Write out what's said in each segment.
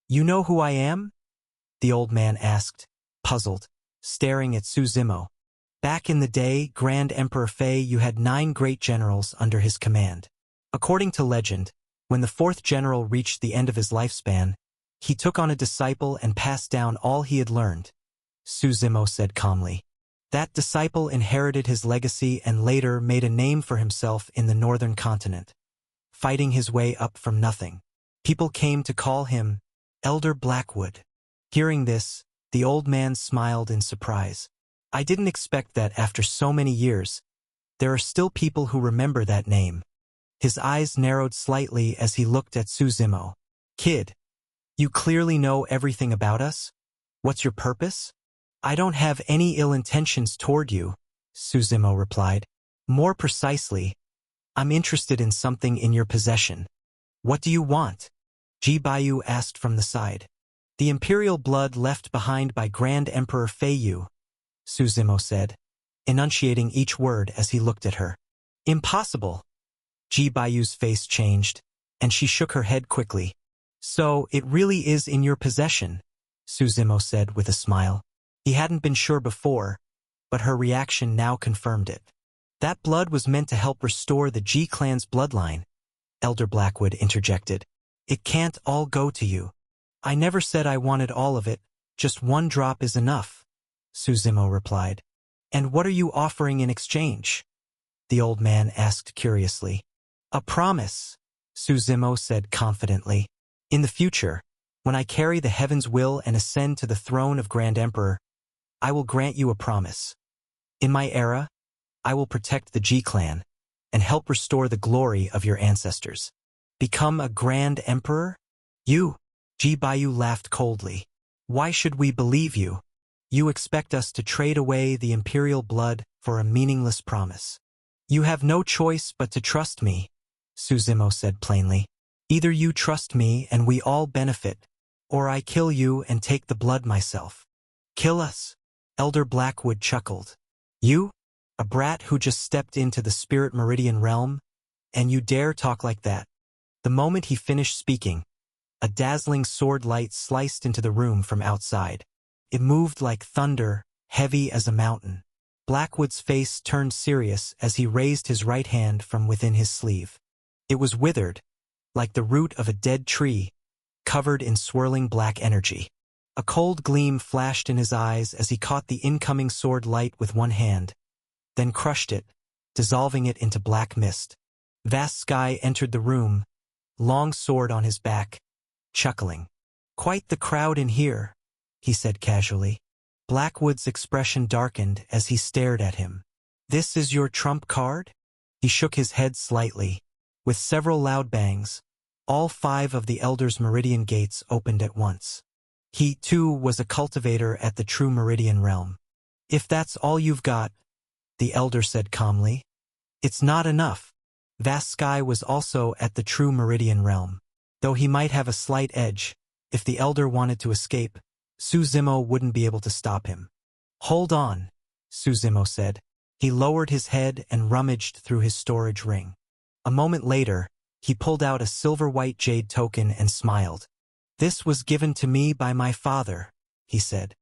You know who I am? The old man asked, puzzled, staring at Su Zimo. Back in the day, Grand Emperor Fei, you had 9 great generals under his command. According to legend, when the 4th general reached the end of his lifespan, he took on a disciple and passed down all he had learned. Su Zimo said calmly. That disciple inherited his legacy and later made a name for himself in the northern continent, fighting his way up from nothing. People came to call him Elder Blackwood. Hearing this, the old man smiled in surprise. I didn't expect that after so many years, there are still people who remember that name. His eyes narrowed slightly as he looked at Su Zimo. Kid, you clearly know everything about us? What's your purpose? I don't have any ill intentions toward you, Su Zimo replied. More precisely, I'm interested in something in your possession. What do you want? Ji Baiyu asked from the side. The imperial blood left behind by Grand Emperor Fei Yu, Su Zimo said, enunciating each word as he looked at her. Impossible. Ji Baiyu's face changed, and she shook her head quickly. So, it really is in your possession, Su Zimo said with a smile. He hadn't been sure before, but her reaction now confirmed it. That blood was meant to help restore the Ji clan's bloodline, Elder Blackwood interjected. It can't all go to you. I never said I wanted all of it, just 1 drop is enough, Su Zimo replied. And what are you offering in exchange? The old man asked curiously. A promise, Su Zimo said confidently. In the future, when I carry the heaven's will and ascend to the throne of Grand Emperor, I will grant you a promise. In my era, I will protect the Ji clan and help restore the glory of your ancestors. Become a Grand Emperor? You? Ji Baiyu laughed coldly. Why should we believe you? You expect us to trade away the imperial blood for a meaningless promise. You have no choice but to trust me, Su Zimo said plainly. Either you trust me and we all benefit, or I kill you and take the blood myself. Kill us? Elder Blackwood chuckled. You? A brat who just stepped into the Spirit Meridian realm? And you dare talk like that? The moment he finished speaking, a dazzling sword light sliced into the room from outside. It moved like thunder, heavy as a mountain. Blackwood's face turned serious as he raised his right hand from within his sleeve. It was withered, like the root of a dead tree, covered in swirling black energy. A cold gleam flashed in his eyes as he caught the incoming sword light with one hand, then crushed it, dissolving it into black mist. Vast Sky entered the room, long sword on his back, chuckling. Quite the crowd in here, he said casually. Blackwood's expression darkened as he stared at him. This is your trump card? He shook his head slightly. With several loud bangs, all 5 of the Elder's Meridian gates opened at once. He, too, was a cultivator at the True Meridian realm. If that's all you've got, the Elder said calmly, it's not enough. Vast Sky was also at the True Meridian realm. Though he might have a slight edge, if the Elder wanted to escape, Su Zimo wouldn't be able to stop him. Hold on, Su Zimo said. He lowered his head and rummaged through his storage ring. A moment later, he pulled out a silver-white jade token and smiled. This was given to me by my father, he said.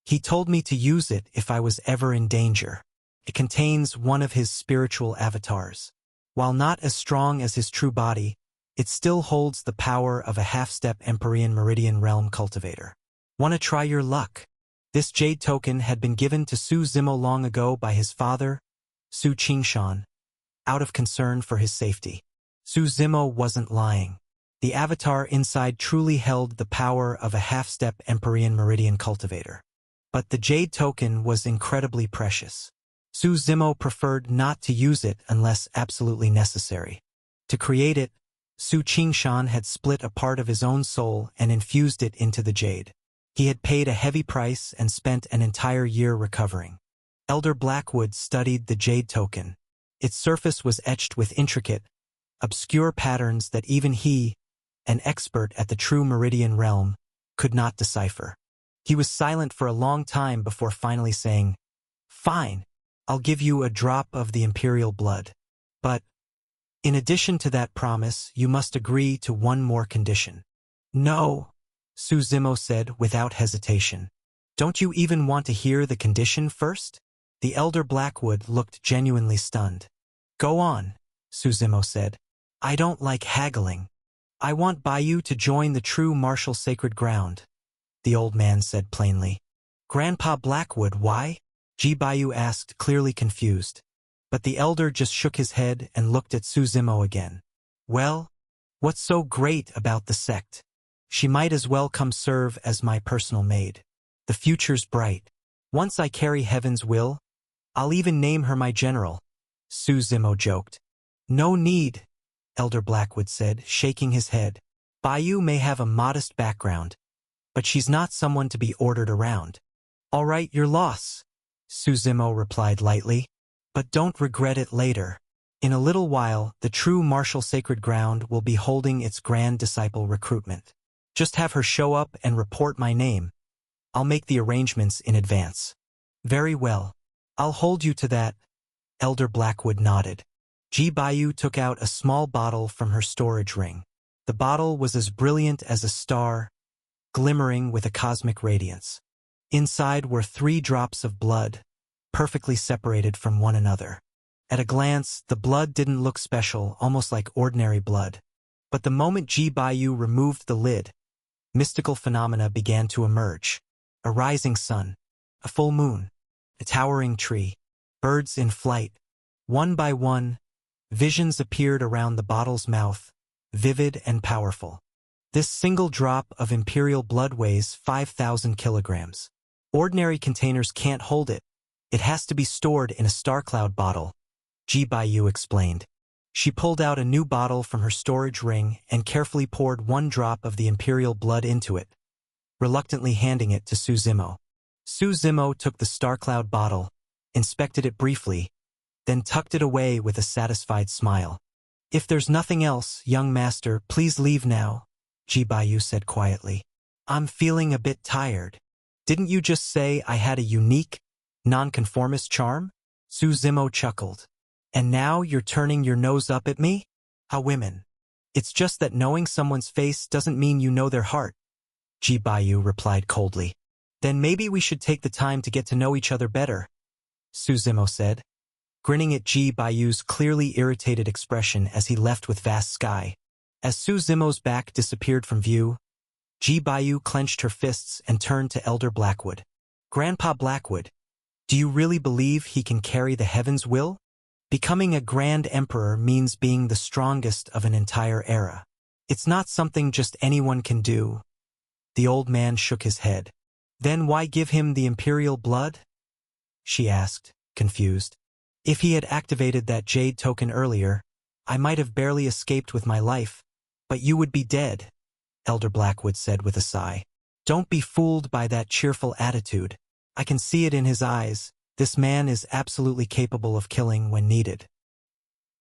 He told me to use it if I was ever in danger. It contains one of his spiritual avatars. While not as strong as his true body, it still holds the power of a half-step Empyrean Meridian realm cultivator. Want to try your luck? This jade token had been given to Su Zimo long ago by his father, Su Qingshan, out of concern for his safety. Su Zimo wasn't lying. The avatar inside truly held the power of a half-step Empyrean Meridian cultivator. But the jade token was incredibly precious. Su Zimo preferred not to use it unless absolutely necessary. To create it, Su Qingshan had split a part of his own soul and infused it into the jade. He had paid a heavy price and spent an entire year recovering. Elder Blackwood studied the jade token. Its surface was etched with intricate, obscure patterns that even he, an expert at the True Meridian realm, could not decipher. He was silent for a long time before finally saying, "Fine, I'll give you a drop of the imperial blood. But, in addition to that promise, you must agree to one more condition." "No," Su Zimo said without hesitation. Don't you even want to hear the condition first? The elder Blackwood looked genuinely stunned. Go on, Su Zimo said. I don't like haggling. I want Bayou to join the true martial sacred ground, the old man said plainly. Grandpa Blackwood, why? Ji Bayou asked, clearly confused. But the elder just shook his head and looked at Su Zimo again. Well, what's so great about the sect? She might as well come serve as my personal maid. The future's bright. Once I carry heaven's will, I'll even name her my general. Su Zimo joked. No need, Elder Blackwood said, shaking his head. Bayou may have a modest background, but she's not someone to be ordered around. All right, your loss, Su Zimo replied lightly. But don't regret it later. In a little while, the true martial sacred ground will be holding its grand disciple recruitment. Just have her show up and report my name. I'll make the arrangements in advance. Very well. I'll hold you to that. Elder Blackwood nodded. Ji Bayou took out a small bottle from her storage ring. The bottle was as brilliant as a star, glimmering with a cosmic radiance. Inside were 3 drops of blood, perfectly separated from one another. At a glance, the blood didn't look special, almost like ordinary blood. But the moment Ji Bayou removed the lid, mystical phenomena began to emerge. A rising sun, a full moon, a towering tree, birds in flight. One by one, visions appeared around the bottle's mouth, vivid and powerful. This single drop of imperial blood weighs 5,000 kilograms. Ordinary containers can't hold it. It has to be stored in a StarCloud bottle, Ji Bayou explained. She pulled out a new bottle from her storage ring and carefully poured 1 drop of the imperial blood into it, reluctantly handing it to Su Zimo. Su Zimo took the StarCloud bottle, inspected it briefly, then tucked it away with a satisfied smile. If there's nothing else, young master, please leave now, Ji Bayou said quietly. I'm feeling a bit tired. Didn't you just say I had a unique, nonconformist charm? Su Zimo chuckled. And now you're turning your nose up at me? How women. It's just that knowing someone's face doesn't mean you know their heart, Ji Bayou replied coldly. Then maybe we should take the time to get to know each other better, Su Zimo said, grinning at Ji Bayou's clearly irritated expression as he left with Vast Sky. As Su Zimo's back disappeared from view, Ji Bayou clenched her fists and turned to Elder Blackwood. Grandpa Blackwood, do you really believe he can carry the heaven's will? Becoming a Grand Emperor means being the strongest of an entire era. It's not something just anyone can do. The old man shook his head. Then why give him the imperial blood? She asked, confused. If he had activated that jade token earlier, I might have barely escaped with my life, but you would be dead, Elder Blackwood said with a sigh. Don't be fooled by that cheerful attitude. I can see it in his eyes. This man is absolutely capable of killing when needed.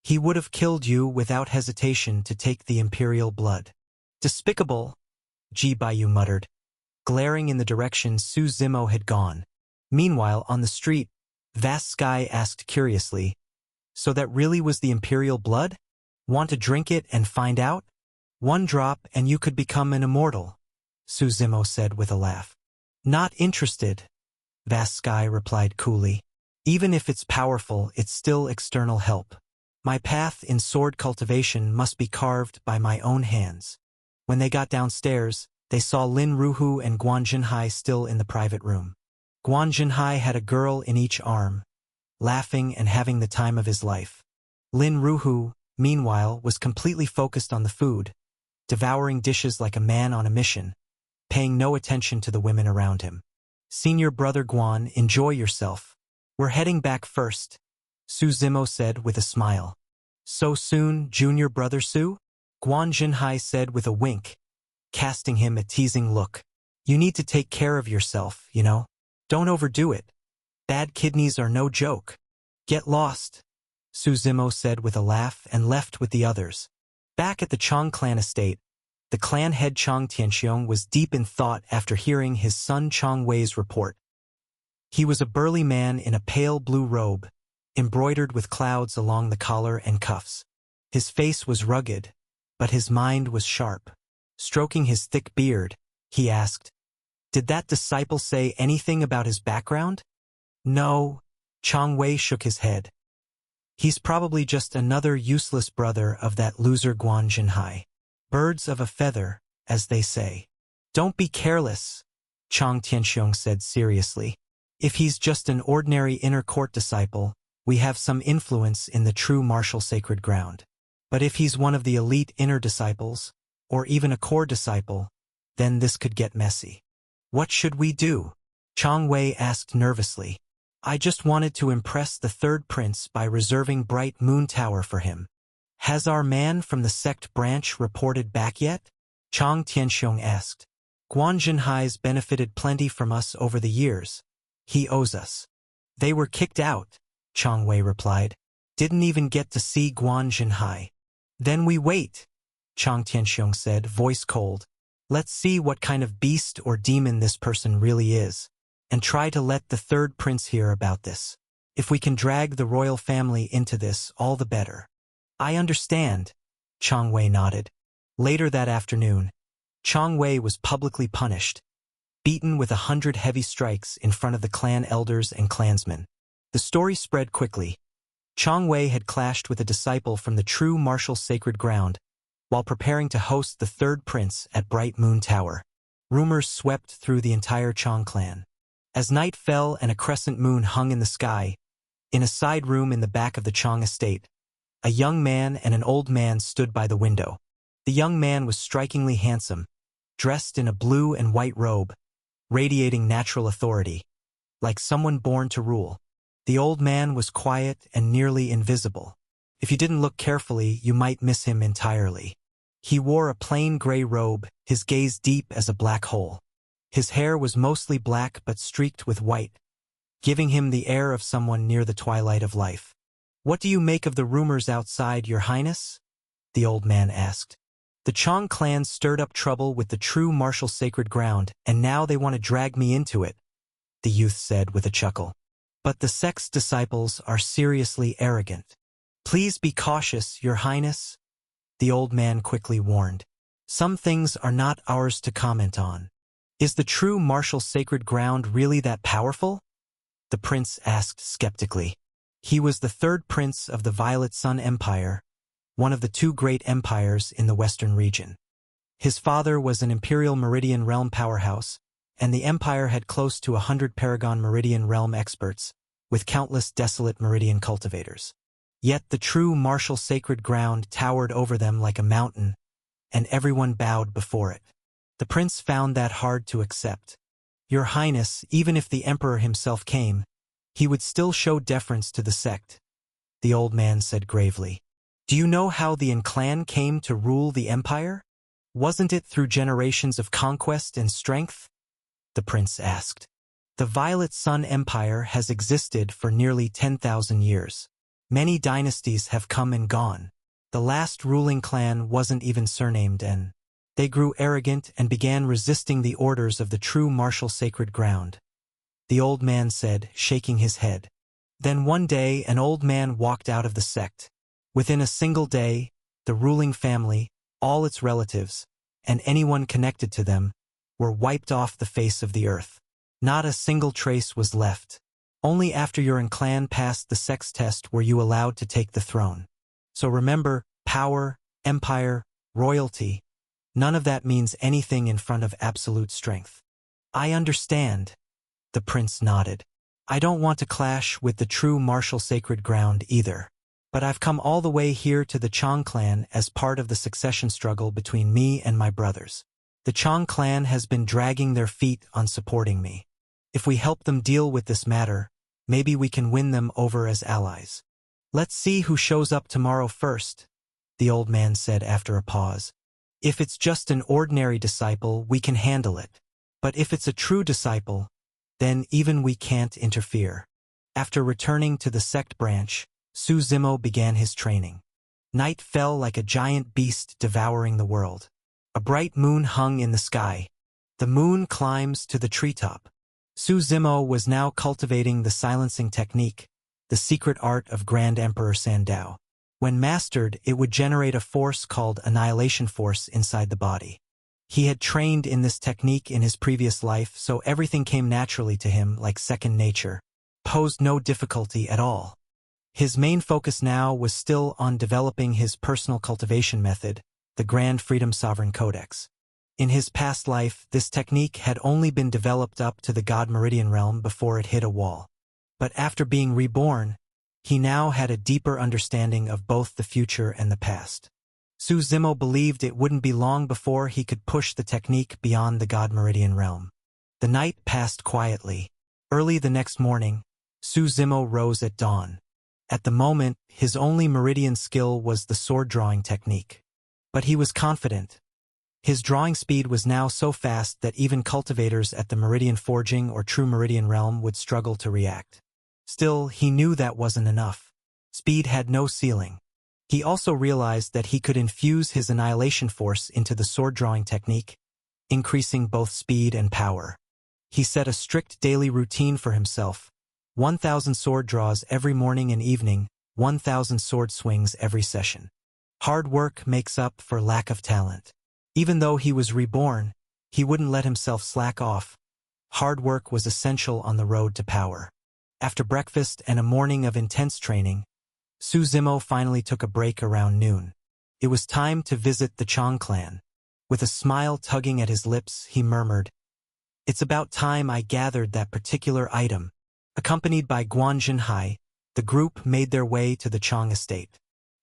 He would have killed you without hesitation to take the imperial blood. Despicable, Ji Bayou muttered, glaring in the direction Su Zimo had gone. Meanwhile, on the street, Vast Sky asked curiously, so that really was the imperial blood? Want to drink it and find out? 1 drop and you could become an immortal, Su Zimo said with a laugh. Not interested, Vast Sky replied coolly. Even if it's powerful, it's still external help. My path in sword cultivation must be carved by my own hands. When they got downstairs, they saw Lin Ruhu and Guan Jinhai still in the private room. Guan Jinhai had a girl in each arm, laughing and having the time of his life. Lin Ruhu, meanwhile, was completely focused on the food, devouring dishes like a man on a mission, paying no attention to the women around him. Senior brother Guan, enjoy yourself. We're heading back first, Su Zimo said with a smile. So soon, junior brother Su? Guan Jinhai said with a wink, casting him a teasing look. You need to take care of yourself, you know. Don't overdo it. Bad kidneys are no joke. Get lost, Su Zimo said with a laugh and left with the others. Back at the Chong clan estate, the clan head Chong Tianxiong was deep in thought after hearing his son Chong Wei's report. He was a burly man in a pale blue robe, embroidered with clouds along the collar and cuffs. His face was rugged, but his mind was sharp. Stroking his thick beard, he asked. Did that disciple say anything about his background? No, Chang Wei shook his head. He's probably just another useless brother of that loser Guan Jinhai. Birds of a feather, as they say. Don't be careless, Chang Tianxiong said seriously. If he's just an ordinary inner court disciple, we have some influence in the true martial sacred ground. But if he's one of the elite inner disciples, or even a core disciple, then this could get messy. What should we do? Chang Wei asked nervously. I just wanted to impress the third prince by reserving Bright Moon Tower for him. Has our man from the sect branch reported back yet? Chang Tianxiong asked. Guan Jinhai's benefited plenty from us over the years. He owes us. They were kicked out, Chang Wei replied. Didn't even get to see Guan Jinhai. Then we wait, Chang Tianxiong said, voice cold. Let's see what kind of beast or demon this person really is, and try to let the third prince hear about this. If we can drag the royal family into this, all the better. I understand, Chang Wei nodded. Later that afternoon, Chang Wei was publicly punished, beaten with 100 heavy strikes in front of the clan elders and clansmen. The story spread quickly. Chang Wei had clashed with a disciple from the true martial sacred ground while preparing to host the third prince at Bright Moon Tower. Rumors swept through the entire Chang clan. As night fell and a crescent moon hung in the sky, in a side room in the back of the Chang estate, a young man and an old man stood by the window. The young man was strikingly handsome, dressed in a blue and white robe, radiating natural authority, like someone born to rule. The old man was quiet and nearly invisible. If you didn't look carefully, you might miss him entirely. He wore a plain gray robe, his gaze deep as a black hole. His hair was mostly black but streaked with white, giving him the air of someone near the twilight of life. What do you make of the rumors outside, Your Highness? The old man asked. The Chang clan stirred up trouble with the true martial sacred ground, and now they want to drag me into it, the youth said with a chuckle. But the sect's disciples are seriously arrogant. Please be cautious, Your Highness, the old man quickly warned. Some things are not ours to comment on. Is the true martial sacred ground really that powerful? The prince asked skeptically. He was the third prince of the Violet Sun Empire, one of the two great empires in the western region. His father was an Imperial Meridian Realm powerhouse, and the empire had close to 100 Paragon Meridian Realm experts, with countless desolate Meridian cultivators. Yet the true martial sacred ground towered over them like a mountain, and everyone bowed before it. The prince found that hard to accept. Your Highness, even if the emperor himself came, he would still show deference to the sect, the old man said gravely. Do you know how the An clan came to rule the empire? Wasn't it through generations of conquest and strength? The prince asked. The Violet Sun Empire has existed for nearly 10,000 years. Many dynasties have come and gone. The last ruling clan wasn't even surnamed An. They grew arrogant and began resisting the orders of the true martial sacred ground, the old man said, shaking his head. Then one day an old man walked out of the sect. Within a single day, the ruling family, all its relatives, and anyone connected to them, were wiped off the face of the earth. Not a single trace was left. Only after your clan passed the sex test were you allowed to take the throne. So remember, power, empire, royalty, none of that means anything in front of absolute strength. I understand, the prince nodded. I don't want to clash with the true martial sacred ground either. But I've come all the way here to the Chang clan as part of the succession struggle between me and my brothers. The Chang clan has been dragging their feet on supporting me. If we help them deal with this matter, maybe we can win them over as allies. Let's see who shows up tomorrow first, the old man said after a pause. If it's just an ordinary disciple, we can handle it. But if it's a true disciple, then even we can't interfere. After returning to the sect branch, Su Zimo began his training. Night fell like a giant beast devouring the world. A bright moon hung in the sky. The moon climbs to the treetop. Su Zimo was now cultivating the silencing technique, the secret art of Grand Emperor Sandao. When mastered, it would generate a force called Annihilation Force inside the body. He had trained in this technique in his previous life, so everything came naturally to him like second nature, posed no difficulty at all. His main focus now was still on developing his personal cultivation method, the Grand Freedom Sovereign Codex. In his past life, this technique had only been developed up to the God Meridian realm before it hit a wall. But after being reborn, he now had a deeper understanding of both the future and the past. Su Zimo believed it wouldn't be long before he could push the technique beyond the God Meridian realm. The night passed quietly. Early the next morning, Su Zimo rose at dawn. At the moment, his only meridian skill was the sword drawing technique. But he was confident. His drawing speed was now so fast that even cultivators at the Meridian Forging or True Meridian realm would struggle to react. Still, he knew that wasn't enough. Speed had no ceiling. He also realized that he could infuse his annihilation force into the sword drawing technique, increasing both speed and power. He set a strict daily routine for himself: 1,000 sword draws every morning and evening, 1,000 sword swings every session. Hard work makes up for lack of talent. Even though he was reborn, he wouldn't let himself slack off. Hard work was essential on the road to power. After breakfast and a morning of intense training, Su Zimo finally took a break around noon. It was time to visit the Chang clan. With a smile tugging at his lips, he murmured, "It's about time I gathered that particular item." Accompanied by Guan Jinhai, the group made their way to the Chang estate.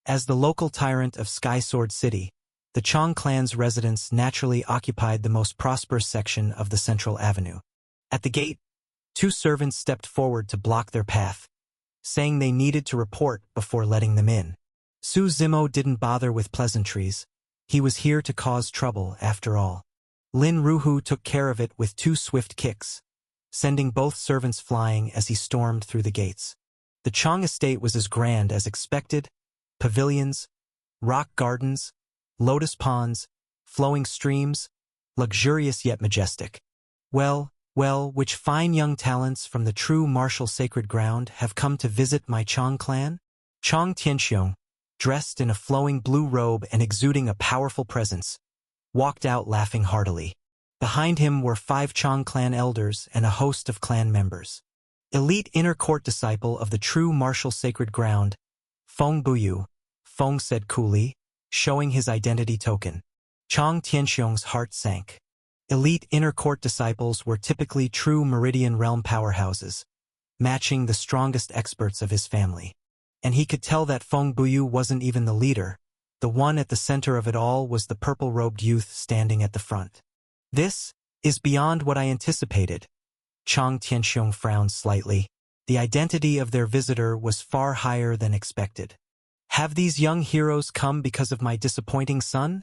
As the local tyrant of Sky Sword City, the Chang clan's residence naturally occupied the most prosperous section of the central avenue. At the gate, 2 servants stepped forward to block their path, saying they needed to report before letting them in. Su Zimo didn't bother with pleasantries. He was here to cause trouble, after all. Lin Ruhu took care of it with 2 swift kicks, sending both servants flying as he stormed through the gates. The Chang estate was as grand as expected: pavilions, rock gardens, lotus ponds, flowing streams, luxurious yet majestic. Well, which fine young talents from the true martial sacred ground have come to visit my Chang clan? Chang Tianxiong, dressed in a flowing blue robe and exuding a powerful presence, walked out laughing heartily. Behind him were 5 Chang clan elders and a host of clan members. Elite inner court disciple of the true martial sacred ground, Feng Buyu, Feng said coolly, showing his identity token. Chang Tianxiong's heart sank. Elite inner court disciples were typically true Meridian realm powerhouses, matching the strongest experts of his family. And he could tell that Feng Buyu wasn't even the leader. The one at the center of it all was the purple-robed youth standing at the front. "This is beyond what I anticipated." Chang Tianxiong frowned slightly. The identity of their visitor was far higher than expected. "Have these young heroes come because of my disappointing son?"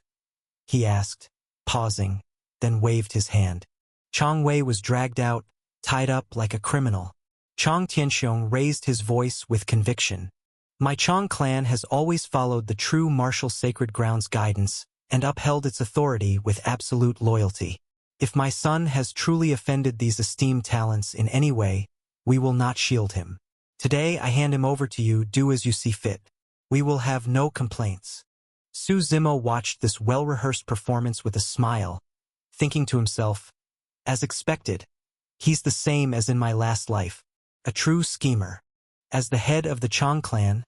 he asked, pausing, then waved his hand. Chang Wei was dragged out, tied up like a criminal. Chang Tianxiong raised his voice with conviction. "My Chang clan has always followed the true martial sacred ground's guidance and upheld its authority with absolute loyalty. If my son has truly offended these esteemed talents in any way, we will not shield him. Today I hand him over to you, do as you see fit. We will have no complaints." Su Zimo watched this well-rehearsed performance with a smile, thinking to himself, as expected, he's the same as in my last life, a true schemer. As the head of the Chang clan,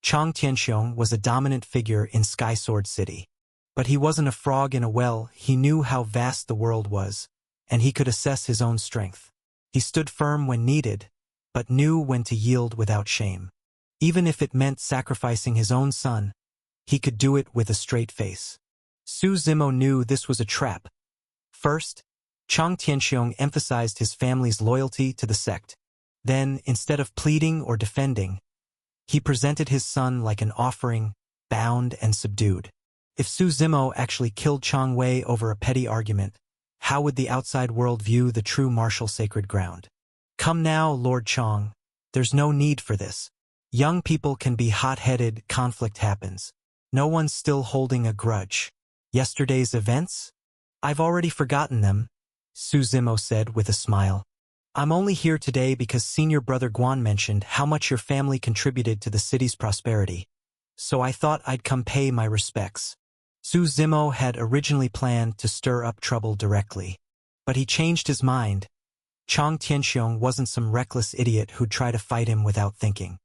Chang Tianxiong was a dominant figure in Sky Sword City. But he wasn't a frog in a well. He knew how vast the world was, and he could assess his own strength. He stood firm when needed, but knew when to yield without shame. Even if it meant sacrificing his own son, he could do it with a straight face. Su Zimo knew this was a trap. First, Chang Tianxiong emphasized his family's loyalty to the sect. Then, instead of pleading or defending, he presented his son like an offering, bound and subdued. If Su Zimo actually killed Chang Wei over a petty argument, how would the outside world view the true martial sacred ground? "Come now, Lord Chang. There's no need for this. Young people can be hot-headed, conflict happens. No one's still holding a grudge. Yesterday's events? I've already forgotten them," Su Zimo said with a smile. "I'm only here today because Senior Brother Guan mentioned how much your family contributed to the city's prosperity. So I thought I'd come pay my respects." Su Zimo had originally planned to stir up trouble directly. But he changed his mind. Chang Tianxiong wasn't some reckless idiot who'd try to fight him without thinking.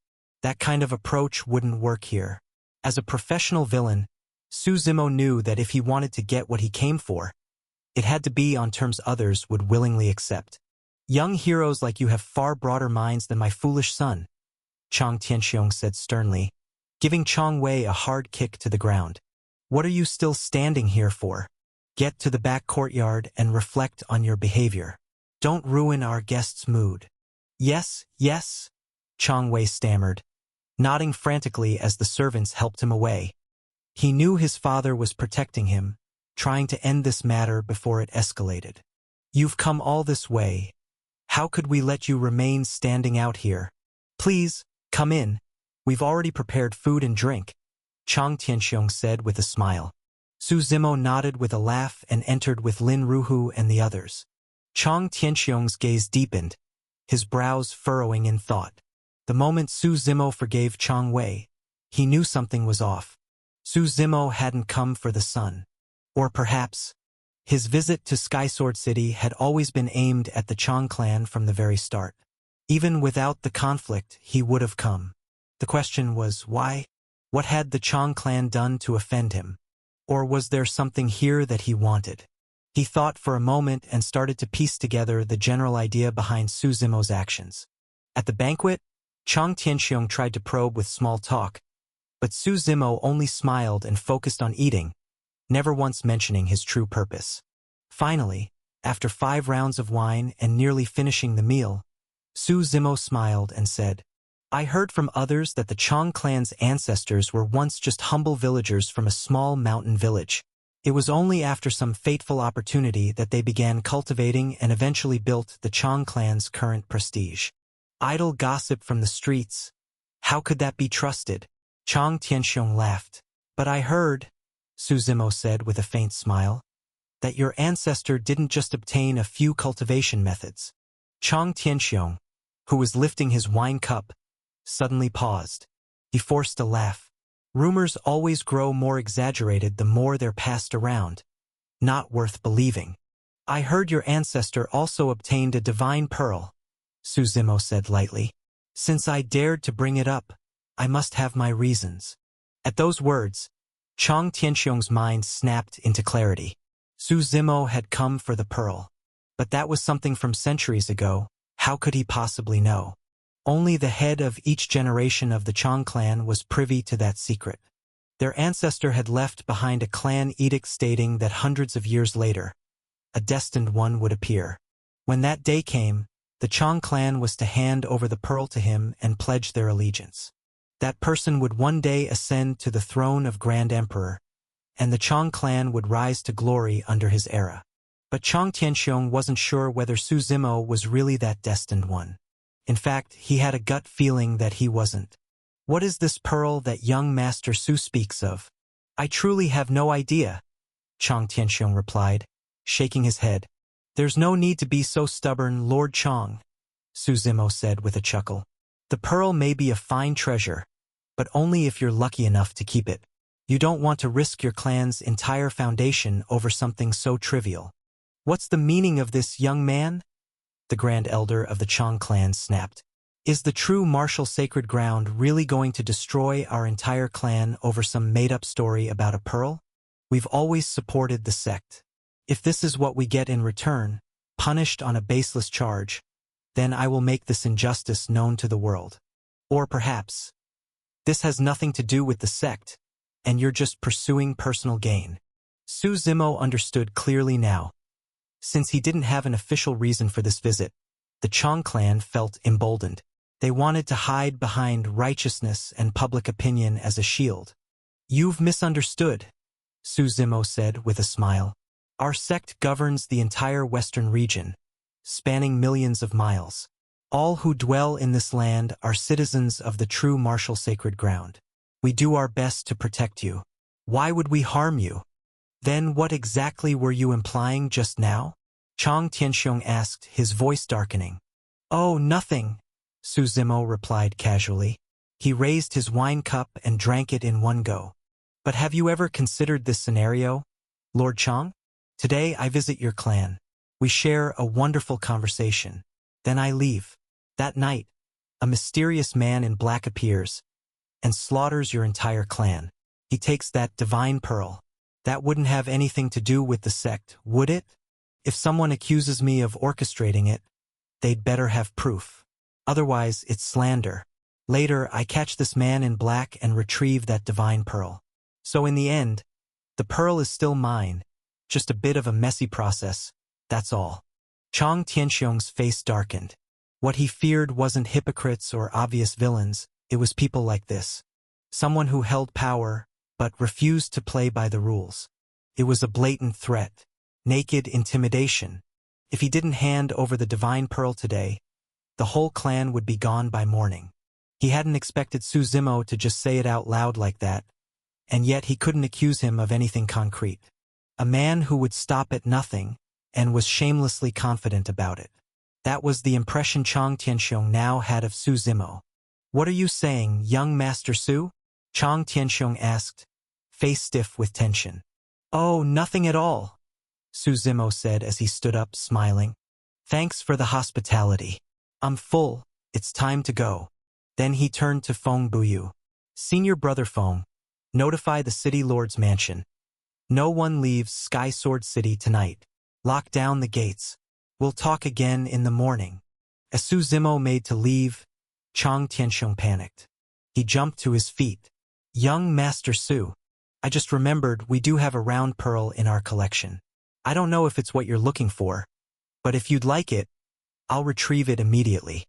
That kind of approach wouldn't work here. As a professional villain, Su Zimo knew that if he wanted to get what he came for, it had to be on terms others would willingly accept. Young heroes like you have far broader minds than my foolish son, Chang Tianxiong said sternly, giving Chang Wei a hard kick to the ground. What are you still standing here for? Get to the back courtyard and reflect on your behavior. Don't ruin our guest's mood. Yes, yes, Chang Wei stammered, nodding frantically as the servants helped him away. He knew his father was protecting him, trying to end this matter before it escalated. You've come all this way. How could we let you remain standing out here? Please, come in. We've already prepared food and drink, Chang Tianxiong said with a smile. Su Zimo nodded with a laugh and entered with Lin Ruhu and the others. Chang Tianxiong's gaze deepened, his brows furrowing in thought. The moment Su Zimo forgave Chang Wei, he knew something was off. Su Zimo hadn't come for the son. Or perhaps, his visit to Skysword City had always been aimed at the Chang clan from the very start. Even without the conflict, he would have come. The question was, why? What had the Chang clan done to offend him? Or was there something here that he wanted? He thought for a moment and started to piece together the general idea behind Su Zimo's actions. At the banquet, Chang Tianxiong tried to probe with small talk, but Su Zimo only smiled and focused on eating, never once mentioning his true purpose. Finally, after 5 rounds of wine and nearly finishing the meal, Su Zimo smiled and said, I heard from others that the Chang clan's ancestors were once just humble villagers from a small mountain village. It was only after some fateful opportunity that they began cultivating and eventually built the Chang clan's current prestige. Idle gossip from the streets. How could that be trusted? Chang Tianxiong laughed. But I heard, Su Zimo said with a faint smile, that your ancestor didn't just obtain a few cultivation methods. Chang Tianxiong, who was lifting his wine cup, suddenly paused. He forced a laugh. Rumors always grow more exaggerated the more they're passed around. Not worth believing. I heard your ancestor also obtained a divine pearl, Su Zimo said lightly. Since I dared to bring it up, I must have my reasons. At those words, Chang Tianxiong's mind snapped into clarity. Su Zimo had come for the pearl. But that was something from centuries ago. How could he possibly know? Only the head of each generation of the Chang clan was privy to that secret. Their ancestor had left behind a clan edict stating that hundreds of years later, a destined one would appear. When that day came, the Chang clan was to hand over the pearl to him and pledge their allegiance. That person would one day ascend to the throne of Grand Emperor, and the Chang clan would rise to glory under his era. But Chang Tianxiong wasn't sure whether Su Zimo was really that destined one. In fact, he had a gut feeling that he wasn't. What is this pearl that young Master Su speaks of? I truly have no idea, Chang Tianxiong replied, shaking his head. There's no need to be so stubborn, Lord Chang, Su Zimo said with a chuckle. The pearl may be a fine treasure, but only if you're lucky enough to keep it. You don't want to risk your clan's entire foundation over something so trivial. What's the meaning of this, young man? The Grand Elder of the Chang clan snapped. Is the true martial sacred ground really going to destroy our entire clan over some made-up story about a pearl? We've always supported the sect. If this is what we get in return, punished on a baseless charge, then I will make this injustice known to the world. Or perhaps, this has nothing to do with the sect, and you're just pursuing personal gain. Su Zimo understood clearly now. Since he didn't have an official reason for this visit, the Chang clan felt emboldened. They wanted to hide behind righteousness and public opinion as a shield. You've misunderstood, Su Zimo said with a smile. Our sect governs the entire western region, spanning millions of miles. All who dwell in this land are citizens of the true martial sacred ground. We do our best to protect you. Why would we harm you? Then what exactly were you implying just now? Chang Tianxiong asked, his voice darkening. Oh, nothing, Su Zimo replied casually. He raised his wine cup and drank it in one go. But have you ever considered this scenario, Lord Chang? Today I visit your clan. We share a wonderful conversation. Then I leave. That night, a mysterious man in black appears and slaughters your entire clan. He takes that divine pearl. That wouldn't have anything to do with the sect, would it? If someone accuses me of orchestrating it, they'd better have proof. Otherwise, it's slander. Later, I catch this man in black and retrieve that divine pearl. So in the end, the pearl is still mine. Just a bit of a messy process, that's all. Chang Tianxiong's face darkened. What he feared wasn't hypocrites or obvious villains, it was people like this. Someone who held power, but refused to play by the rules. It was a blatant threat, naked intimidation. If he didn't hand over the divine pearl today, the whole clan would be gone by morning. He hadn't expected Su Zimo to just say it out loud like that, and yet he couldn't accuse him of anything concrete. A man who would stop at nothing and was shamelessly confident about it. That was the impression Chang Tianxiong now had of Su Zimo. "What are you saying, young Master Su?" Chang Tianxiong asked, face stiff with tension. "Oh, nothing at all," Su Zimo said as he stood up, smiling. "Thanks for the hospitality. I'm full, it's time to go." Then he turned to Feng Buyu. "Senior brother Feng, notify the city lord's mansion. No one leaves Sky Sword City tonight. Lock down the gates. We'll talk again in the morning." As Su Zimo made to leave, Chang Tianxiong panicked. He jumped to his feet. "Young Master Su, I just remembered we do have a round pearl in our collection. I don't know if it's what you're looking for, but if you'd like it, I'll retrieve it immediately."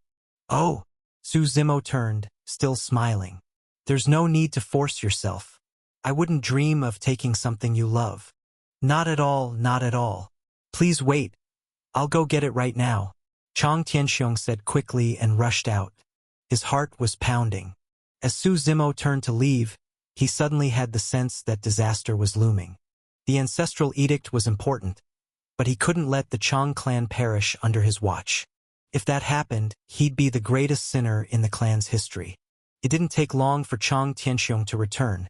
"Oh," Su Zimo turned, still smiling. "There's no need to force yourself. I wouldn't dream of taking something you love." "Not at all, not at all. Please wait. I'll go get it right now," Chang Tianxiong said quickly and rushed out. His heart was pounding. As Su Zimo turned to leave, he suddenly had the sense that disaster was looming. The ancestral edict was important, but he couldn't let the Chang clan perish under his watch. If that happened, he'd be the greatest sinner in the clan's history. It didn't take long for Chang Tianxiong to return,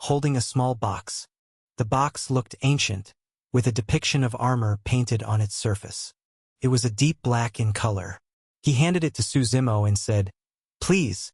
holding a small box. The box looked ancient, with a depiction of armor painted on its surface. It was a deep black in color. He handed it to Su Zimo and said, "Please,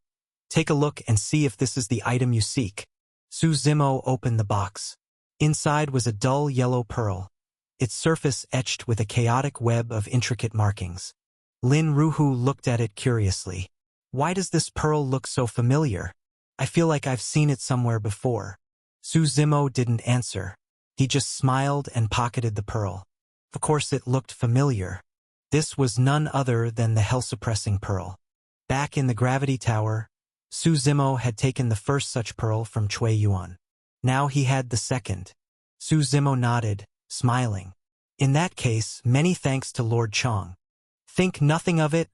take a look and see if this is the item you seek." Su Zimo opened the box. Inside was a dull yellow pearl, its surface etched with a chaotic web of intricate markings. Lin Ruhu looked at it curiously. "Why does this pearl look so familiar? I feel like I've seen it somewhere before." Su Zimo didn't answer. He just smiled and pocketed the pearl. Of course it looked familiar. This was none other than the hell-suppressing pearl. Back in the gravity tower, Su Zimo had taken the first such pearl from Cui Yuan. Now he had the second. Su Zimo nodded, smiling. "In that case, many thanks to Lord Chang." "Think nothing of it,"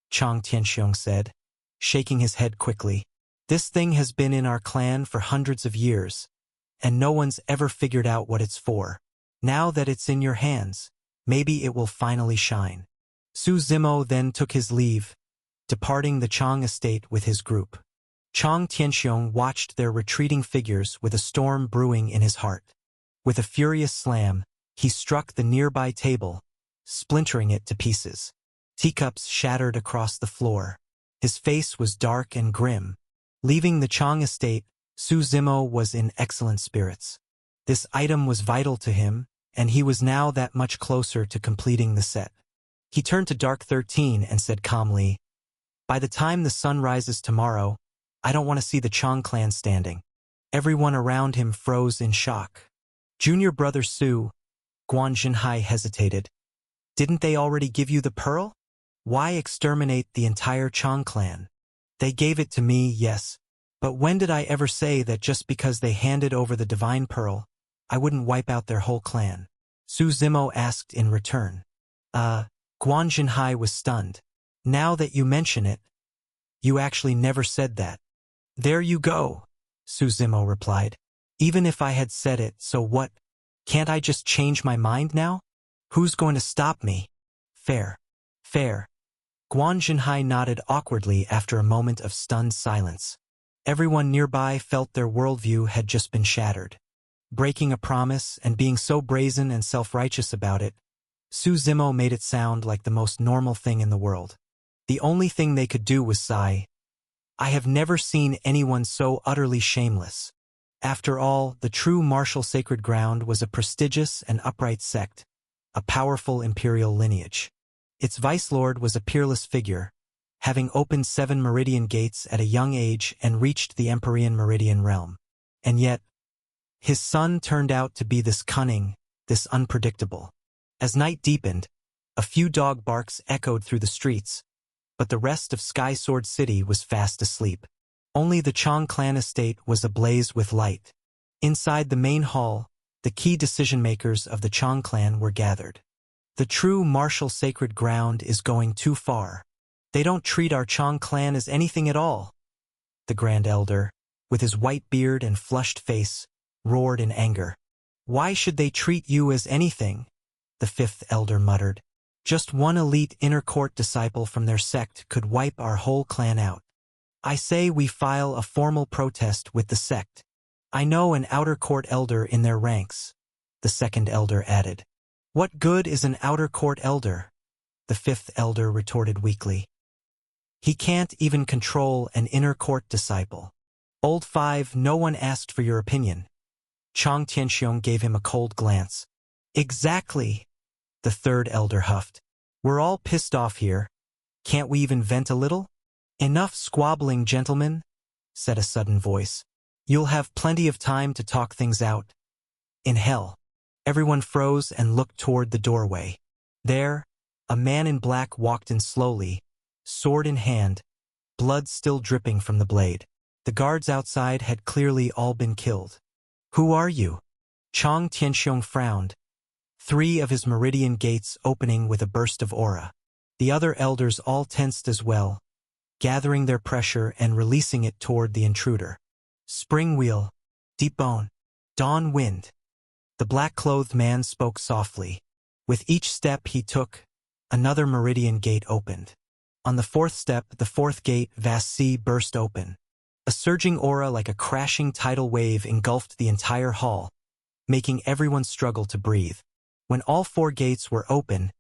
Chang Tianxiong said, shaking his head quickly. "This thing has been in our clan for hundreds of years, and no one's ever figured out what it's for. Now that it's in your hands, maybe it will finally shine." Su Zimo then took his leave, departing the Chang estate with his group. Chang Tianxiong watched their retreating figures with a storm brewing in his heart. With a furious slam, he struck the nearby table, splintering it to pieces. Teacups shattered across the floor. His face was dark and grim. Leaving the Chang estate, Su Zimo was in excellent spirits. This item was vital to him, and he was now that much closer to completing the set. He turned to Dark 13 and said calmly, "By the time the sun rises tomorrow, I don't want to see the Chang clan standing." Everyone around him froze in shock. Junior brother Su, Guan Jinhai hesitated. "Didn't they already give you the pearl? Why exterminate the entire Chang clan?" "They gave it to me, yes. But when did I ever say that just because they handed over the divine pearl, I wouldn't wipe out their whole clan?" Su Zimo asked in return. Guan Jinhai was stunned. "Now that you mention it, you actually never said that." "There you go," Su Zimo replied. "Even if I had said it, so what? Can't I just change my mind now? Who's going to stop me?" "Fair. Fair." Guan Jinhai nodded awkwardly after a moment of stunned silence. Everyone nearby felt their worldview had just been shattered. Breaking a promise and being so brazen and self-righteous about it, Su Zimo made it sound like the most normal thing in the world. The only thing they could do was sigh. I have never seen anyone so utterly shameless. After all, the true martial sacred ground was a prestigious and upright sect, a powerful imperial lineage. Its vice lord was a peerless figure, having opened 7 meridian gates at a young age and reached the Empyrean meridian realm. And yet, his son turned out to be this cunning, this unpredictable. As night deepened, a few dog barks echoed through the streets, but the rest of Sky Sword City was fast asleep. Only the Chang clan estate was ablaze with light. Inside the main hall, the key decision-makers of the Chang clan were gathered. The true martial sacred ground is going too far. They don't treat our Chang clan as anything at all. The Grand Elder, with his white beard and flushed face, roared in anger. Why should they treat you as anything? The 5th Elder muttered. Just one elite inner court disciple from their sect could wipe our whole clan out. I say we file a formal protest with the sect. I know an outer court elder in their ranks, the 2nd Elder added. What good is an outer court elder? The 5th Elder retorted weakly. He can't even control an inner court disciple. Old 5, no one asked for your opinion. Chang Tianxiong gave him a cold glance. Exactly, the 3rd Elder huffed. We're all pissed off here. Can't we even vent a little? Enough squabbling, gentlemen, said a sudden voice. You'll have plenty of time to talk things out. In hell. Everyone froze and looked toward the doorway. There, a man in black walked in slowly, sword in hand, blood still dripping from the blade. The guards outside had clearly all been killed. Who are you? Chang Tianxiong frowned, 3 of his meridian gates opening with a burst of aura. The other elders all tensed as well, gathering their pressure and releasing it toward the intruder. Spring Wheel, Deep Bone, Dawn Wind. The black-clothed man spoke softly. With each step he took, another meridian gate opened. On the 4th step, the 4th gate, Vast Sea, burst open. A surging aura like a crashing tidal wave engulfed the entire hall, making everyone struggle to breathe. When all 4 gates were open,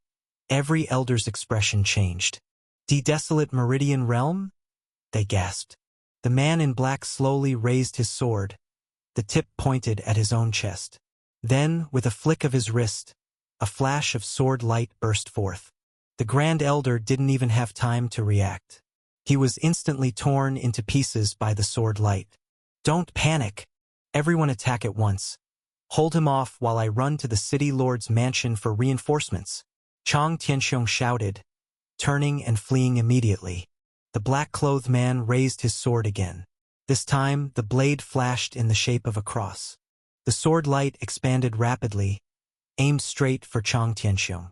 every elder's expression changed. The desolate meridian realm? They gasped. The man in black slowly raised his sword, the tip pointed at his own chest. Then, with a flick of his wrist, a flash of sword light burst forth. The Grand Elder didn't even have time to react. He was instantly torn into pieces by the sword light. Don't panic. Everyone attack at once. Hold him off while I run to the city lord's mansion for reinforcements. Chang Tianxiong shouted, turning and fleeing immediately. The black-clothed man raised his sword again. This time, the blade flashed in the shape of a cross. The sword light expanded rapidly, aimed straight for Chang Tianxiong.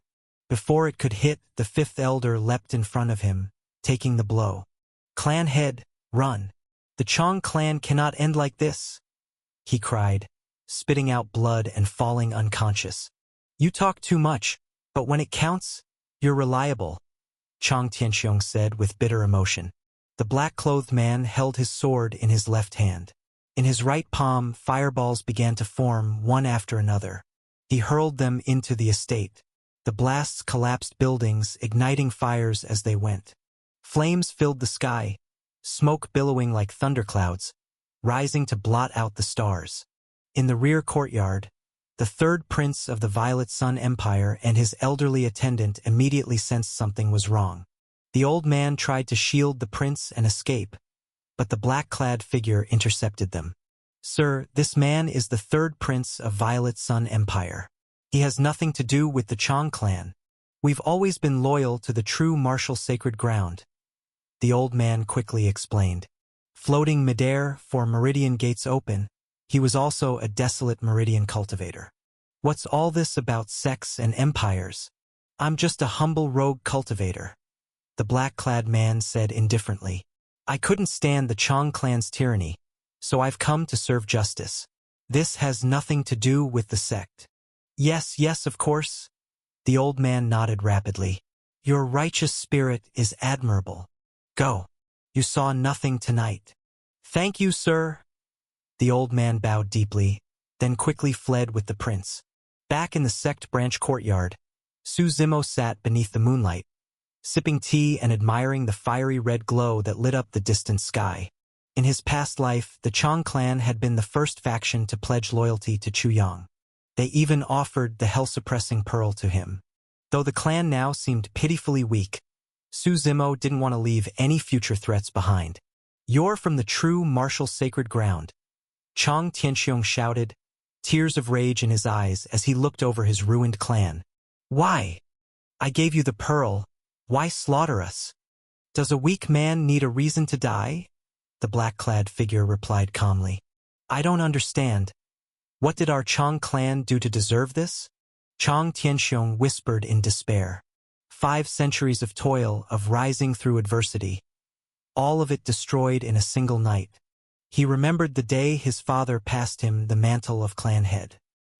Before it could hit, the 5th Elder leapt in front of him, taking the blow. Clan head, run. The Chang clan cannot end like this, he cried, spitting out blood and falling unconscious. You talk too much, but when it counts, you're reliable, Chang Tianxiong said with bitter emotion. The black-clothed man held his sword in his left hand. In his right palm, fireballs began to form one after another. He hurled them into the estate. The blasts collapsed buildings, igniting fires as they went. Flames filled the sky, smoke billowing like thunderclouds, rising to blot out the stars. In the rear courtyard, the 3rd prince of the Violet Sun Empire and his elderly attendant immediately sensed something was wrong. The old man tried to shield the prince and escape, but the black-clad figure intercepted them. Sir, this man is the 3rd prince of Violet Sun Empire. He has nothing to do with the Chang clan. We've always been loyal to the true martial sacred ground, the old man quickly explained. Floating midair, 4 meridian gates open, he was also a desolate meridian cultivator. What's all this about sects and empires? I'm just a humble rogue cultivator, the black-clad man said indifferently. I couldn't stand the Chang clan's tyranny, so I've come to serve justice. This has nothing to do with the sect. Yes, yes, of course. The old man nodded rapidly. Your righteous spirit is admirable. Go. You saw nothing tonight. Thank you, sir. The old man bowed deeply, then quickly fled with the prince. Back in the sect branch courtyard, Su Zimo sat beneath the moonlight, sipping tea and admiring the fiery red glow that lit up the distant sky. In his past life, the Chang clan had been the first faction to pledge loyalty to Chu Yang. They even offered the hell-suppressing pearl to him. Though the clan now seemed pitifully weak, Su Zimo didn't want to leave any future threats behind. You're from the true martial sacred ground, Chang Tianxiong shouted, tears of rage in his eyes as he looked over his ruined clan. Why? I gave you the pearl. Why slaughter us? Does a weak man need a reason to die? The black-clad figure replied calmly. I don't understand. What did our Chang clan do to deserve this? Chang Tianxiong whispered in despair. 5 centuries of toil, of rising through adversity. All of it destroyed in a single night. He remembered the day his father passed him the mantle of clan head.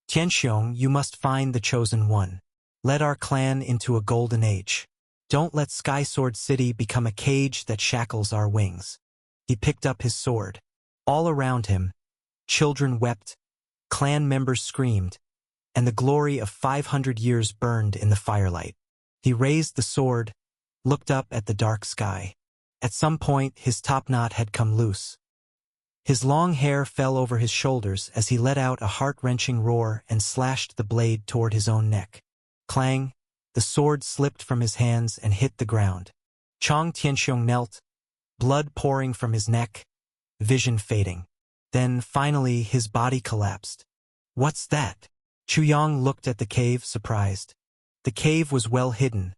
Tianxiong, you must find the chosen one. Let our clan into a golden age. Don't let Sky Sword City become a cage that shackles our wings. He picked up his sword. All around him, children wept, clan members screamed, and the glory of 500 years burned in the firelight. He raised the sword, looked up at the dark sky. At some point, his top knot had come loose. His long hair fell over his shoulders as he let out a heart-wrenching roar and slashed the blade toward his own neck. Clang! The sword slipped from his hands and hit the ground. Chang Tianxiong knelt, blood pouring from his neck, vision fading. Then, finally, his body collapsed. What's that? Chu Yang looked at the cave, surprised. The cave was well hidden,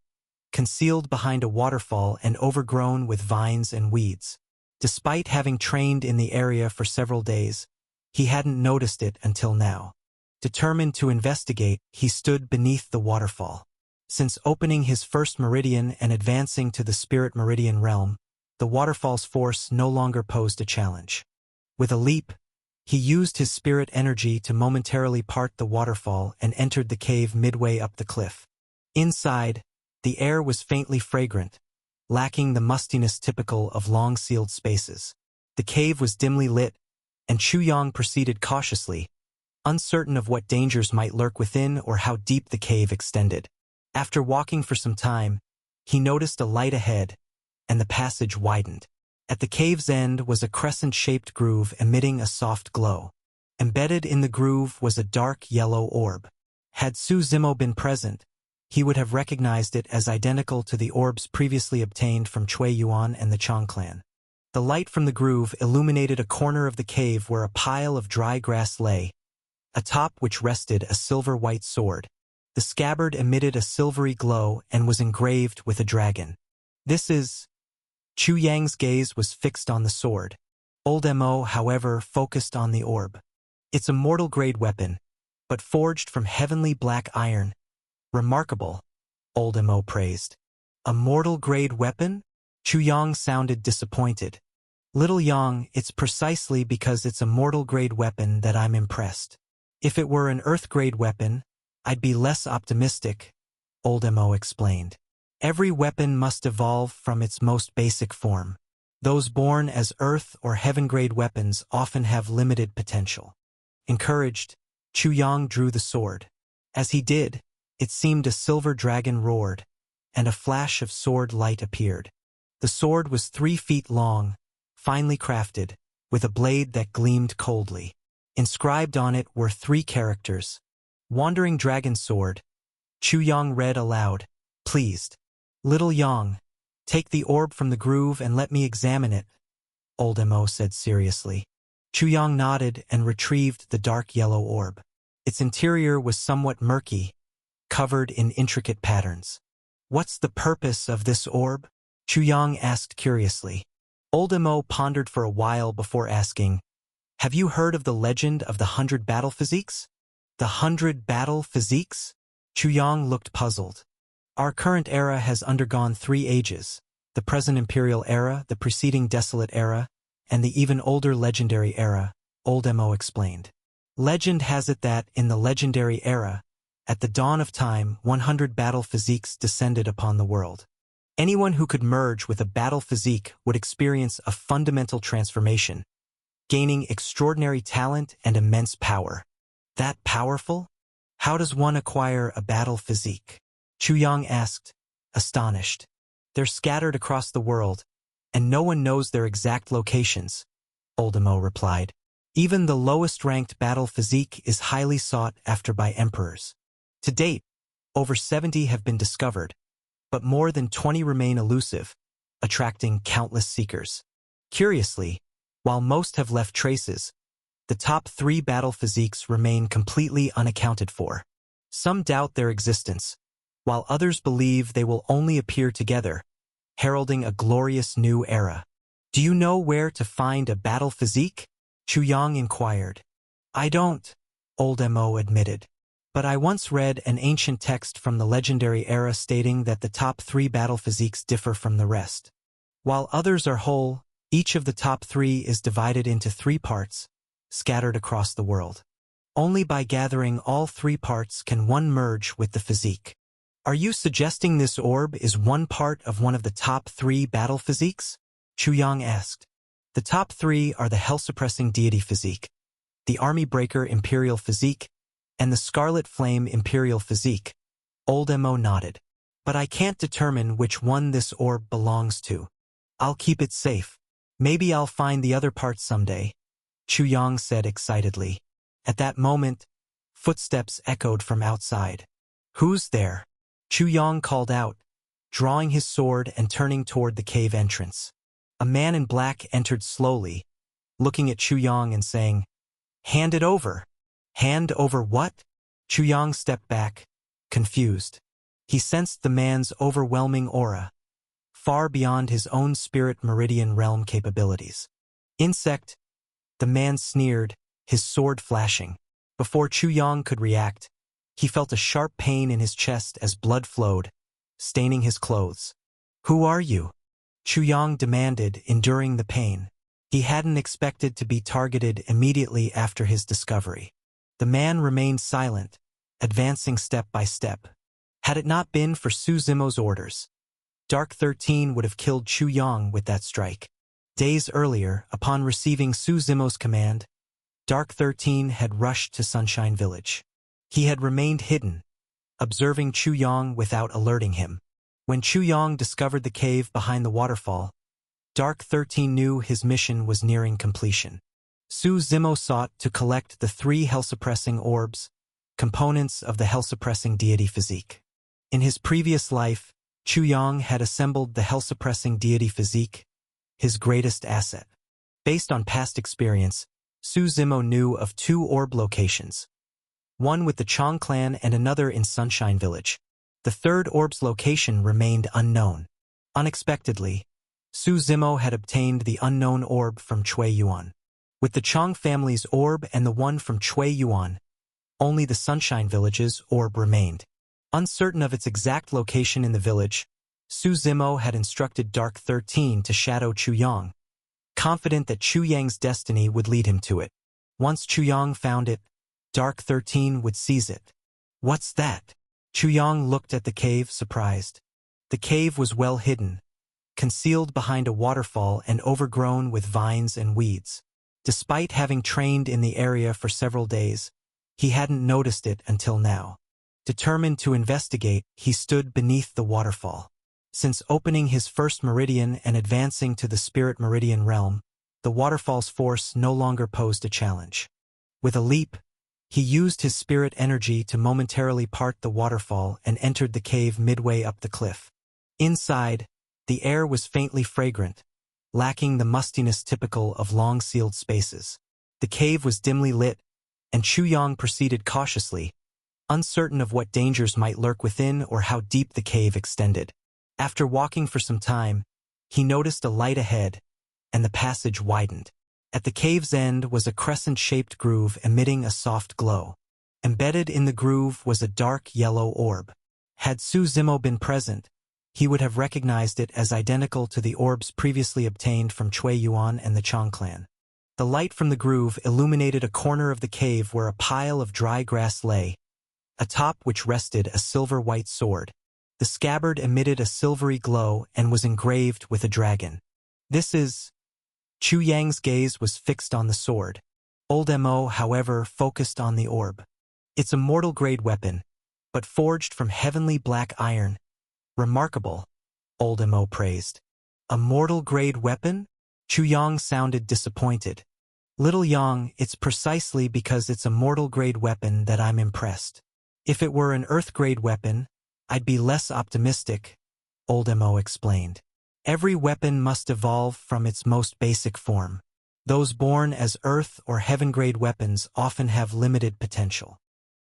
concealed behind a waterfall and overgrown with vines and weeds. Despite having trained in the area for several days, he hadn't noticed it until now. Determined to investigate, he stood beneath the waterfall. Since opening his first meridian and advancing to the spirit meridian realm, the waterfall's force no longer posed a challenge. With a leap, he used his spirit energy to momentarily part the waterfall and entered the cave midway up the cliff. Inside, the air was faintly fragrant, lacking the mustiness typical of long-sealed spaces. The cave was dimly lit, and Chu Yang proceeded cautiously, uncertain of what dangers might lurk within or how deep the cave extended. After walking for some time, he noticed a light ahead, and the passage widened. At the cave's end was a crescent-shaped groove emitting a soft glow. Embedded in the groove was a dark yellow orb. Had Su Zimo been present, he would have recognized it as identical to the orbs previously obtained from Cui Yuan and the Chang clan. The light from the groove illuminated a corner of the cave where a pile of dry grass lay, atop which rested a silver-white sword. The scabbard emitted a silvery glow and was engraved with a dragon. This is... Chu Yang's gaze was fixed on the sword. Old Mo, however, focused on the orb. It's a mortal-grade weapon, but forged from heavenly black iron. Remarkable, Old Mo praised. A mortal-grade weapon? Chu Yang sounded disappointed. Little Yang, it's precisely because it's a mortal-grade weapon that I'm impressed. If it were an earth-grade weapon, I'd be less optimistic, Old Mo explained. Every weapon must evolve from its most basic form. Those born as earth- or heaven-grade weapons often have limited potential. Encouraged, Chu Yang drew the sword. As he did, it seemed a silver dragon roared, and a flash of sword light appeared. The sword was 3 feet long, finely crafted, with a blade that gleamed coldly. Inscribed on it were 3 characters. Wandering Dragon Sword. Chu Yang read aloud, pleased. Little Yang, take the orb from the groove and let me examine it, Old Mo said seriously. Chu Yang nodded and retrieved the dark yellow orb. Its interior was somewhat murky, covered in intricate patterns. What's the purpose of this orb? Chu Yang asked curiously. Old Mo pondered for a while before asking, have you heard of the legend of the 100 battle physiques? The 100 battle physiques? Chu Yang looked puzzled. Our current era has undergone 3 ages, the present imperial era, the preceding desolate era, and the even older legendary era, Old Mo explained. Legend has it that, in the legendary era, at the dawn of time, 100 battle physiques descended upon the world. Anyone who could merge with a battle physique would experience a fundamental transformation, gaining extraordinary talent and immense power. That powerful? How does one acquire a battle physique? Chu Yang asked, astonished. They're scattered across the world, and no one knows their exact locations, Oldemo replied. Even the lowest-ranked battle physique is highly sought after by emperors. To date, over 70 have been discovered, but more than 20 remain elusive, attracting countless seekers. Curiously, while most have left traces, the top 3 battle physiques remain completely unaccounted for. Some doubt their existence, while others believe they will only appear together, heralding a glorious new era. Do you know where to find a battle physique? Chu Yang inquired. I don't, Oldemo admitted. But I once read an ancient text from the legendary era stating that the top 3 battle physiques differ from the rest. While others are whole, each of the top 3 is divided into 3 parts, scattered across the world. Only by gathering all 3 parts can one merge with the physique. Are you suggesting this orb is one part of one of the top 3 battle physiques? Chu Yang asked. The top 3 are the Hell-Suppressing Deity Physique, the Army Breaker Imperial Physique, and the Scarlet Flame Imperial Physique. Oldemo nodded. But I can't determine which one this orb belongs to. I'll keep it safe. Maybe I'll find the other parts someday, Chu Yang said excitedly. At that moment, footsteps echoed from outside. Who's there? Chu Yang called out, drawing his sword and turning toward the cave entrance. A man in black entered slowly, looking at Chu Yang and saying, Hand it over. Hand over what? Chu Yang stepped back, confused. He sensed the man's overwhelming aura, far beyond his own spirit meridian realm capabilities. Insect, the man sneered, his sword flashing. Before Chu Yang could react, he felt a sharp pain in his chest as blood flowed, staining his clothes. Who are you? Chu Yang demanded, enduring the pain. He hadn't expected to be targeted immediately after his discovery. The man remained silent, advancing step by step. Had it not been for Su Zimo's orders, Dark 13 would have killed Chu Yang with that strike. Days earlier, upon receiving Su Zimo's command, Dark 13 had rushed to Sunshine Village. He had remained hidden, observing Chu Yang without alerting him. When Chu Yang discovered the cave behind the waterfall, Dark 13 knew his mission was nearing completion. Su Zimo sought to collect the 3 hell-suppressing orbs, components of the hell-suppressing deity physique. In his previous life, Chu Yang had assembled the hell-suppressing deity physique, his greatest asset. Based on past experience, Su Zimo knew of 2 orb locations, one with the Chong clan and another in Sunshine Village. The 3rd orb's location remained unknown. Unexpectedly, Su Zimo had obtained the unknown orb from Cui Yuan. With the Chong family's orb and the one from Cui Yuan, only the Sunshine Village's orb remained. Uncertain of its exact location in the village, Su Zimo had instructed Dark 13 to shadow Chu Yang, confident that Chu Yang's destiny would lead him to it. Once Chu Yang found it, Dark 13 would seize it. What's that? Chu Yang looked at the cave, surprised. The cave was well hidden, concealed behind a waterfall and overgrown with vines and weeds. Despite having trained in the area for several days, he hadn't noticed it until now. Determined to investigate, he stood beneath the waterfall. Since opening his first meridian and advancing to the spirit meridian realm, the waterfall's force no longer posed a challenge. With a leap, he used his spirit energy to momentarily part the waterfall and entered the cave midway up the cliff. Inside, the air was faintly fragrant, lacking the mustiness typical of long-sealed spaces. The cave was dimly lit, and Chu Yang proceeded cautiously, uncertain of what dangers might lurk within or how deep the cave extended. After walking for some time, he noticed a light ahead, and the passage widened. At the cave's end was a crescent-shaped groove emitting a soft glow. Embedded in the groove was a dark yellow orb. Had Su Zimo been present, he would have recognized it as identical to the orbs previously obtained from Cui Yuan and the Chong clan. The light from the groove illuminated a corner of the cave where a pile of dry grass lay, atop which rested a silver-white sword. The scabbard emitted a silvery glow and was engraved with a dragon. This is... Chu Yang's gaze was fixed on the sword. Old Mo, however, focused on the orb. It's a mortal-grade weapon, but forged from heavenly black iron. Remarkable, Old Mo praised. A mortal-grade weapon? Chu Yang sounded disappointed. Little Yang, it's precisely because it's a mortal-grade weapon that I'm impressed. If it were an earth-grade weapon, I'd be less optimistic, Old Mo explained. Every weapon must evolve from its most basic form. Those born as earth or heaven-grade weapons often have limited potential.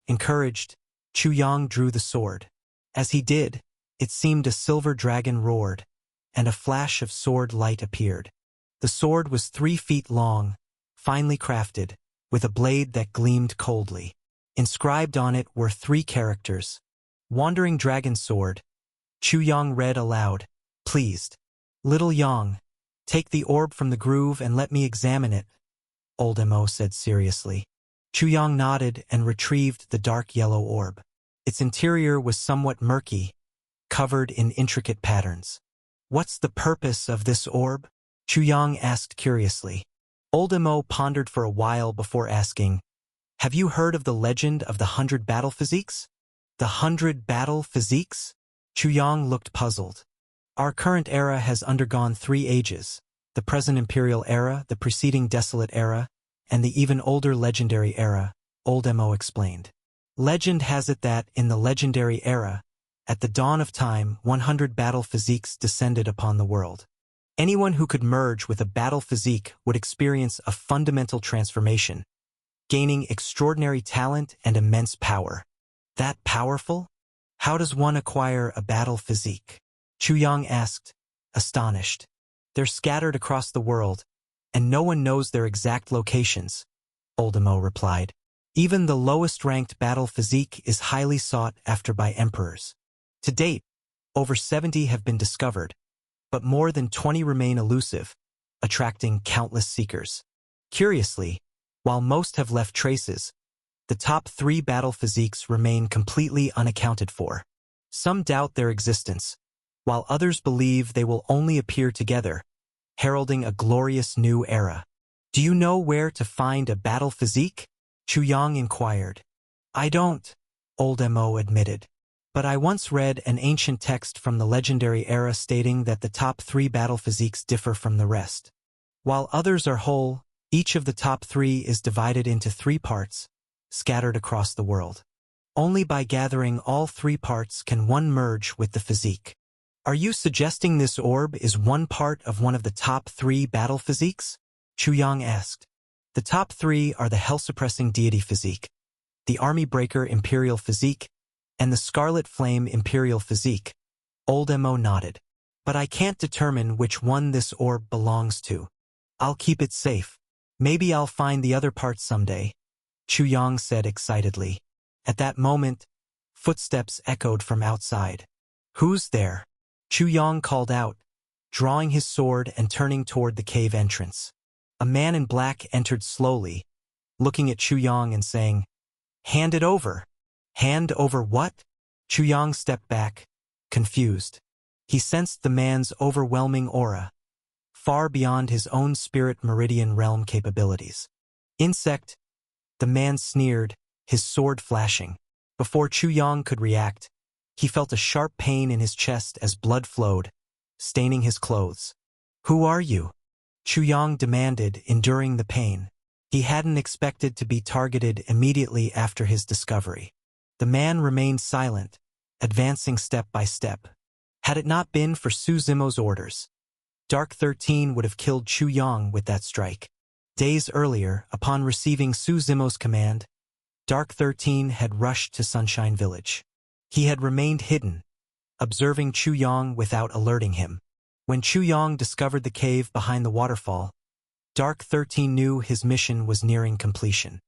Encouraged, Chu Yang drew the sword. As he did, it seemed a silver dragon roared, and a flash of sword light appeared. The sword was 3 feet long, finely crafted, with a blade that gleamed coldly. Inscribed on it were 3 characters. Wandering Dragon Sword. Chu Yang read aloud, pleased. Little Yang, take the orb from the groove and let me examine it, Old Mo said seriously. Chu Yang nodded and retrieved the dark yellow orb. Its interior was somewhat murky, covered in intricate patterns. What's the purpose of this orb? Chu Yang asked curiously. Old Mo pondered for a while before asking, have you heard of the legend of the 100 battle physiques? The 100 battle physiques? Chu Yang looked puzzled. Our current era has undergone 3 ages, the present imperial era, the preceding desolate era, and the even older legendary era, Old Mo explained. Legend has it that, in the legendary era, at the dawn of time, 100 battle physiques descended upon the world. Anyone who could merge with a battle physique would experience a fundamental transformation, gaining extraordinary talent and immense power. That powerful? How does one acquire a battle physique? Chu Yang asked, astonished. They're scattered across the world, and no one knows their exact locations, Old Mo replied. Even the lowest-ranked battle physique is highly sought after by emperors. To date, over 70 have been discovered, but more than 20 remain elusive, attracting countless seekers. Curiously, while most have left traces, the top 3 battle physiques remain completely unaccounted for. Some doubt their existence, while others believe they will only appear together, heralding a glorious new era. Do you know where to find a battle physique? Chu Yang inquired. I don't, Old Mo admitted. But I once read an ancient text from the legendary era stating that the top 3 battle physiques differ from the rest. While others are whole, each of the top 3 is divided into 3 parts, scattered across the world. Only by gathering all 3 parts can one merge with the physique. Are you suggesting this orb is one part of one of the top 3 battle physiques? Chu Yang asked. The top 3 are the Hell-Suppressing Deity Physique, the Army Breaker Imperial Physique, and the Scarlet Flame Imperial Physique. Old Mo nodded. But I can't determine which one this orb belongs to. I'll keep it safe. Maybe I'll find the other parts someday, Chu Yang said excitedly. At that moment, footsteps echoed from outside. Who's there? Chu Yang called out, drawing his sword and turning toward the cave entrance. A man in black entered slowly, looking at Chu Yang and saying, Hand it over. Hand over what? Chu Yang stepped back, confused. He sensed the man's overwhelming aura, far beyond his own spirit meridian realm capabilities. Insect, the man sneered, his sword flashing. Before Chu Yang could react, he felt a sharp pain in his chest as blood flowed, staining his clothes. Who are you? Chu Yang demanded, enduring the pain. He hadn't expected to be targeted immediately after his discovery. The man remained silent, advancing step by step. Had it not been for Su Zimo's orders, Dark 13 would have killed Chu Yang with that strike. Days earlier, upon receiving Su Zimo's command, Dark 13 had rushed to Sunshine Village. He had remained hidden, observing Chu Yang without alerting him. When Chu Yang discovered the cave behind the waterfall, Dark 13 knew his mission was nearing completion.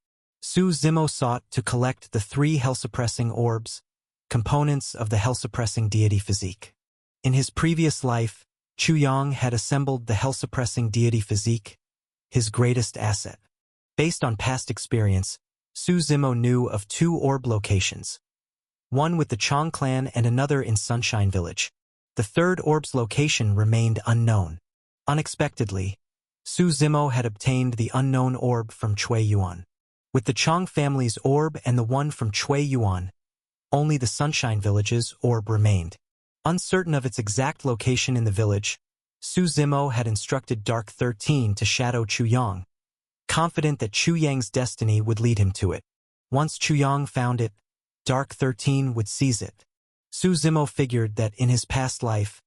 Su Zimo sought to collect the 3 hell-suppressing orbs, components of the hell-suppressing deity physique. In his previous life, Chu Yang had assembled the hell-suppressing deity physique, his greatest asset. Based on past experience, Su Zimo knew of 2 orb locations, one with the Chong clan and another in Sunshine Village. The 3rd orb's location remained unknown. Unexpectedly, Su Zimo had obtained the unknown orb from Cui Yuan. With the Chang family's orb and the one from Cui Yuan, only the Sunshine Village's orb remained. Uncertain of its exact location in the village, Su Zimo had instructed Dark 13 to shadow Chu Yang, confident that Chu Yang's destiny would lead him to it. Once Chu Yang found it, Dark 13 would seize it. Su Zimo figured that in his past life,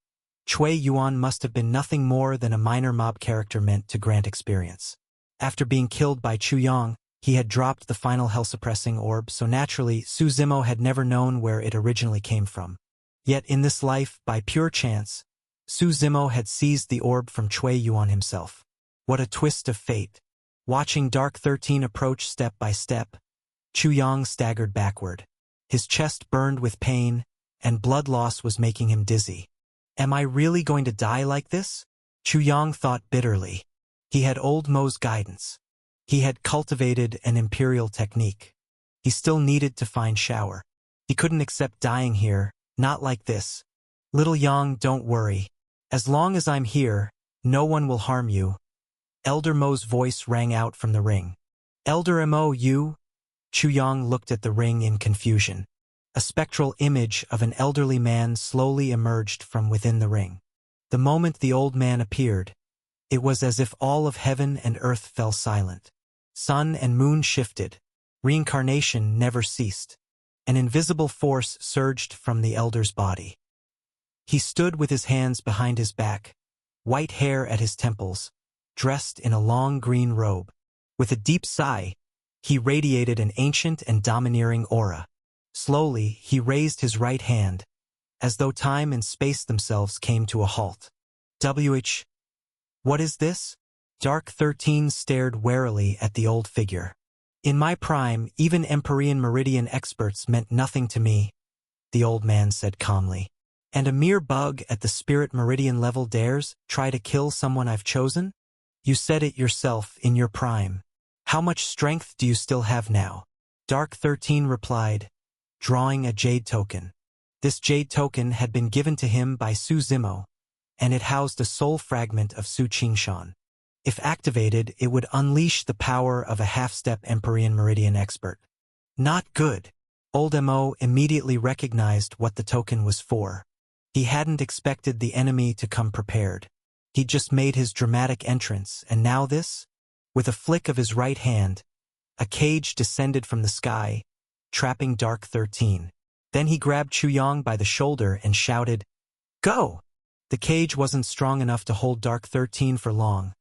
Cui Yuan must have been nothing more than a minor mob character meant to grant experience. After being killed by Chu Yang, he had dropped the final hell-suppressing orb, so naturally, Su Zimo had never known where it originally came from. Yet in this life, by pure chance, Su Zimo had seized the orb from Cui Yuan himself. What a twist of fate. Watching Dark 13 approach step by step, Chu Yang staggered backward. His chest burned with pain, and blood loss was making him dizzy. Am I really going to die like this? Chu Yang thought bitterly. He had old Mo's guidance. He had cultivated an imperial technique. He still needed to find Shower. He couldn't accept dying here, not like this. Little Yang, don't worry. As long as I'm here, no one will harm you. Elder Mo's voice rang out from the ring. Elder Mo, you? Chu Yang looked at the ring in confusion. A spectral image of an elderly man slowly emerged from within the ring. The moment the old man appeared, it was as if all of heaven and earth fell silent. Sun and moon shifted. Reincarnation never ceased. An invisible force surged from the elder's body. He stood with his hands behind his back, white hair at his temples, dressed in a long green robe. With a deep sigh, he radiated an ancient and domineering aura. Slowly, he raised his right hand, as though time and space themselves came to a halt. What is this? Dark 13 stared warily at the old figure. In my prime, even Empyrean Meridian experts meant nothing to me, the old man said calmly. And a mere bug at the Spirit Meridian level dares try to kill someone I've chosen? You said it yourself in your prime. How much strength do you still have now? Dark 13 replied, drawing a jade token. This jade token had been given to him by Su Zimo, and it housed a soul fragment of Su Qingshan. If activated, it would unleash the power of a half-step Empyrean Meridian expert. Not good. Old Mo immediately recognized what the token was for. He hadn't expected the enemy to come prepared. He'd just made his dramatic entrance, and now this? With a flick of his right hand, a cage descended from the sky, trapping Dark 13. Then he grabbed Chu Yang by the shoulder and shouted, "Go!" The cage wasn't strong enough to hold Dark 13 for long,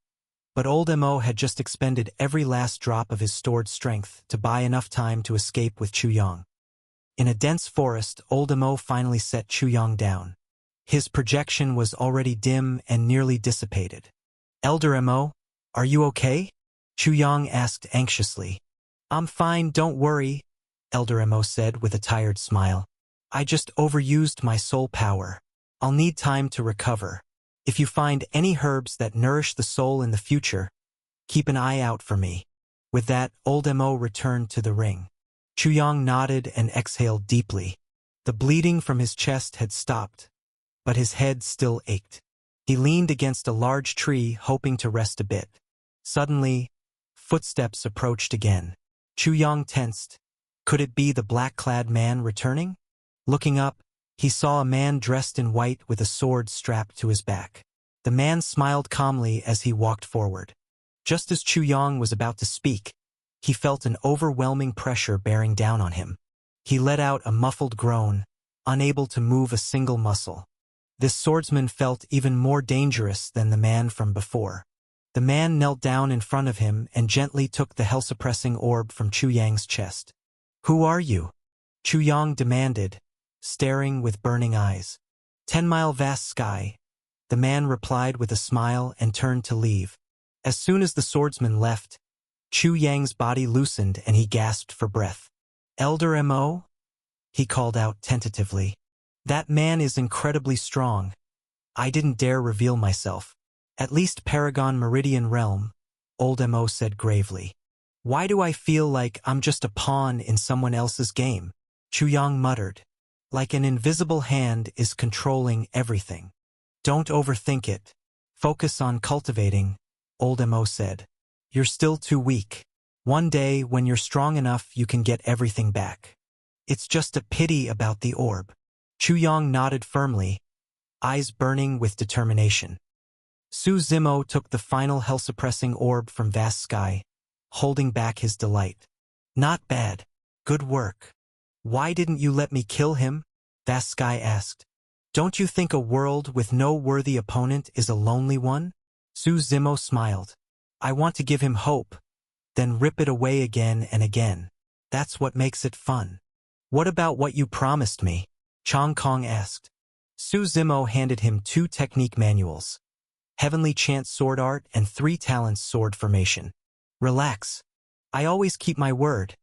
but Old Mo had just expended every last drop of his stored strength to buy enough time to escape with Chu Yang. In a dense forest, Old Mo finally set Chu Yang down. His projection was already dim and nearly dissipated. Elder Mo, are you okay? Chu Yang asked anxiously. I'm fine, don't worry, Elder Mo said with a tired smile. I just overused my soul power. I'll need time to recover. If you find any herbs that nourish the soul in the future, keep an eye out for me. With that, Old Mo returned to the ring. Chu Yang nodded and exhaled deeply. The bleeding from his chest had stopped, but his head still ached. He leaned against a large tree, hoping to rest a bit. Suddenly, footsteps approached again. Chu Yang tensed. Could it be the black-clad man returning? Looking up, he saw a man dressed in white with a sword strapped to his back. The man smiled calmly as he walked forward. Just as Chu Yang was about to speak, he felt an overwhelming pressure bearing down on him. He let out a muffled groan, unable to move a single muscle. This swordsman felt even more dangerous than the man from before. The man knelt down in front of him and gently took the hell-suppressing orb from Chu Yang's chest. Who are you? Chu Yang demanded, staring with burning eyes. 10-mile vast sky. The man replied with a smile and turned to leave. As soon as the swordsman left, Chu Yang's body loosened and he gasped for breath. Elder Mo? He called out tentatively. That man is incredibly strong. I didn't dare reveal myself. At least Paragon Meridian Realm, Old Mo said gravely. Why do I feel like I'm just a pawn in someone else's game? Chu Yang muttered. Like an invisible hand is controlling everything. Don't overthink it. Focus on cultivating, old Mo said. You're still too weak. One day, when you're strong enough, you can get everything back. It's just a pity about the orb. Chu Yong nodded firmly, eyes burning with determination. Su Zimo took the final hell-suppressing orb from Vast Sky, holding back his delight. Not bad. Good work. Why didn't you let me kill him? Vast Sky asked. Don't you think a world with no worthy opponent is a lonely one? Su Zimo smiled. I want to give him hope, then rip it away again and again. That's what makes it fun. What about what you promised me? Chong Kong asked. Su Zimo handed him 2 technique manuals. Heavenly Chant Sword Art and 3 Talents Sword Formation. Relax. I always keep my word,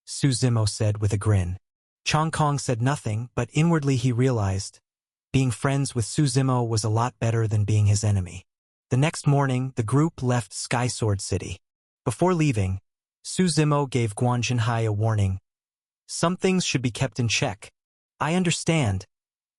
Su Zimo said with a grin. Chong Kong said nothing, but inwardly he realized being friends with Su Zimo was a lot better than being his enemy. The next morning, the group left Sky Sword City. Before leaving, Su Zimo gave Guan Jinhai a warning. Some things should be kept in check. I understand.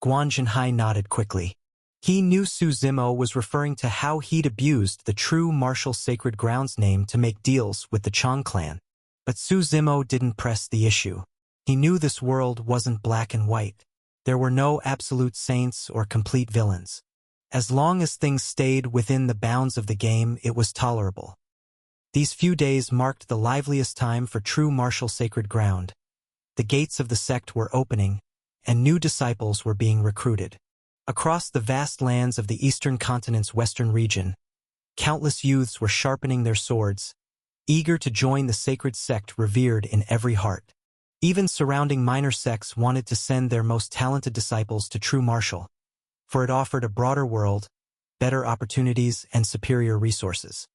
Guan Jinhai nodded quickly. He knew Su Zimo was referring to how he'd abused the true martial sacred grounds name to make deals with the Chong clan. But Su Zimo didn't press the issue. He knew this world wasn't black and white. There were no absolute saints or complete villains. As long as things stayed within the bounds of the game, it was tolerable. These few days marked the liveliest time for true martial sacred ground. The gates of the sect were opening, and new disciples were being recruited. Across the vast lands of the eastern continent's western region, countless youths were sharpening their swords, eager to join the sacred sect revered in every heart. Even surrounding minor sects wanted to send their most talented disciples to true martial, for it offered a broader world, better opportunities, and superior resources.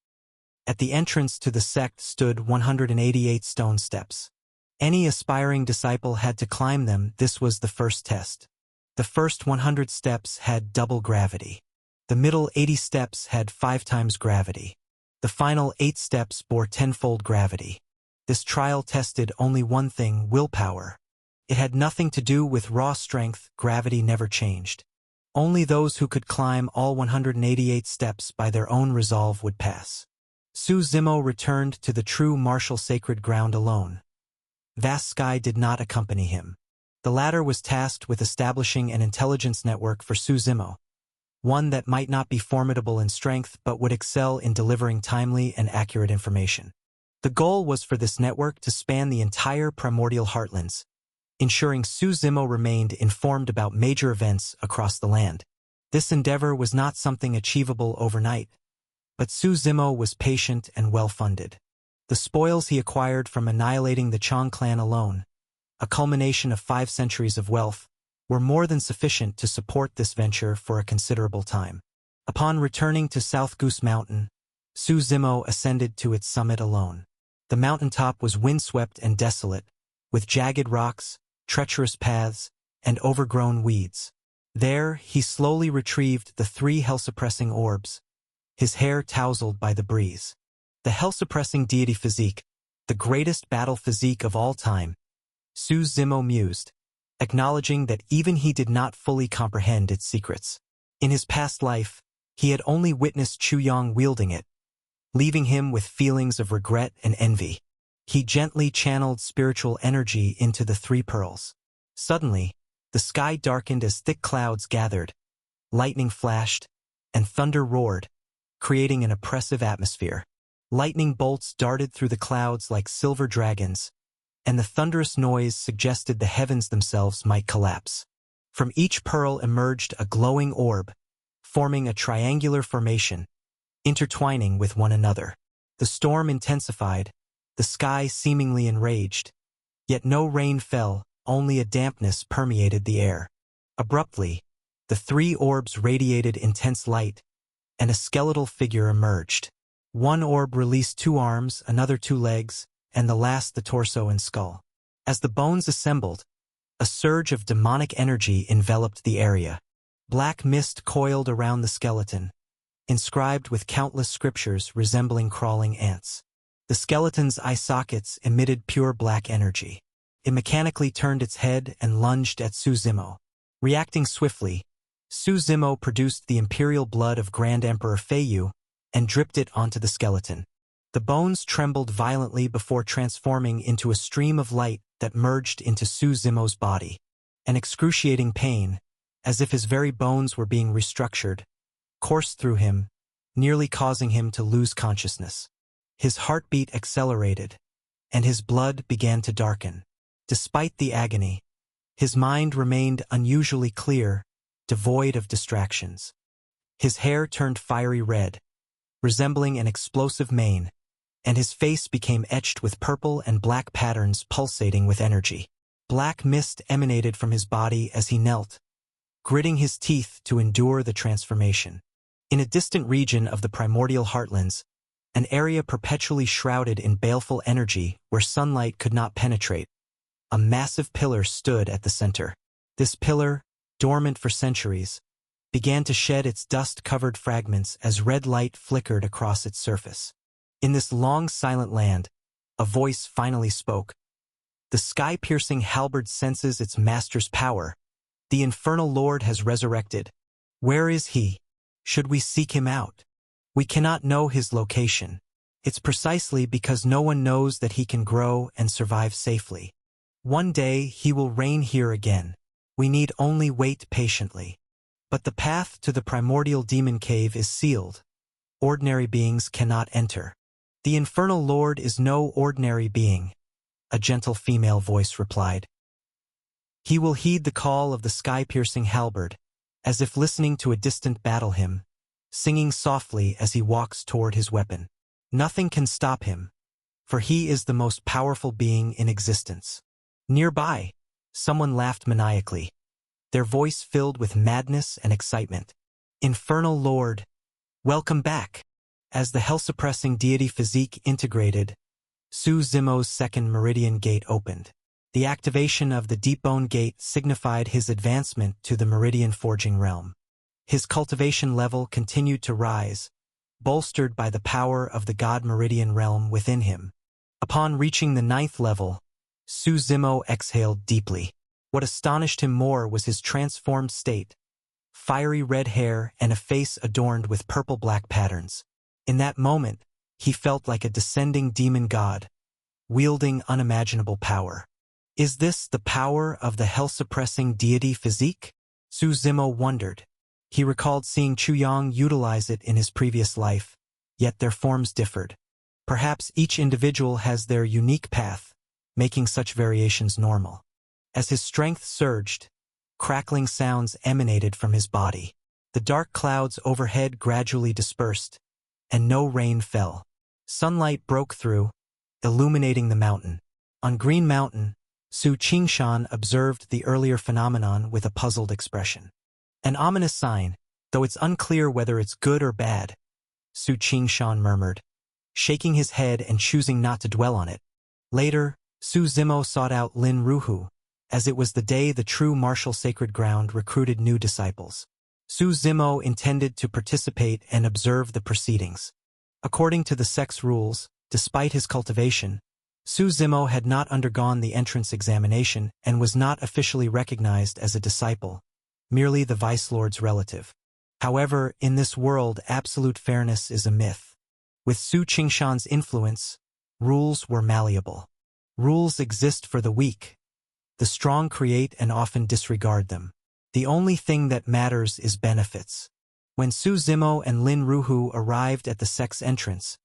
At the entrance to the sect stood 188 stone steps. Any aspiring disciple had to climb them. This was the first test. The first 100 steps had double gravity. The middle 80 steps had 5 times gravity. The final 8 steps bore 10-fold gravity. This trial tested only one thing: willpower. It had nothing to do with raw strength. Gravity never changed. Only those who could climb all 188 steps by their own resolve would pass. Su Zimo returned to the true martial sacred ground alone. Vast Sky did not accompany him. The latter was tasked with establishing an intelligence network for Su Zimo, one that might not be formidable in strength but would excel in delivering timely and accurate information. The goal was for this network to span the entire primordial heartlands, ensuring Su Zimo remained informed about major events across the land. This endeavor was not something achievable overnight, but Su Zimo was patient and well-funded. The spoils he acquired from annihilating the Chong clan alone, a culmination of 5 centuries of wealth, were more than sufficient to support this venture for a considerable time. Upon returning to South Goose Mountain, Su Zimo ascended to its summit alone. The mountaintop was windswept and desolate, with jagged rocks, treacherous paths, and overgrown weeds. There, he slowly retrieved the 3 hell-suppressing orbs, his hair tousled by the breeze. The hell-suppressing deity physique, the greatest battle physique of all time, Su Zimo mused, acknowledging that even he did not fully comprehend its secrets. In his past life, he had only witnessed Chu Yong wielding it, leaving him with feelings of regret and envy. He gently channeled spiritual energy into the 3 pearls. Suddenly, the sky darkened as thick clouds gathered, lightning flashed, and thunder roared, creating an oppressive atmosphere. Lightning bolts darted through the clouds like silver dragons, and the thunderous noise suggested the heavens themselves might collapse. From each pearl emerged a glowing orb, forming a triangular formation, intertwining with one another. The storm intensified, the sky seemingly enraged. Yet no rain fell, only a dampness permeated the air. Abruptly, the 3 orbs radiated intense light, and a skeletal figure emerged. One orb released 2 arms, another 2 legs, and the last the torso and skull. As the bones assembled, a surge of demonic energy enveloped the area. Black mist coiled around the skeleton, inscribed with countless scriptures resembling crawling ants. The skeleton's eye sockets emitted pure black energy. It mechanically turned its head and lunged at Su Zimo. Reacting swiftly, Su Zimo produced the imperial blood of Grand Emperor Feiyu and dripped it onto the skeleton. The bones trembled violently before transforming into a stream of light that merged into Su Zimo's body. An excruciating pain, as if his very bones were being restructured, coursed through him, nearly causing him to lose consciousness. His heartbeat accelerated, and his blood began to darken. Despite the agony, his mind remained unusually clear, devoid of distractions. His hair turned fiery red, resembling an explosive mane, and his face became etched with purple and black patterns pulsating with energy. Black mist emanated from his body as he knelt, gritting his teeth to endure the transformation. In a distant region of the primordial heartlands, an area perpetually shrouded in baleful energy where sunlight could not penetrate, a massive pillar stood at the center. This pillar, dormant for centuries, began to shed its dust-covered fragments as red light flickered across its surface. In this long silent land, a voice finally spoke. The sky-piercing halberd senses its master's power. The infernal lord has resurrected. Where is he? Should we seek him out? We cannot know his location. It's precisely because no one knows that he can grow and survive safely. One day he will reign here again. We need only wait patiently. But the path to the primordial demon cave is sealed. Ordinary beings cannot enter. The infernal lord is no ordinary being, a gentle female voice replied. He will heed the call of the sky-piercing halberd, as if listening to a distant battle hymn, singing softly as he walks toward his weapon. Nothing can stop him, for he is the most powerful being in existence. Nearby, someone laughed maniacally, their voice filled with madness and excitement. Infernal Lord, welcome back. As the hell-suppressing deity physique integrated, Su Zimo's second meridian gate opened. The activation of the Deep Bone Gate signified his advancement to the meridian forging realm. His cultivation level continued to rise, bolstered by the power of the God Meridian realm within him. Upon reaching the 9th level, Su Zimo exhaled deeply. What astonished him more was his transformed state, fiery red hair and a face adorned with purple-black patterns. In that moment, he felt like a descending demon god, wielding unimaginable power. Is this the power of the hell-suppressing deity physique? Su Zimo wondered. He recalled seeing Chuyang utilize it in his previous life, yet their forms differed. Perhaps each individual has their unique path, making such variations normal. As his strength surged, crackling sounds emanated from his body. The dark clouds overhead gradually dispersed, and no rain fell. Sunlight broke through, illuminating the mountain. On Green Mountain, Su Qingshan observed the earlier phenomenon with a puzzled expression. An ominous sign, though it's unclear whether it's good or bad, Su Qingshan murmured, shaking his head and choosing not to dwell on it. Later, Su Zimo sought out Lin Ruhu, as it was the day the true martial sacred ground recruited new disciples. Su Zimo intended to participate and observe the proceedings. According to the sect's rules, despite his cultivation, Su Zimo had not undergone the entrance examination and was not officially recognized as a disciple, merely the Vice Lord's relative. However, in this world, absolute fairness is a myth. With Su Qingshan's influence, rules were malleable. Rules exist for the weak. The strong create and often disregard them. The only thing that matters is benefits. When Su Zimo and Lin Ruhu arrived at the sect's entrance,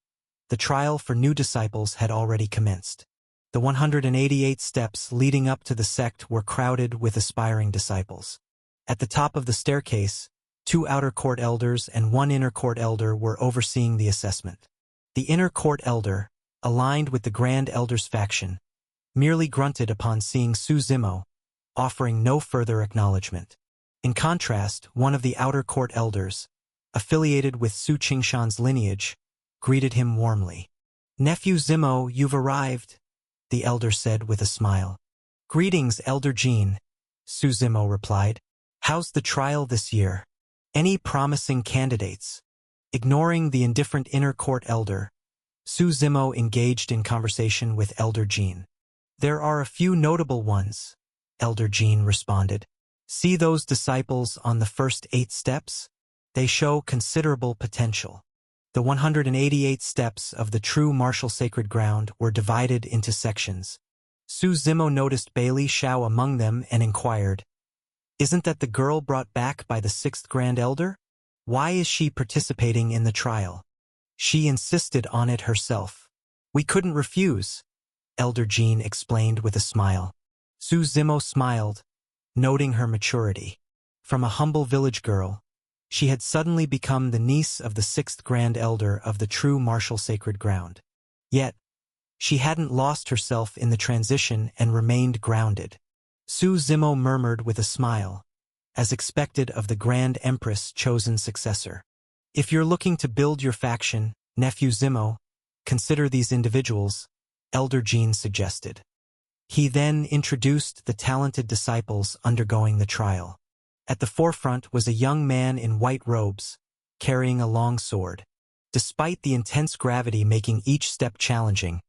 the trial for new disciples had already commenced. The 188 steps leading up to the sect were crowded with aspiring disciples. At the top of the staircase, 2 outer court elders and 1 inner court elder were overseeing the assessment. The inner court elder, aligned with the Grand Elder's faction, merely grunted upon seeing Su Zimo, offering no further acknowledgement. In contrast, one of the outer court elders, affiliated with Su Qingshan's lineage, greeted him warmly. "Nephew Zimo, you've arrived," the elder said with a smile. "Greetings, Elder Jean," Su Zimo replied. "How's the trial this year? Any promising candidates?" Ignoring the indifferent inner court elder, Su Zimo engaged in conversation with Elder Jean. "There are a few notable ones," Elder Jean responded. "See those disciples on the first 8 steps? They show considerable potential. The 188 steps of the true martial sacred ground were divided into sections. Su Zimo noticed Bailey Xiao among them and inquired, "Isn't that the girl brought back by the 6th Grand Elder? Why is she participating in the trial?" "She insisted on it herself. We couldn't refuse," Elder Jean explained with a smile. Su Zimo smiled, noting her maturity. From a humble village girl, she had suddenly become the niece of the 6th Grand Elder of the true martial sacred ground. Yet, she hadn't lost herself in the transition and remained grounded. Su Zimo murmured with a smile, as expected of the Grand Empress' chosen successor. "If you're looking to build your faction, Nephew Zimo, consider these individuals," Elder Jean suggested. He then introduced the talented disciples undergoing the trial. At the forefront was a young man in white robes, carrying a long sword. Despite the intense gravity making each step challenging,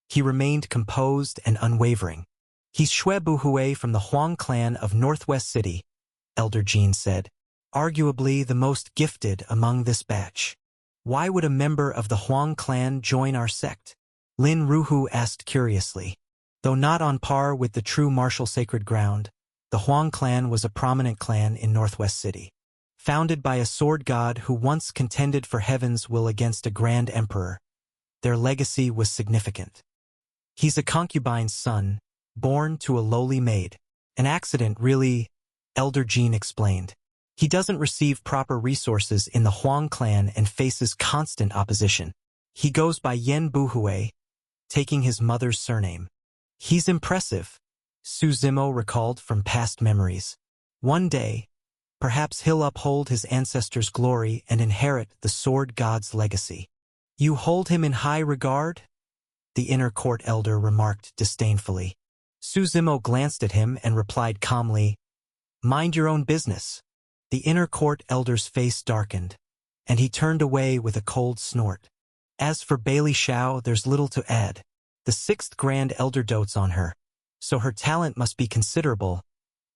he remained composed and unwavering. "He's Xue Buhui from the Huang clan of Northwest City," Elder Jean said, "arguably the most gifted among this batch." "Why would a member of the Huang clan join our sect?" Lin Ruhu asked curiously. Though not on par with the true martial sacred ground, the Huang clan was a prominent clan in Northwest City. Founded by a sword god who once contended for heaven's will against a grand emperor, their legacy was significant. "He's a concubine's son, born to a lowly maid. An accident, really," Elder Jean explained. "He doesn't receive proper resources in the Huang clan and faces constant opposition. He goes by Yen Buhui, taking his mother's surname." "He's impressive," Su Zimo recalled from past memories. "One day, perhaps he'll uphold his ancestors' glory and inherit the sword god's legacy." "You hold him in high regard?" the inner court elder remarked disdainfully. Su Zimo glanced at him and replied calmly, "Mind your own business." The inner court elder's face darkened, and he turned away with a cold snort. "As for Bailey Xiao, there's little to add. The 6th Grand Elder dotes on her, so her talent must be considerable,"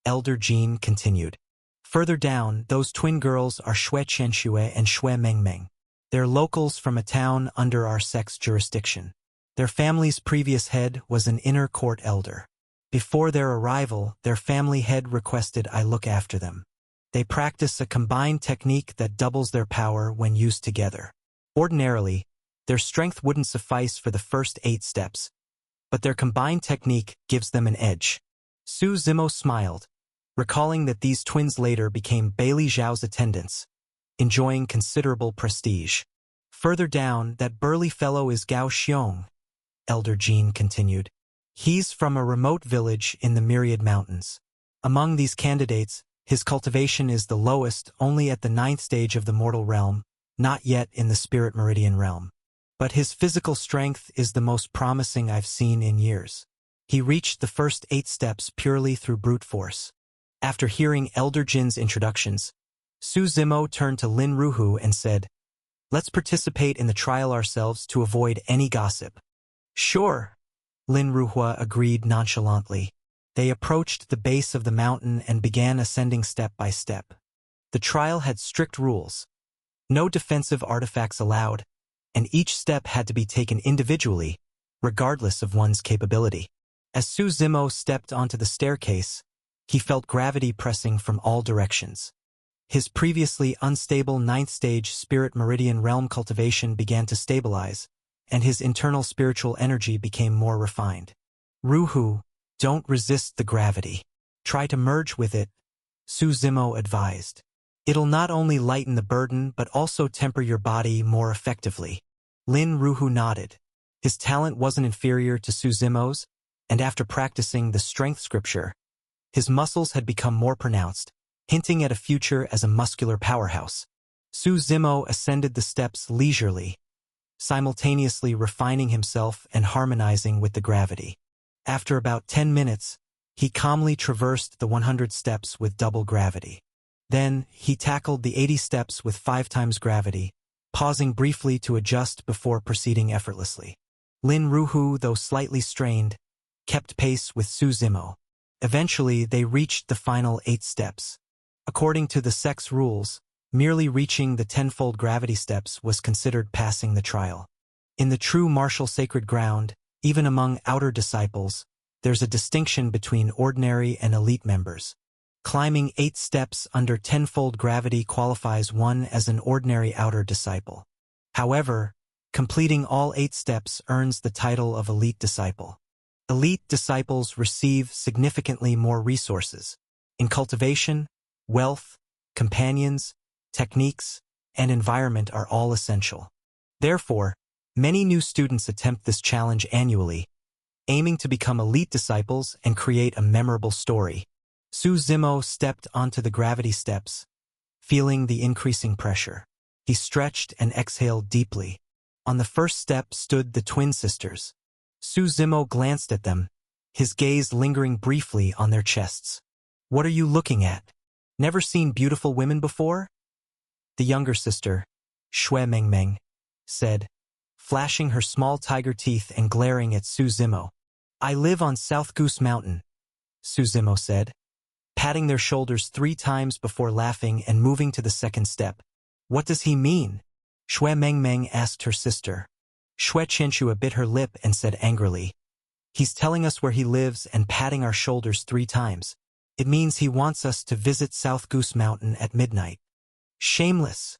Elder Jean continued. "Further down, those twin girls are Xue Qianxue and Xue Mengmeng. They're locals from a town under our sect's jurisdiction. Their family's previous head was an inner court elder. Before their arrival, their family head requested I look after them. They practice a combined technique that doubles their power when used together. Ordinarily, their strength wouldn't suffice for the first 8 steps, but their combined technique gives them an edge." Su Zimo smiled, recalling that these twins later became Bailey Zhao's attendants, enjoying considerable prestige. "Further down, that burly fellow is Gao Xiong," Elder Jean continued. "He's from a remote village in the Myriad Mountains. Among these candidates, his cultivation is the lowest, only at the 9th stage of the mortal realm, not yet in the spirit meridian realm. But his physical strength is the most promising I've seen in years. He reached the first 8 steps purely through brute force." After hearing Elder Jin's introductions, Su Zimo turned to Lin Ruhu and said, "Let's participate in the trial ourselves to avoid any gossip." "Sure," Lin Ruhua agreed nonchalantly. They approached the base of the mountain and began ascending step by step. The trial had strict rules. No defensive artifacts allowed, and each step had to be taken individually, regardless of one's capability. As Su Zimo stepped onto the staircase, he felt gravity pressing from all directions. His previously unstable 9th stage spirit meridian realm cultivation began to stabilize, and his internal spiritual energy became more refined. "Ruhu, don't resist the gravity. Try to merge with it," Su Zimo advised. "It'll not only lighten the burden but also temper your body more effectively." Lin Ruhu nodded. His talent wasn't inferior to Su Zimo's, and after practicing the strength scripture, his muscles had become more pronounced, hinting at a future as a muscular powerhouse. Su Zimo ascended the steps leisurely, simultaneously refining himself and harmonizing with the gravity. After about 10 minutes, he calmly traversed the 100 steps with double gravity. Then, he tackled the 80 steps with 5 times gravity, pausing briefly to adjust before proceeding effortlessly. Lin Ruhu, though slightly strained, kept pace with Su Zimo. Eventually, they reached the final 8 steps. According to the sect's rules, Merely reaching the tenfold gravity steps was considered passing the trial. In the true martial sacred ground, even among outer disciples, there's a distinction between ordinary and elite members. Climbing 8 steps under tenfold gravity qualifies one as an ordinary outer disciple. However, completing all 8 steps earns the title of elite disciple. Elite disciples receive significantly more resources in cultivation, wealth, companions, techniques, and environment are all essential. Therefore, many new students attempt this challenge annually, aiming to become elite disciples and create a memorable story. Su Zimo stepped onto the gravity steps, feeling the increasing pressure. He stretched and exhaled deeply. On the first step stood the twin sisters. Su Zimo glanced at them, his gaze lingering briefly on their chests. "What are you looking at? Never seen beautiful women before?" The younger sister, Shui Mengmeng, said, flashing her small tiger teeth and glaring at Su Zimo. "I live on South Goose Mountain," Su Zimo said, patting their shoulders 3 times before laughing and moving to the second step. "What does he mean?" Shui Mengmeng asked her sister. Shui Qianxue bit her lip and said angrily, "He's telling us where he lives and patting our shoulders 3 times. It means he wants us to visit South Goose Mountain at midnight." "Shameless,"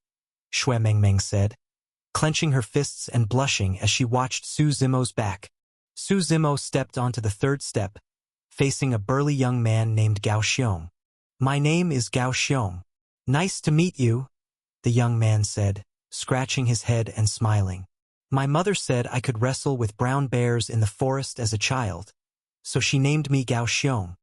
Shui Mengmeng said, clenching her fists and blushing as she watched Su Zimo's back. Su Zimo stepped onto the 3rd step, facing a burly young man named Gao Xiong. "My name is Gao Xiong. Nice to meet you," the young man said, scratching his head and smiling. "My mother said I could wrestle with brown bears in the forest as a child, so she named me Gao Xiong."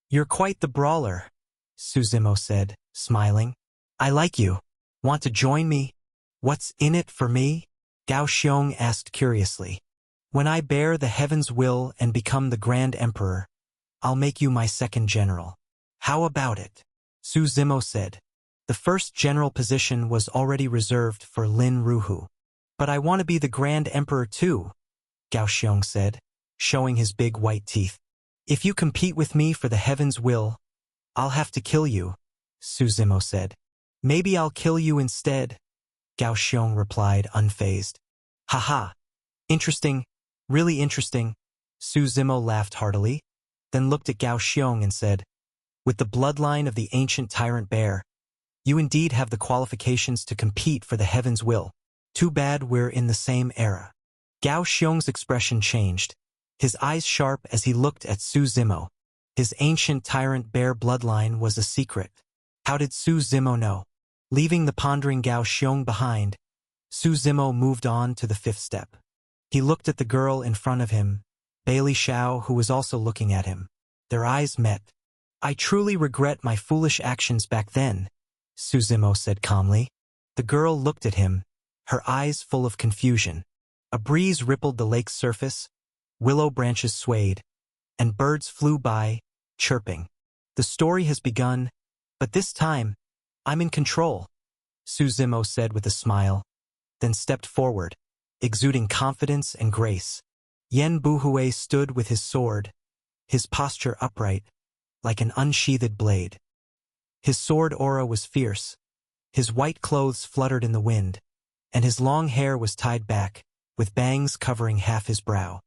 "You're quite the brawler," Su Zimo said, smiling. "I like you. Want to join me?" "What's in it for me?" Gao Xiong asked curiously. "When I bear the heaven's will and become the Grand Emperor, I'll make you my 2nd general." "How about it?" Su Zimo said. The 1st general position was already reserved for Lin Ruhu. "But I want to be the Grand Emperor too," Gao Xiong said, showing his big white teeth. "If you compete with me for the heaven's will, I'll have to kill you," Su Zimo said. "Maybe I'll kill you instead," Gao Xiong replied unfazed. "Haha. Interesting, really interesting," Su Zimo laughed heartily, then looked at Gao Xiong and said, "With the bloodline of the ancient tyrant bear, you indeed have the qualifications to compete for the heaven's will. Too bad we're in the same era." Gao Xiong's expression changed, his eyes sharp as he looked at Su Zimo. His ancient tyrant bear bloodline was a secret. How did Su Zimo know? Leaving the pondering Gao Xiong behind, Su Zimo moved on to the 5th step. He looked at the girl in front of him, Bailey Xiao, who was also looking at him. Their eyes met. "I truly regret my foolish actions back then," Su Zimo said calmly. The girl looked at him, her eyes full of confusion. A breeze rippled the lake's surface, willow branches swayed, and birds flew by, chirping. "The story has begun, but this time, I'm in control," Su Zimo said with a smile, then stepped forward, exuding confidence and grace. Yan Buhui stood with his sword, his posture upright, like an unsheathed blade. His sword aura was fierce, his white clothes fluttered in the wind, and his long hair was tied back, with bangs covering half his brow.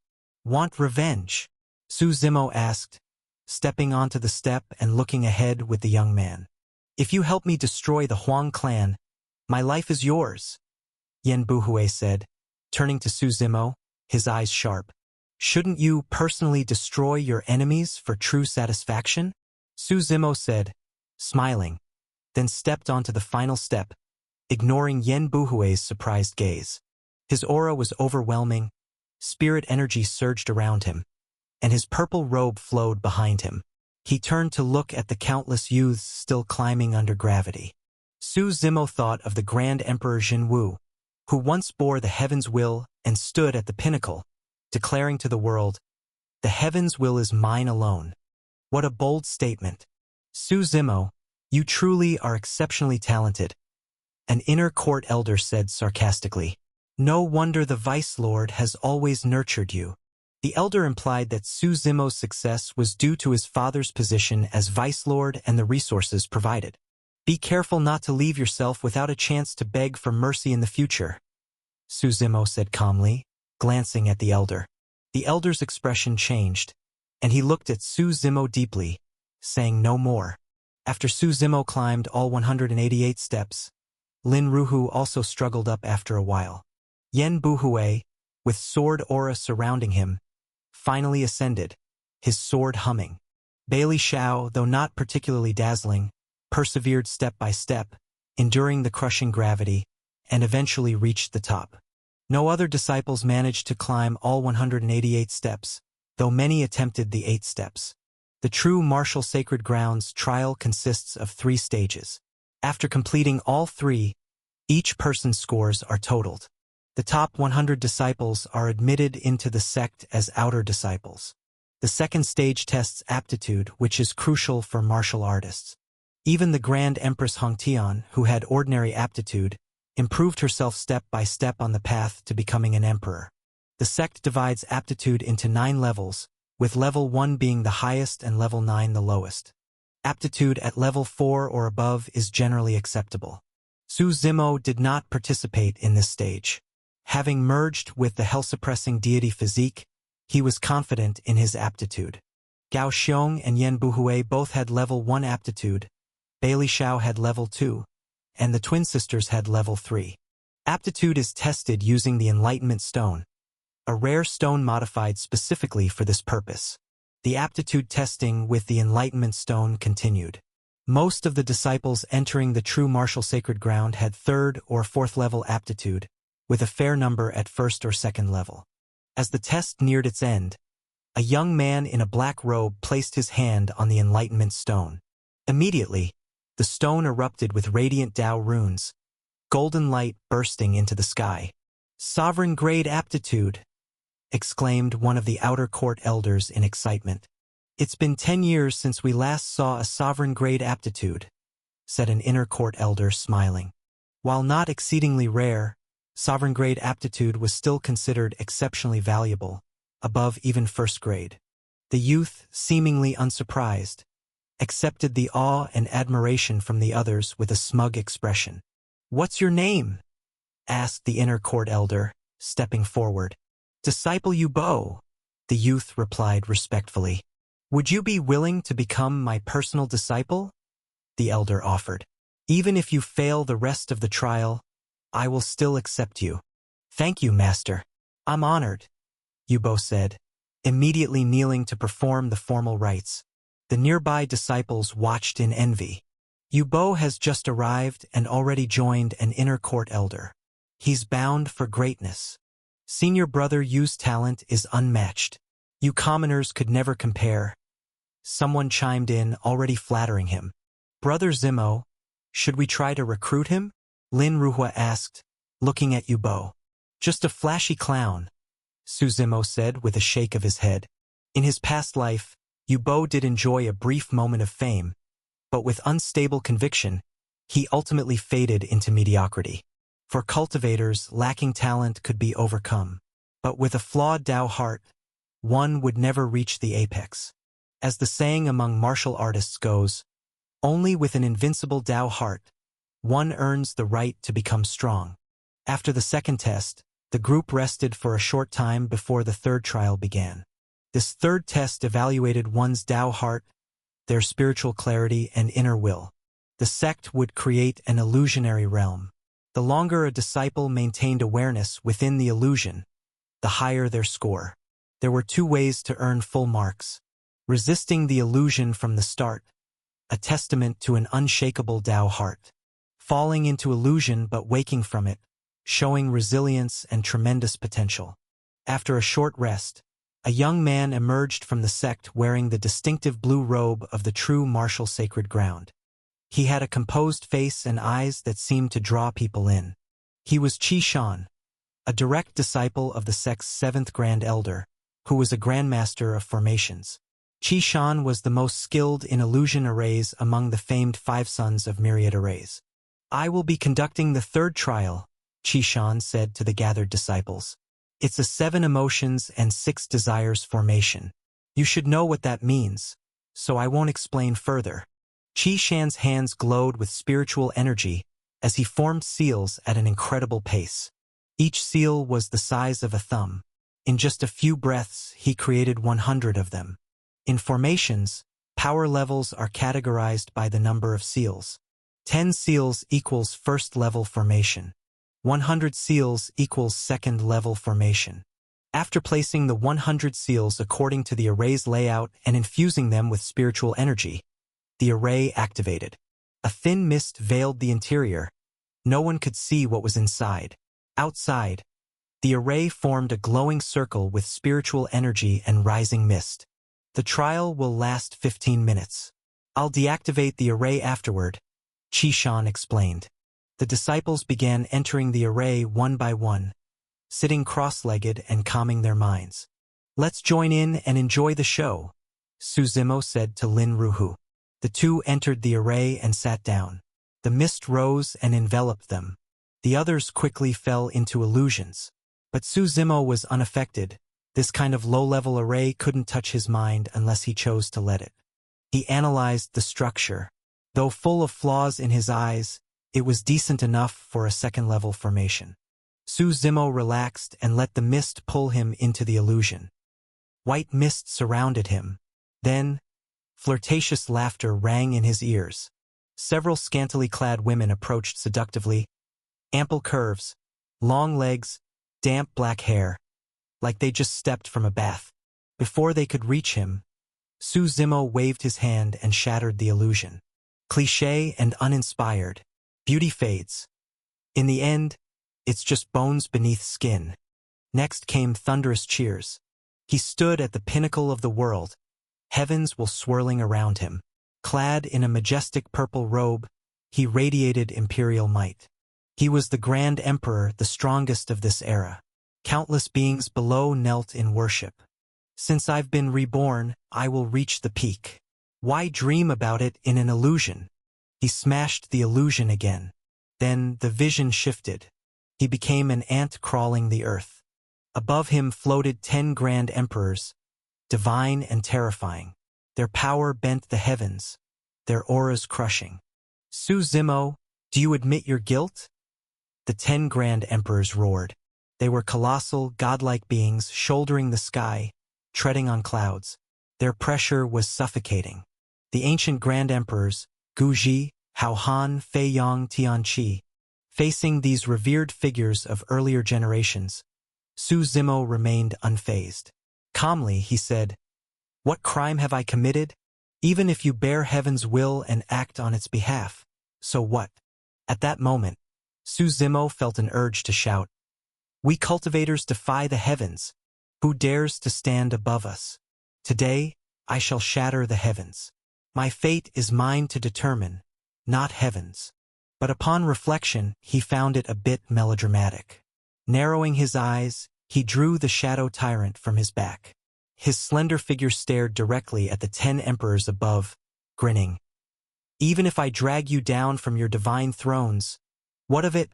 "Want revenge?" Su Zimo asked, stepping onto the step and looking ahead with the young man. "If you help me destroy the Huang clan, my life is yours," Yan Buhui said, turning to Su Zimo, his eyes sharp. "Shouldn't you personally destroy your enemies for true satisfaction?" Su Zimo said, smiling, then stepped onto the final step, ignoring Yan Buhui's surprised gaze. His aura was overwhelming, spirit energy surged around him, and his purple robe flowed behind him. He turned to look at the countless youths still climbing under gravity. Su Zimo thought of the Grand Emperor Jinwu, who once bore the heaven's will and stood at the pinnacle, declaring to the world, "The heaven's will is mine alone." What a bold statement. "Su Zimo, you truly are exceptionally talented," an inner court elder said sarcastically. "No wonder the Vice Lord has always nurtured you." The elder implied that Su Zimo's success was due to his father's position as Vice Lord and the resources provided. Be careful not to leave yourself without a chance to beg for mercy in the future, Suzumo said calmly, glancing at the elder. The elder's expression changed, and he looked at Suzumo deeply, saying no more. After Suzumo climbed all 188 steps, Lin Ruhu also struggled up after a while. Yen Buhui, with sword aura surrounding him, finally ascended, his sword humming. Bailey Xiao, though not particularly dazzling, persevered step by step, enduring the crushing gravity, and eventually reached the top. No other disciples managed to climb all 188 steps, though many attempted the 8 steps. The true martial sacred grounds trial consists of 3 stages. After completing all 3, each person's scores are totaled. The top 100 disciples are admitted into the sect as outer disciples. The second stage tests aptitude, which is crucial for martial artists. Even the Grand Empress Hongtian, who had ordinary aptitude, improved herself step by step on the path to becoming an emperor. The sect divides aptitude into 9 levels, with level 1 being the highest and level 9 the lowest. Aptitude at level 4 or above is generally acceptable. Suzumo did not participate in this stage. Having merged with the hell-suppressing deity physique, he was confident in his aptitude. Gao Xiong and Yen Buhui both had level 1 aptitude, Bailey Xiao had level 2, and the twin sisters had level 3. Aptitude is tested using the Enlightenment Stone, a rare stone modified specifically for this purpose. The aptitude testing with the Enlightenment Stone continued. Most of the disciples entering the true martial sacred ground had 3rd or 4th level aptitude, with a fair number at 1st or 2nd level. As the test neared its end, a young man in a black robe placed his hand on the Enlightenment Stone. Immediately, the stone erupted with radiant Tao runes, golden light bursting into the sky. "Sovereign grade aptitude!" exclaimed one of the outer court elders in excitement. "It's been 10 years since we last saw a sovereign grade aptitude," said an inner court elder, smiling. While not exceedingly rare, sovereign grade aptitude was still considered exceptionally valuable, above even 1st grade. The youth, seemingly unsurprised, accepted the awe and admiration from the others with a smug expression. "What's your name?" asked the inner court elder, stepping forward. "Disciple Yu Bo," the youth replied respectfully. "Would you be willing to become my personal disciple?" the elder offered. "Even if you fail the rest of the trial, I will still accept you." "Thank you, master. I'm honored," Yu Bo said, immediately kneeling to perform the formal rites. The nearby disciples watched in envy. Yu Bo has just arrived and already joined an inner court elder. He's bound for greatness. Senior brother Yu's talent is unmatched. You commoners could never compare. Someone chimed in, already flattering him. "Brother Zimo, should we try to recruit him?" Lin Ruhua asked, looking at Yu Bo. "Just a flashy clown," Suzumo said with a shake of his head. In his past life, Yu Bo did enjoy a brief moment of fame, but with unstable conviction, he ultimately faded into mediocrity. For cultivators, lacking talent could be overcome, but with a flawed Tao heart, one would never reach the apex. As the saying among martial artists goes, only with an invincible Tao heart, one earns the right to become strong. After the second test, the group rested for a short time before the third trial began. This third test evaluated one's Tao heart, their spiritual clarity and inner will. The sect would create an illusionary realm. The longer a disciple maintained awareness within the illusion, the higher their score. There were 2 ways to earn full marks. Resisting the illusion from the start, a testament to an unshakable Tao heart. Falling into illusion but waking from it, showing resilience and tremendous potential. After a short rest, a young man emerged from the sect wearing the distinctive blue robe of the true martial sacred ground. He had a composed face and eyes that seemed to draw people in. He was Qi Shan, a direct disciple of the sect's 7th Grand Elder, who was a Grandmaster of Formations. Qi Shan was the most skilled in illusion arrays among the famed 5 sons of myriad arrays. "I will be conducting the 3rd trial," Qi Shan said to the gathered disciples. "It's a 7 emotions and 6 desires formation. You should know what that means, so I won't explain further." Qi Shan's hands glowed with spiritual energy as he formed seals at an incredible pace. Each seal was the size of a thumb. In just a few breaths, he created 100 of them. In formations, power levels are categorized by the number of seals. 10 seals equals first-level formation. 100 seals equals second-level formation. After placing the 100 seals according to the array's layout and infusing them with spiritual energy, the array activated. A thin mist veiled the interior. No one could see what was inside. Outside, the array formed a glowing circle with spiritual energy and rising mist. The trial will last 15 minutes. I'll deactivate the array afterward, Qi Shan explained. The disciples began entering the array one by one, sitting cross-legged and calming their minds. Let's join in and enjoy the show, Su Zimo said to Lin Ruhu. The two entered the array and sat down. The mist rose and enveloped them. The others quickly fell into illusions. But Su Zimo was unaffected. This kind of low-level array couldn't touch his mind unless he chose to let it. He analyzed the structure. Though full of flaws in his eyes, it was decent enough for a second-level formation. Su Zimo relaxed and let the mist pull him into the illusion. White mist surrounded him. Then, flirtatious laughter rang in his ears. Several scantily clad women approached seductively. Ample curves, long legs, damp black hair, like they just stepped from a bath. Before they could reach him, Su Zimo waved his hand and shattered the illusion. Cliché and uninspired, beauty fades. In the end, it's just bones beneath skin. Next came thunderous cheers. He stood at the pinnacle of the world. Heavens were swirling around him. Clad in a majestic purple robe, he radiated imperial might. He was the Grand Emperor, the strongest of this era. Countless beings below knelt in worship. Since I've been reborn, I will reach the peak. Why dream about it in an illusion? He smashed the illusion again. Then the vision shifted. He became an ant crawling the earth. Above him floated 10 grand emperors, divine and terrifying. Their power bent the heavens, their auras crushing. Su Zimo, do you admit your guilt? The 10 grand emperors roared. They were colossal, godlike beings shouldering the sky, treading on clouds. Their pressure was suffocating. The ancient grand emperors, Guji, Hao Han, Fei Yong, Tianqi, facing these revered figures of earlier generations, Su Zimo remained unfazed. Calmly, he said, "What crime have I committed? Even if you bear heaven's will and act on its behalf, so what?" At that moment, Su Zimo felt an urge to shout, "We cultivators defy the heavens. Who dares to stand above us? Today, I shall shatter the heavens. My fate is mine to determine, not heaven's." But upon reflection, he found it a bit melodramatic. Narrowing his eyes, he drew the shadow tyrant from his back. His slender figure stared directly at the 10 emperors above, grinning. "Even if I drag you down from your divine thrones, what of it?"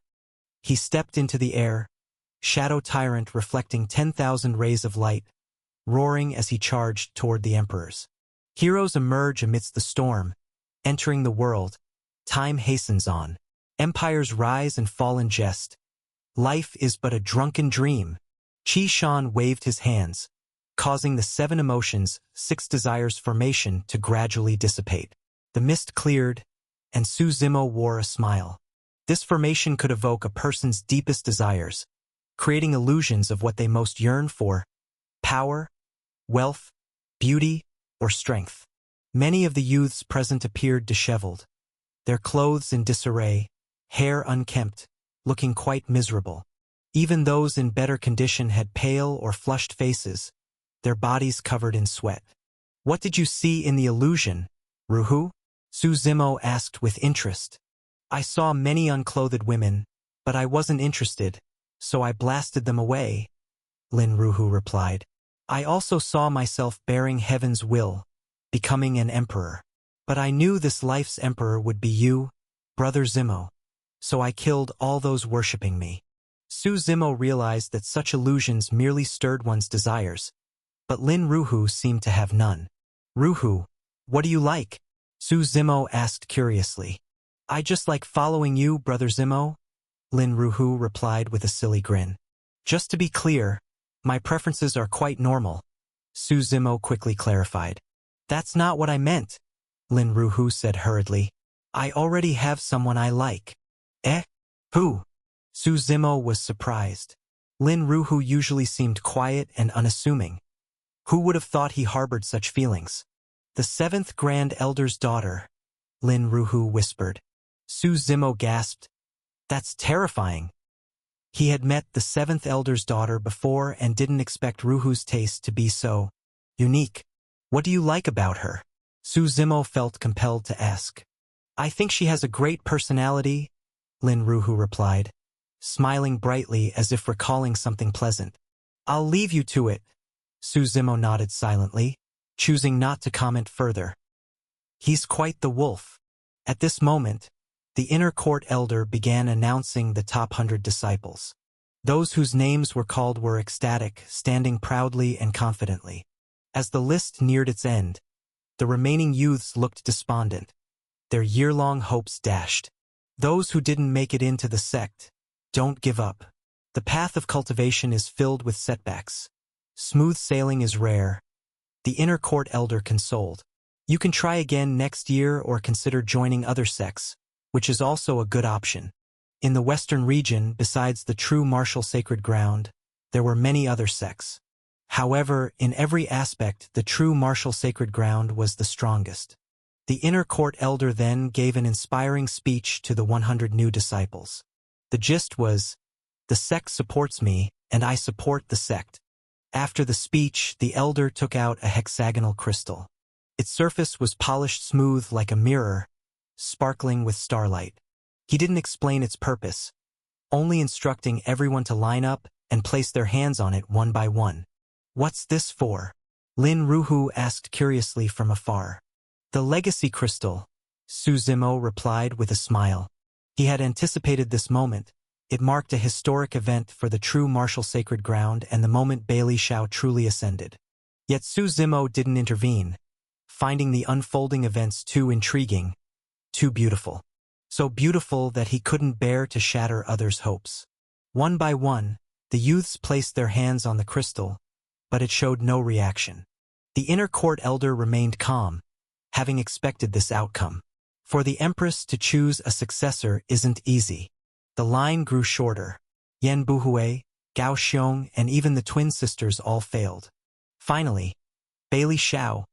He stepped into the air, shadow tyrant reflecting 10,000 rays of light, roaring as he charged toward the emperors. Heroes emerge amidst the storm, entering the world. Time hastens on. Empires rise and fall in jest. Life is but a drunken dream. Qi Shan waved his hands, causing the 7 emotions, 6 desires formation to gradually dissipate. The mist cleared, and Su Zimo wore a smile. This formation could evoke a person's deepest desires, creating illusions of what they most yearn for: power, wealth, beauty, or strength. Many of the youths present appeared disheveled, their clothes in disarray, hair unkempt, looking quite miserable. Even those in better condition had pale or flushed faces, their bodies covered in sweat. "What did you see in the illusion, Ruhu?" Su Zimo asked with interest. "I saw many unclothed women, but I wasn't interested, so I blasted them away," Lin Ruhu replied. "I also saw myself bearing heaven's will, becoming an emperor. But I knew this life's emperor would be you, Brother Zimo, so I killed all those worshipping me." Su Zimo realized that such illusions merely stirred one's desires, but Lin Ruhu seemed to have none. "Ruhu, what do you like?" Su Zimo asked curiously. I just like following you, Brother Zimo, Lin Ruhu replied with a silly grin. Just to be clear, my preferences are quite normal, Su Zimo quickly clarified. That's not what I meant, Lin Ruhu said hurriedly. I already have someone I like. Eh? Who? Su Zimo was surprised. Lin Ruhu usually seemed quiet and unassuming. Who would have thought he harbored such feelings? The 7th Grand Elder's daughter, Lin Ruhu whispered. Su Zimo gasped. That's terrifying. He had met the 7th Elder's daughter before and didn't expect Ruhu's taste to be so unique. What do you like about her? Su Zimo felt compelled to ask. I think she has a great personality, Lin Ruhu replied, smiling brightly as if recalling something pleasant. I'll leave you to it. Su Zimo nodded silently, choosing not to comment further. He's quite the wolf. At this moment, the inner court elder began announcing the top 100 disciples. Those whose names were called were ecstatic, standing proudly and confidently. As the list neared its end, the remaining youths looked despondent, their year-long hopes dashed. Those who didn't make it into the sect, don't give up. The path of cultivation is filled with setbacks. Smooth sailing is rare. The inner court elder consoled. You can try again next year or consider joining other sects, which is also a good option. In the western region, besides the true martial sacred ground, there were many other sects. However, in every aspect, the true martial sacred ground was the strongest. The inner court elder then gave an inspiring speech to the 100 new disciples. The gist was, the sect supports me, and I support the sect. After the speech, the elder took out a hexagonal crystal. Its surface was polished smooth like a mirror, sparkling with starlight. He didn't explain its purpose, only instructing everyone to line up and place their hands on it one by one. What's this for? Lin Ruhu asked curiously from afar. The legacy crystal, Su Zimo replied with a smile. He had anticipated this moment. It marked a historic event for the true martial sacred ground and the moment Bailey Shao truly ascended. Yet Su Zimo didn't intervene, finding the unfolding events too intriguing, too beautiful. So beautiful that he couldn't bear to shatter others' hopes. One by one, the youths placed their hands on the crystal, but it showed no reaction. The inner court elder remained calm, having expected this outcome. For the Empress to choose a successor isn't easy. The line grew shorter. Yan Buhui, Gao Xiong, and even the twin sisters all failed. Finally, Bailey Shao,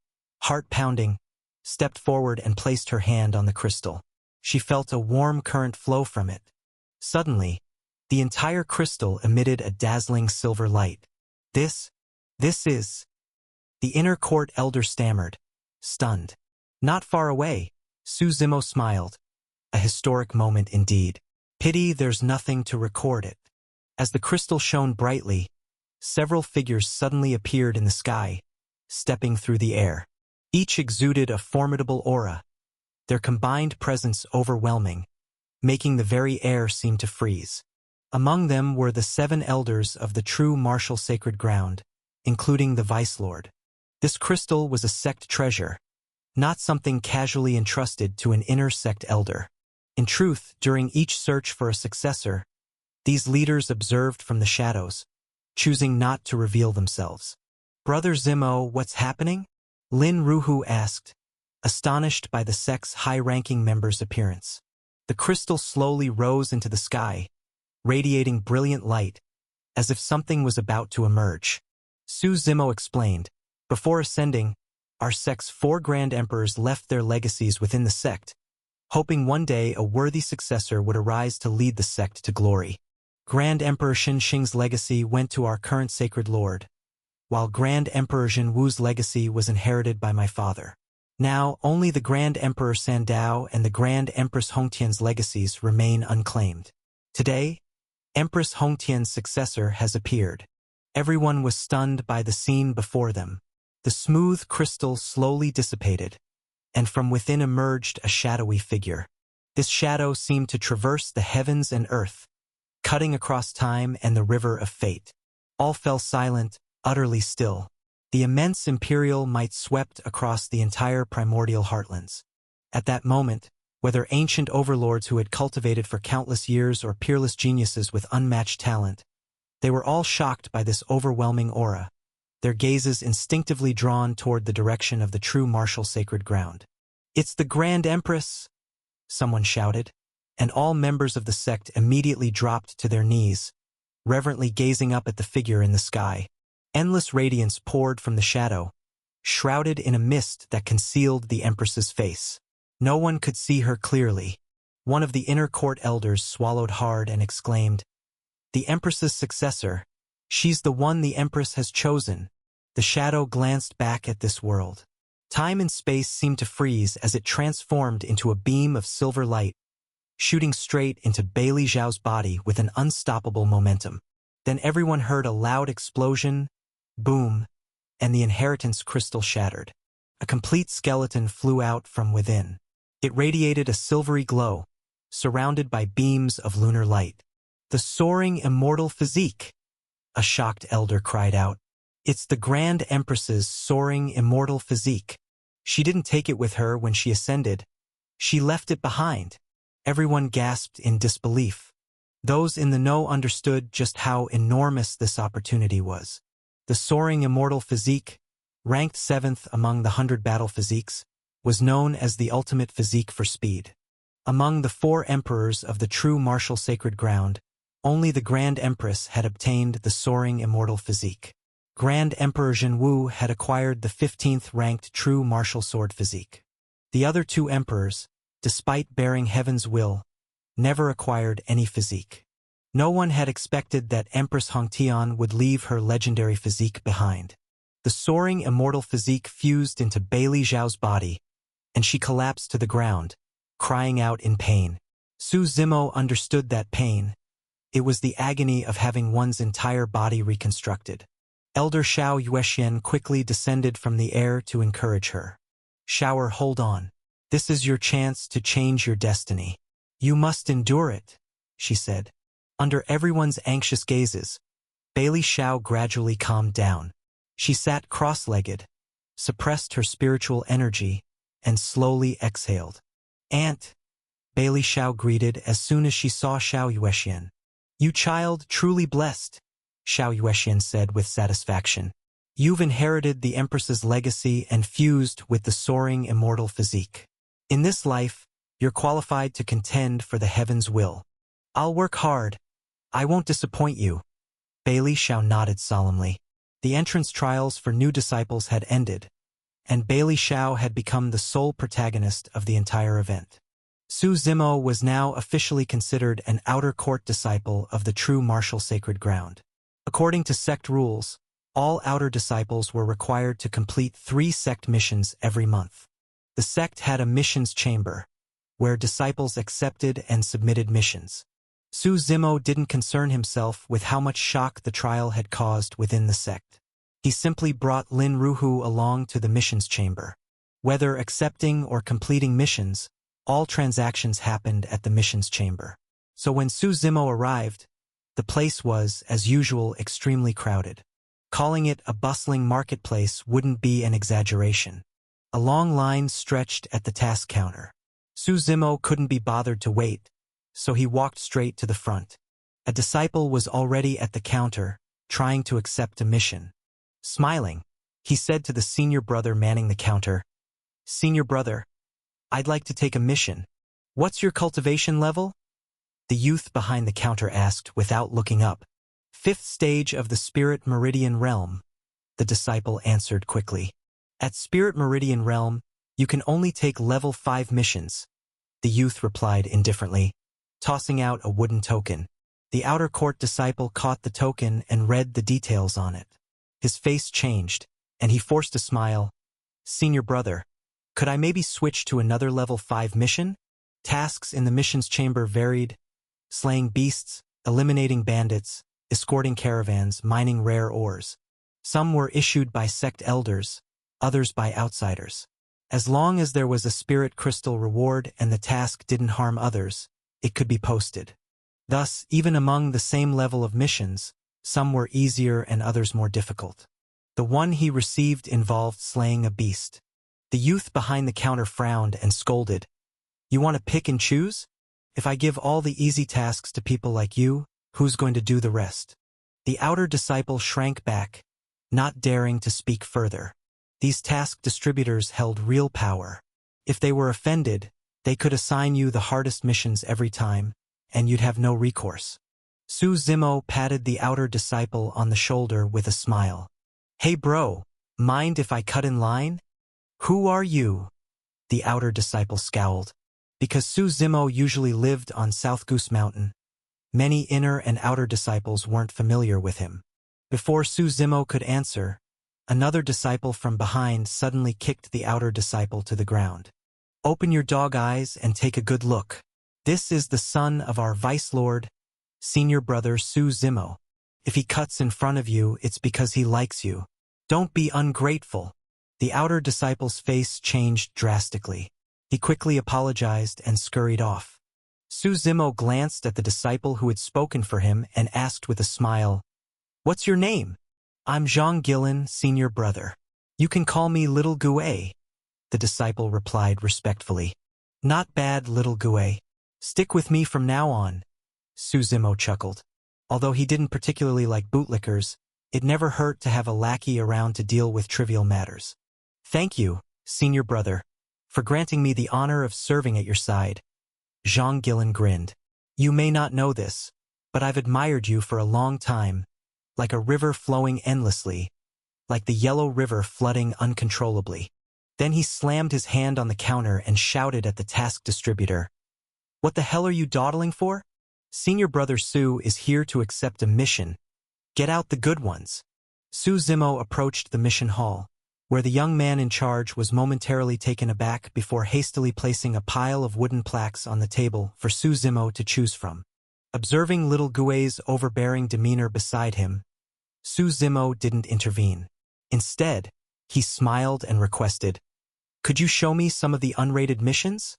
heart-pounding, stepped forward and placed her hand on the crystal. She felt a warm current flow from it. Suddenly, the entire crystal emitted a dazzling silver light. This is... The inner court elder stammered, stunned. Not far away, Su Zimo smiled. A historic moment indeed. Pity there's nothing to record it. As the crystal shone brightly, several figures suddenly appeared in the sky, stepping through the air. Each exuded a formidable aura, their combined presence overwhelming, making the very air seem to freeze. Among them were the 7 elders of the true martial sacred ground, including the Vice Lord. This crystal was a sect treasure, not something casually entrusted to an inner sect elder. In truth, during each search for a successor, these leaders observed from the shadows, choosing not to reveal themselves. Brother Zimo, what's happening? Lin Ruhu asked, astonished by the sect's high-ranking member's appearance. The crystal slowly rose into the sky, radiating brilliant light, as if something was about to emerge. Su Zimo explained, before ascending, our sect's 4 grand emperors left their legacies within the sect, hoping one day a worthy successor would arise to lead the sect to glory. Grand Emperor Xinxing's legacy went to our current sacred lord, while Grand Emperor Jinwu's legacy was inherited by my father. Now, only the Grand Emperor Sandao and the Grand Empress Hongtian's legacies remain unclaimed. Today, Empress Hongtian's successor has appeared. Everyone was stunned by the scene before them. The smooth crystal slowly dissipated, and from within emerged a shadowy figure. This shadow seemed to traverse the heavens and earth, cutting across time and the river of fate. All fell silent, utterly still. The immense imperial might swept across the entire primordial heartlands. At that moment, whether ancient overlords who had cultivated for countless years or peerless geniuses with unmatched talent, they were all shocked by this overwhelming aura, their gazes instinctively drawn toward the direction of the true martial sacred ground. "It's the Grand Empress!" someone shouted, and all members of the sect immediately dropped to their knees, reverently gazing up at the figure in the sky. Endless radiance poured from the shadow, shrouded in a mist that concealed the Empress's face. No one could see her clearly. One of the inner court elders swallowed hard and exclaimed, "The Empress's successor. She's the one the Empress has chosen." The shadow glanced back at this world. Time and space seemed to freeze as it transformed into a beam of silver light, shooting straight into Bailey Zhao's body with an unstoppable momentum. Then everyone heard a loud explosion, boom, and the inheritance crystal shattered. A complete skeleton flew out from within. It radiated a silvery glow, surrounded by beams of lunar light. "The soaring immortal physique!" a shocked elder cried out. "It's the Grand Empress's soaring immortal physique. She didn't take it with her when she ascended. She left it behind." Everyone gasped in disbelief. Those in the know understood just how enormous this opportunity was. The soaring immortal physique, ranked 7th among the 100 battle physiques, was known as the ultimate physique for speed. Among the 4 emperors of the true martial sacred ground, only the Grand Empress had obtained the soaring immortal physique. Grand Emperor Zhenwu had acquired the 15th ranked true martial sword physique. The other 2 emperors, despite bearing heaven's will, never acquired any physique. No one had expected that Empress Hongtian would leave her legendary physique behind. The soaring immortal physique fused into Bailey Zhao's body, and she collapsed to the ground, crying out in pain. Su Zimo understood that pain. It was the agony of having one's entire body reconstructed. Elder Xiao Yuexian quickly descended from the air to encourage her. "Shower, hold on. This is your chance to change your destiny. You must endure it," she said. Under everyone's anxious gazes, Bailey Xiao gradually calmed down. She sat cross-legged, suppressed her spiritual energy, and slowly exhaled. "Aunt," Bailey Xiao greeted as soon as she saw Xiao Yuexian. "You child truly blessed," Xiao Yuexian said with satisfaction. "You've inherited the Empress's legacy and fused with the soaring immortal physique. In this life, you're qualified to contend for the heaven's will. I'll work hard. I won't disappoint you." Bailey Xiao nodded solemnly. The entrance trials for new disciples had ended, and Bailey Xiao had become the sole protagonist of the entire event. Su Zimo was now officially considered an outer court disciple of the true martial sacred ground. According to sect rules, all outer disciples were required to complete 3 sect missions every month. The sect had a missions chamber, where disciples accepted and submitted missions. Su Zimo didn't concern himself with how much shock the trial had caused within the sect. He simply brought Lin Ruhu along to the missions chamber. Whether accepting or completing missions, all transactions happened at the missions chamber. So when Su Zimo arrived, the place was, as usual, extremely crowded. Calling it a bustling marketplace wouldn't be an exaggeration. A long line stretched at the task counter. Su Zimo couldn't be bothered to wait, so he walked straight to the front. A disciple was already at the counter, trying to accept a mission. Smiling, he said to the senior brother manning the counter, "Senior brother, I'd like to take a mission. What's your cultivation level?" The youth behind the counter asked without looking up. "5th stage of the Spirit Meridian Realm," the disciple answered quickly. "At Spirit Meridian Realm, you can only take level 5 missions," the youth replied indifferently, tossing out a wooden token. The outer court disciple caught the token and read the details on it. His face changed, and he forced a smile. "Senior brother, could I maybe switch to another level 5 mission?" Tasks in the missions chamber varied: slaying beasts, eliminating bandits, escorting caravans, mining rare ores. Some were issued by sect elders, others by outsiders. As long as there was a spirit crystal reward and the task didn't harm others, it could be posted. Thus, even among the same level of missions, some were easier and others more difficult. The one he received involved slaying a beast. The youth behind the counter frowned and scolded. You want to pick and choose? If I give all the easy tasks to people like you, who's going to do the rest? The outer disciple shrank back, not daring to speak further. These task distributors held real power. If they were offended, they could assign you the hardest missions every time, and you'd have no recourse. Su Zimo patted the outer disciple on the shoulder with a smile. Hey bro, mind if I cut in line? Who are you? The outer disciple scowled. Because Su Zimo usually lived on South Goose Mountain, many inner and outer disciples weren't familiar with him. Before Su Zimo could answer, another disciple from behind suddenly kicked the outer disciple to the ground. Open your dog eyes and take a good look. This is the son of our Vice Lord, senior brother Su Zimo. If he cuts in front of you, it's because he likes you. Don't be ungrateful. The outer disciple's face changed drastically. He quickly apologized and scurried off. Su Zimo glanced at the disciple who had spoken for him and asked with a smile, What's your name? I'm Zhang Gilin, senior brother. You can call me Little Gue. The disciple replied respectfully. Not bad, Little Gue. Stick with me from now on. Su Zimo chuckled. Although he didn't particularly like bootlickers, it never hurt to have a lackey around to deal with trivial matters. Thank you, senior brother, for granting me the honor of serving at your side. Zhang Gilin grinned. You may not know this, but I've admired you for a long time, like a river flowing endlessly, like the Yellow River flooding uncontrollably. Then he slammed his hand on the counter and shouted at the task distributor. What the hell are you dawdling for? Senior brother Su is here to accept a mission. Get out the good ones. Su Zimo approached the mission hall, where the young man in charge was momentarily taken aback before hastily placing a pile of wooden plaques on the table for Su Zimo to choose from. Observing Little Gue's overbearing demeanor beside him, Su Zimo didn't intervene. Instead, he smiled and requested, Could you show me some of the unrated missions?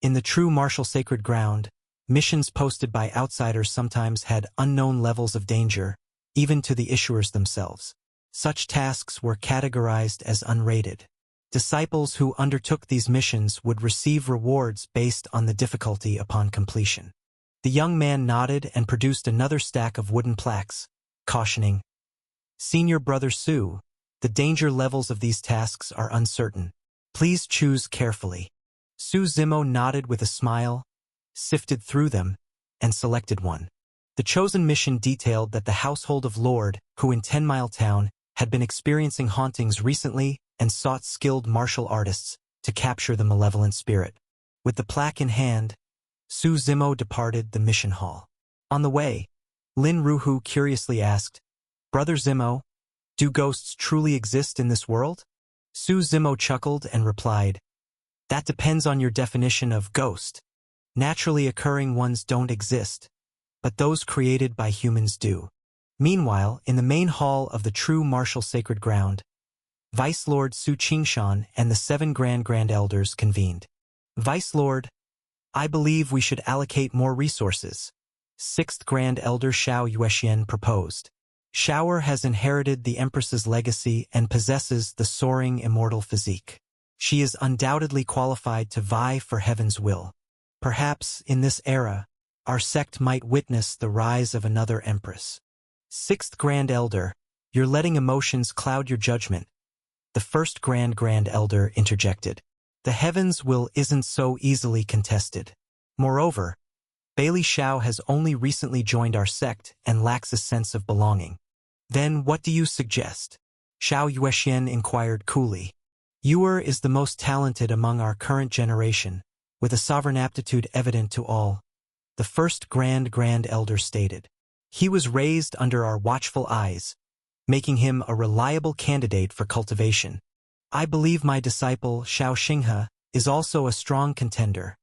In the true martial sacred ground, missions posted by outsiders sometimes had unknown levels of danger, even to the issuers themselves. Such tasks were categorized as unrated. Disciples who undertook these missions would receive rewards based on the difficulty upon completion. The young man nodded and produced another stack of wooden plaques, cautioning, Senior brother Su, the danger levels of these tasks are uncertain. Please choose carefully. Su Zimo nodded with a smile, sifted through them, and selected one. The chosen mission detailed that the household of Lord, who in 10 Mile Town, had been experiencing hauntings recently and sought skilled martial artists to capture the malevolent spirit. With the plaque in hand, Su Zimo departed the mission hall. On the way, Lin Ruhu curiously asked, Brother Zimo, do ghosts truly exist in this world? Su Zimo chuckled and replied, That depends on your definition of ghost. Naturally occurring ones don't exist, but those created by humans do. Meanwhile, in the main hall of the true martial sacred ground, Vice Lord Su Qingshan and the 7 Grand Elders convened. Vice Lord, I believe we should allocate more resources. 6th Grand Elder Xiao Yuexian proposed. Xiao has inherited the Empress's legacy and possesses the soaring immortal physique. She is undoubtedly qualified to vie for heaven's will. Perhaps, in this era, our sect might witness the rise of another empress. 6th Grand Elder, you're letting emotions cloud your judgment. The 1st Grand Elder interjected. The heavens' will isn't so easily contested. Moreover, Bailey Xiao has only recently joined our sect and lacks a sense of belonging. Then what do you suggest? Xiao Yuexian inquired coolly. Yuer is the most talented among our current generation, with a sovereign aptitude evident to all, the 1st Grand Elder stated. He was raised under our watchful eyes, making him a reliable candidate for cultivation. I believe my disciple, Xiao Xinghe, is also a strong contender,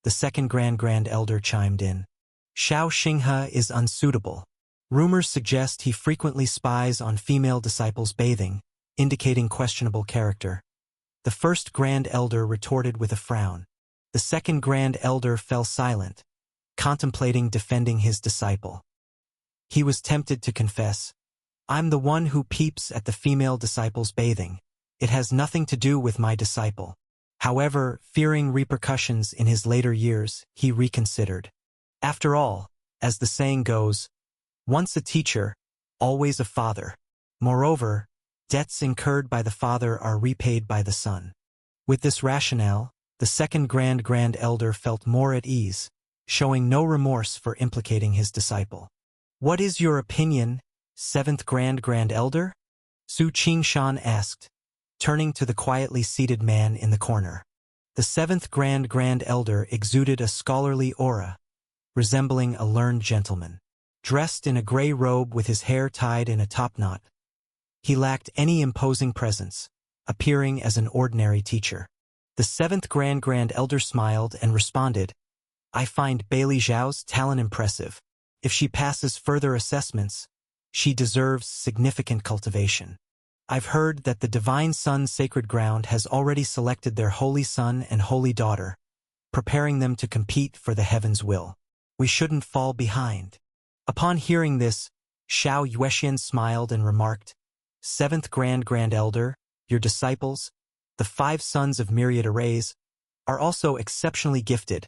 the 2nd Grand Elder chimed in. Xiao Xinghe is unsuitable. Rumors suggest he frequently spies on female disciples bathing, indicating questionable character. The 1st Grand Elder retorted with a frown. The 2nd Grand Elder fell silent, contemplating defending his disciple. He was tempted to confess, I'm the one who peeps at the female disciples bathing. It has nothing to do with my disciple. However, fearing repercussions in his later years, he reconsidered. After all, as the saying goes, once a teacher, always a father. Moreover, debts incurred by the father are repaid by the son. With this rationale, the second Grand Elder felt more at ease, showing no remorse for implicating his disciple. What is your opinion, seventh Grand Elder? Su Qingshan asked, turning to the quietly seated man in the corner. The seventh Grand Elder exuded a scholarly aura, resembling a learned gentleman. Dressed in a gray robe with his hair tied in a topknot, he lacked any imposing presence, appearing as an ordinary teacher. The seventh Grand Elder smiled and responded, I find Bailey Zhao's talent impressive. If she passes further assessments, she deserves significant cultivation. I've heard that the Divine Sun's sacred ground has already selected their holy son and holy daughter, preparing them to compete for the heaven's will. We shouldn't fall behind. Upon hearing this, Xiao Yuexian smiled and remarked, Seventh Grand Elder, your disciples, the 5 sons of myriad arrays, are also exceptionally gifted,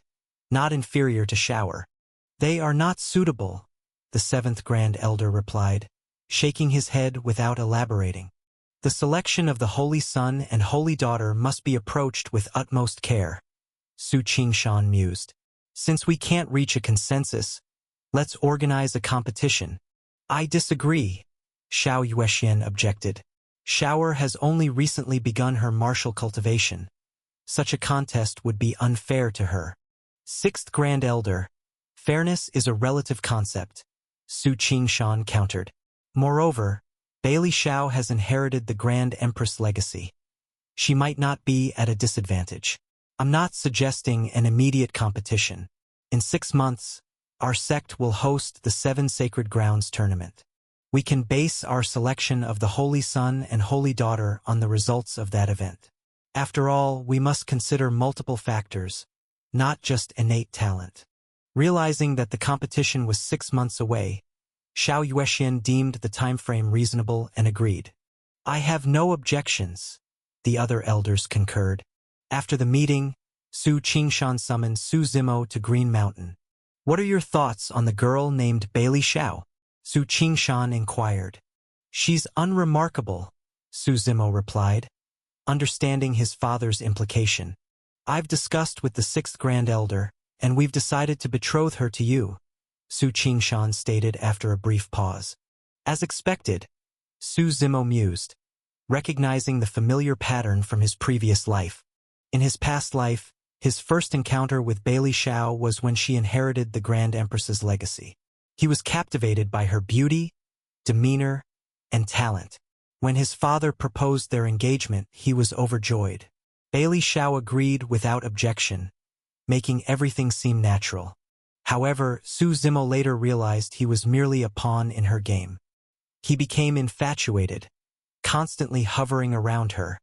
not inferior to Shower. They are not suitable, the seventh Grand Elder replied, shaking his head without elaborating. The selection of the Holy Son and Holy Daughter must be approached with utmost care, Su Qingshan mused. Since we can't reach a consensus, let's organize a competition. I disagree, Xiao Yuexian objected. Shower has only recently begun her martial cultivation. Such a contest would be unfair to her. Sixth Grand Elder, fairness is a relative concept, Su Qingshan countered. Moreover, Bailey Xiao has inherited the Grand Empress legacy. She might not be at a disadvantage. I'm not suggesting an immediate competition. In 6 months, our sect will host the 7 Sacred Grounds tournament. We can base our selection of the Holy Son and Holy Daughter on the results of that event. After all, we must consider multiple factors, not just innate talent. Realizing that the competition was 6 months away, Xiao Yuexian deemed the time frame reasonable and agreed. I have no objections, the other elders concurred. After the meeting, Su Qingshan summoned Su Zimo to Green Mountain. What are your thoughts on the girl named Bailey Xiao? Su Qingshan inquired. She's unremarkable, Su Zimo replied, understanding his father's implication. I've discussed with the 6th Grand Elder, and we've decided to betroth her to you, Su Qingshan stated after a brief pause. As expected, Su Zimo mused, recognizing the familiar pattern from his previous life. In his past life, his first encounter with Bailey Xiao was when she inherited the Grand Empress's legacy. He was captivated by her beauty, demeanor, and talent. When his father proposed their engagement, he was overjoyed. Bailey Xiao agreed without objection, making everything seem natural. However, Su Zimo later realized he was merely a pawn in her game. He became infatuated, constantly hovering around her,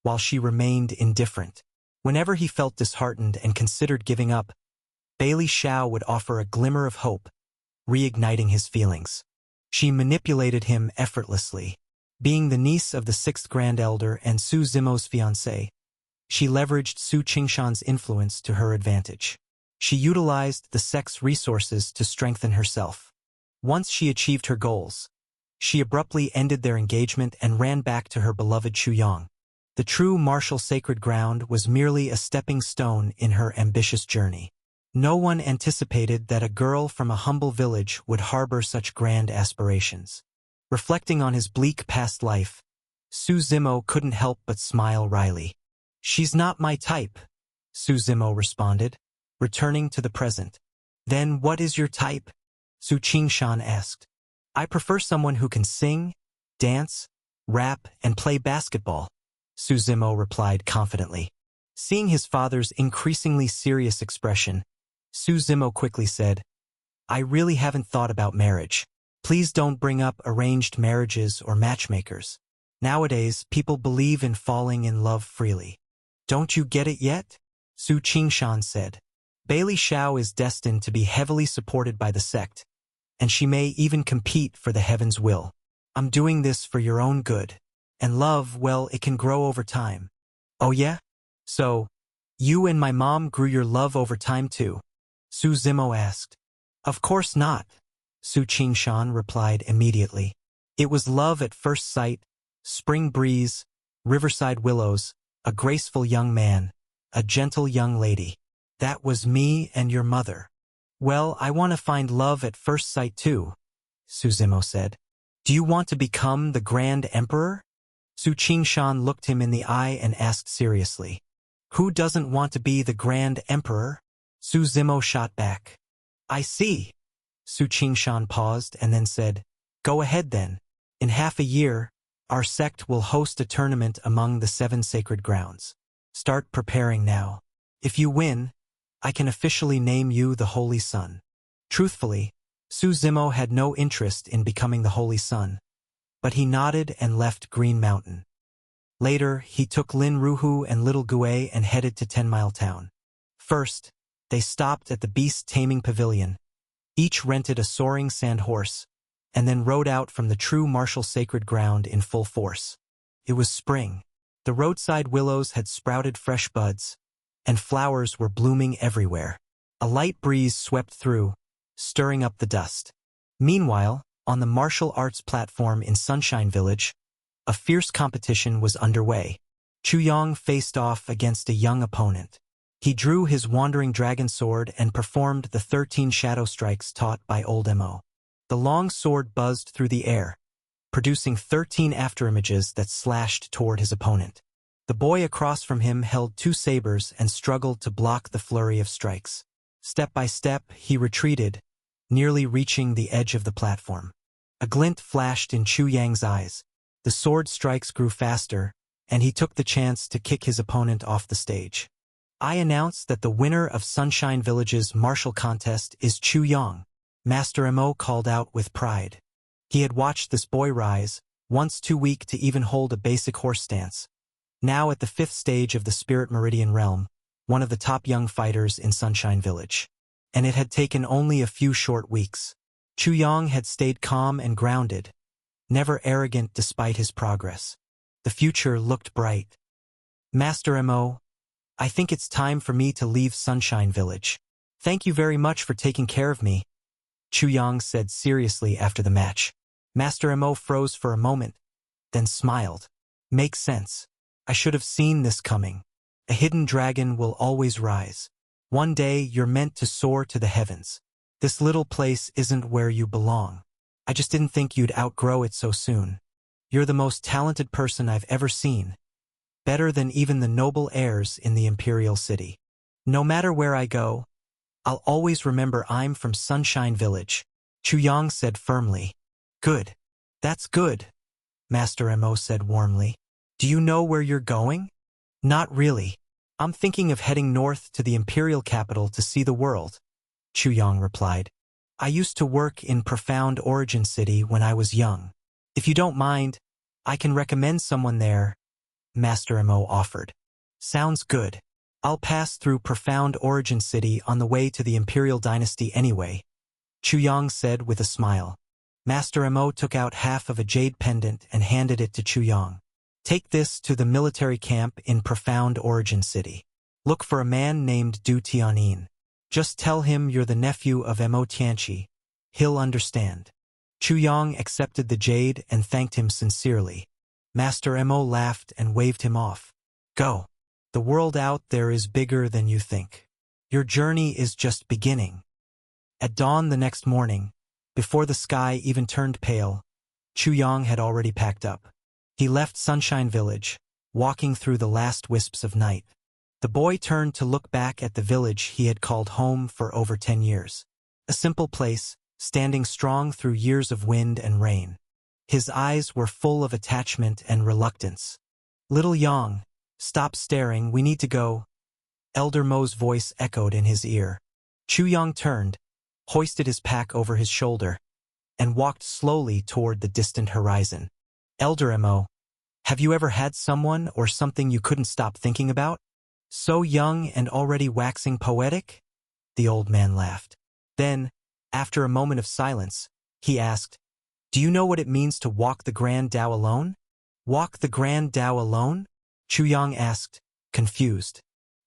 while she remained indifferent. Whenever he felt disheartened and considered giving up, Bailey Xiao would offer a glimmer of hope, reigniting his feelings. She manipulated him effortlessly. Being the niece of the 6th Grand Elder and Su Zimo's fiancée, she leveraged Su Qingshan's influence to her advantage. She utilized the sect's resources to strengthen herself. Once she achieved her goals, she abruptly ended their engagement and ran back to her beloved Chuyang. The true martial sacred ground was merely a stepping stone in her ambitious journey. No one anticipated that a girl from a humble village would harbor such grand aspirations. Reflecting on his bleak past life, Su Zimo couldn't help but smile wryly. She's not my type, Su Zimo responded, returning to the present. Then what is your type? Su Qingshan asked. I prefer someone who can sing, dance, rap, and play basketball, Su Zimo replied confidently. Seeing his father's increasingly serious expression, Su Zimo quickly said, I really haven't thought about marriage. Please don't bring up arranged marriages or matchmakers. Nowadays, people believe in falling in love freely. Don't you get it yet? Su Qingshan said. Bailey Xiao is destined to be heavily supported by the sect, and she may even compete for the heaven's will. I'm doing this for your own good, And love, well, it can grow over time. Oh yeah? So, you and my mom grew your love over time too? Su Zimo asked. Of course not, Su Qingshan replied immediately. It was love at first sight, spring breeze, riverside willows, a graceful young man, a gentle young lady. That was me and your mother. Well, I want to find love at first sight too, Su Zimo said. Do you want to become the Grand Emperor? Su Qingshan looked him in the eye and asked seriously. Who doesn't want to be the Grand Emperor? Su Zimo shot back. I see. Su Qingshan paused and then said, Go ahead then. In half a year, our sect will host a tournament among the 7 sacred grounds. Start preparing now. If you win, I can officially name you the Holy Sun. Truthfully, Su Zimo had no interest in becoming the Holy Sun, but he nodded and left Green Mountain. Later, he took Lin Ruhu and Little Gue and headed to 10 Mile Town. First, they stopped at the Beast Taming Pavilion. Each rented a soaring sand horse, and then rode out from the true martial sacred ground in full force. It was spring. The roadside willows had sprouted fresh buds, and flowers were blooming everywhere. A light breeze swept through, stirring up the dust. Meanwhile, on the martial arts platform in Sunshine Village, a fierce competition was underway. Chu Yong faced off against a young opponent. He drew his wandering dragon sword and performed the 13 shadow strikes taught by Old Mo. The long sword buzzed through the air, producing 13 afterimages that slashed toward his opponent. The boy across from him held 2 sabers and struggled to block the flurry of strikes. Step by step, he retreated, nearly reaching the edge of the platform. A glint flashed in Chu Yang's eyes. The sword strikes grew faster, and he took the chance to kick his opponent off the stage. I announce that the winner of Sunshine Village's martial contest is Chu Yong, Master Mo called out with pride. He had watched this boy rise, once too weak to even hold a basic horse stance. Now at the 5th stage of the Spirit Meridian Realm, one of the top young fighters in Sunshine Village. And it had taken only a few short weeks. Chu Yong had stayed calm and grounded, never arrogant despite his progress. The future looked bright. Master Mo, I think it's time for me to leave Sunshine Village. Thank you very much for taking care of me, Chu Yong said seriously after the match. Master Mo froze for a moment, then smiled. Makes sense. I should have seen this coming. A hidden dragon will always rise. One day you're meant to soar to the heavens. This little place isn't where you belong. I just didn't think you'd outgrow it so soon. You're the most talented person I've ever seen. Better than even the noble heirs in the Imperial City. No matter where I go, I'll always remember I'm from Sunshine Village, Chu Yong said firmly. Good. That's good, Master Mo said warmly. Do you know where you're going? Not really. I'm thinking of heading north to the Imperial capital to see the world, Chu Yong replied. I used to work in Profound Origin City when I was young. If you don't mind, I can recommend someone there, Master Mo offered. Sounds good. I'll pass through Profound Origin City on the way to the Imperial Dynasty anyway, Chu Yong said with a smile. Master Mo took out half of a jade pendant and handed it to Chu Yong. Take this to the military camp in Profound Origin City. Look for a man named Du Tianyin. Just tell him you're the nephew of Mo Tianqi. He'll understand. Chu Yong accepted the jade and thanked him sincerely. Master Mo laughed and waved him off. Go. The world out there is bigger than you think. Your journey is just beginning. At dawn the next morning, before the sky even turned pale, Chu Yong had already packed up. He left Sunshine Village, walking through the last wisps of night. The boy turned to look back at the village he had called home for over 10 years. A simple place, standing strong through years of wind and rain. His eyes were full of attachment and reluctance. Little Yong, stop staring, we need to go. Elder Mo's voice echoed in his ear. Chu Yong turned, hoisted his pack over his shoulder, and walked slowly toward the distant horizon. Elder Mo, have you ever had someone or something you couldn't stop thinking about? So young and already waxing poetic? The old man laughed. Then, after a moment of silence, he asked, Do you know what it means to walk the Grand Tao alone? Walk the Grand Tao alone? Chuyang asked, confused.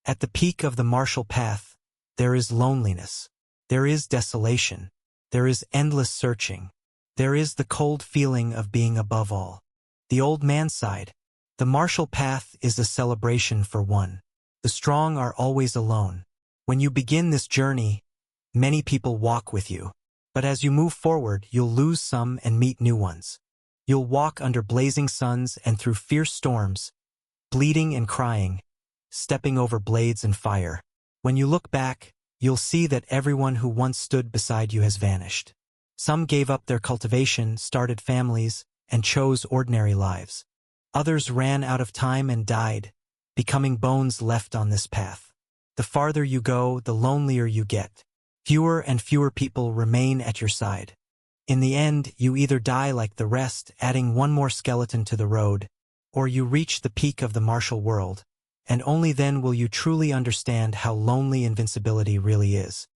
At the peak of the martial path, there is loneliness. There is desolation. There is endless searching. There is the cold feeling of being above all. The old man sighed. The martial path is a celebration for one. The strong are always alone. When you begin this journey, many people walk with you. But as you move forward, you'll lose some and meet new ones. You'll walk under blazing suns and through fierce storms, bleeding and crying, stepping over blades and fire. When you look back, you'll see that everyone who once stood beside you has vanished. Some gave up their cultivation, started families, and chose ordinary lives. Others ran out of time and died, becoming bones left on this path. The farther you go, the lonelier you get. Fewer and fewer people remain at your side. In the end, you either die like the rest, adding one more skeleton to the road, or you reach the peak of the martial world, and only then will you truly understand how lonely invincibility really is.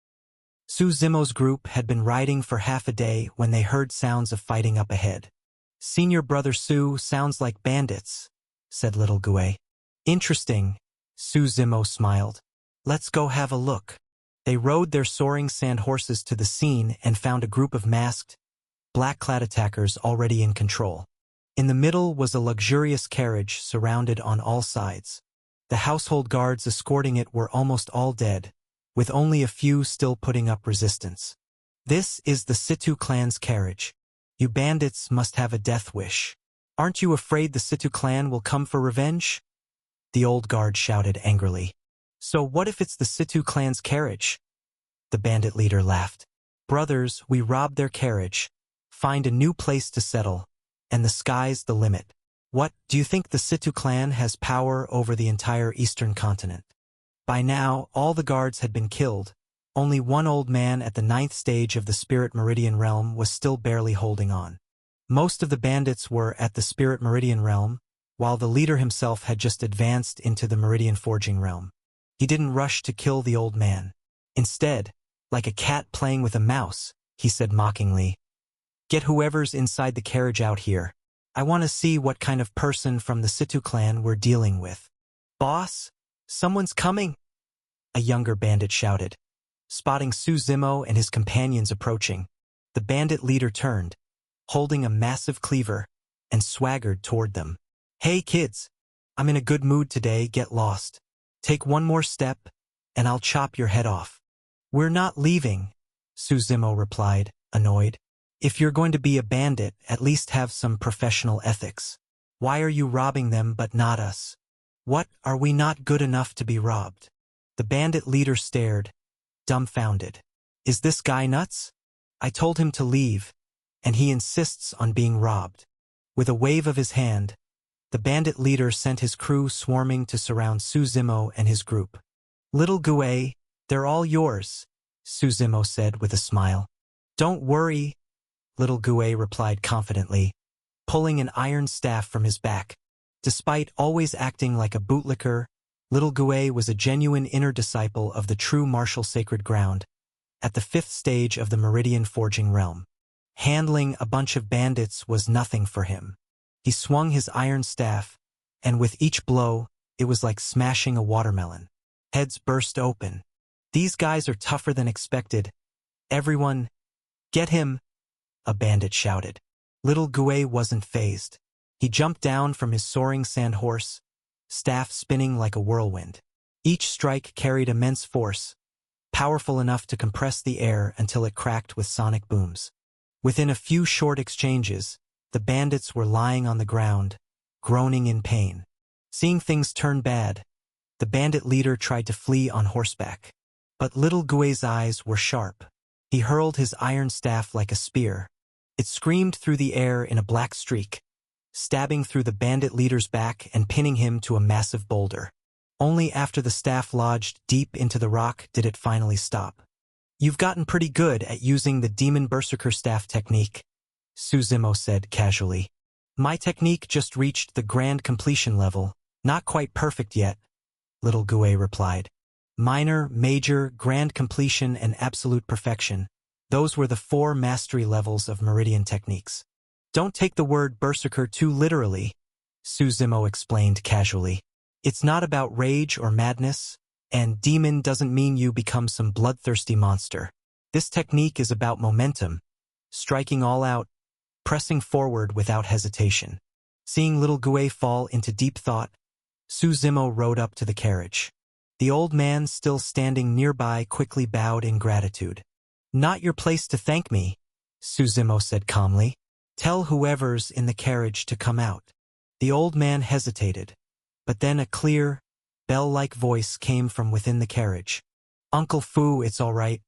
Su Zimo's group had been riding for half a day when they heard sounds of fighting up ahead. "Senior Brother Su sounds like bandits," said Little Gue. "Interesting," Su Zimo smiled. "Let's go have a look." They rode their soaring sand horses to the scene and found a group of masked, black-clad attackers already in control. In the middle was a luxurious carriage surrounded on all sides. The household guards escorting it were almost all dead, with only a few still putting up resistance. "This is the Situ clan's carriage. You bandits must have a death wish. Aren't you afraid the Situ clan will come for revenge?" The old guard shouted angrily. "So what if it's the Situ clan's carriage?" The bandit leader laughed. "Brothers, we rob their carriage, find a new place to settle, and the sky's the limit. What, do you think the Situ clan has power over the entire eastern continent?" By now, all the guards had been killed. Only one old man at the 9th stage of the Spirit Meridian Realm was still barely holding on. Most of the bandits were at the Spirit Meridian Realm, while the leader himself had just advanced into the Meridian Forging Realm. He didn't rush to kill the old man. Instead, like a cat playing with a mouse, he said mockingly, "Get whoever's inside the carriage out here. I want to see what kind of person from the Situ clan we're dealing with." "Boss, someone's coming!" a younger bandit shouted. Spotting Su Zimo and his companions approaching, the bandit leader turned, holding a massive cleaver, and swaggered toward them. "Hey kids, I'm in a good mood today, get lost. Take one more step, and I'll chop your head off." "We're not leaving," Su Zimo replied, annoyed. "If you're going to be a bandit, at least have some professional ethics. Why are you robbing them but not us? What, are we not good enough to be robbed?" The bandit leader stared, dumbfounded. "Is this guy nuts? I told him to leave, and he insists on being robbed." With a wave of his hand, the bandit leader sent his crew swarming to surround Su Zimo and his group. "Little Gue, they're all yours," Su Zimo said with a smile. "Don't worry," Little Gue replied confidently, pulling an iron staff from his back. Despite always acting like a bootlicker, Little Gue was a genuine inner disciple of the true martial sacred ground, at the 5th stage of the Meridian Forging Realm. Handling a bunch of bandits was nothing for him. He swung his iron staff, and with each blow, it was like smashing a watermelon. Heads burst open. "These guys are tougher than expected. Everyone, get him!" a bandit shouted. Little Gue wasn't fazed. He jumped down from his soaring sand horse, staff spinning like a whirlwind. Each strike carried immense force, powerful enough to compress the air until it cracked with sonic booms. Within a few short exchanges, the bandits were lying on the ground, groaning in pain. Seeing things turn bad, the bandit leader tried to flee on horseback. But Little Gue's eyes were sharp. He hurled his iron staff like a spear. It screamed through the air in a black streak, stabbing through the bandit leader's back and pinning him to a massive boulder. Only after the staff lodged deep into the rock did it finally stop. "You've gotten pretty good at using the Demon Berserker staff technique," Su Zimo said casually. "My technique just reached the grand completion level, not quite perfect yet," Little Gue replied. "Minor, major, grand completion, and absolute perfection. Those were the 4 mastery levels of Meridian techniques. Don't take the word berserker too literally," Suzimo explained casually. It's not about rage or madness, and demon doesn't mean you become some bloodthirsty monster. This technique is about momentum, striking all out, pressing forward without hesitation. Seeing little Gue fall into deep thought, Suzimo rode up to the carriage. The old man, still standing nearby, quickly bowed in gratitude. Not your place to thank me, Suzimo said calmly. Tell whoever's in the carriage to come out. The old man hesitated, but then a clear, bell-like voice came from within the carriage. Uncle Fu, it's all right.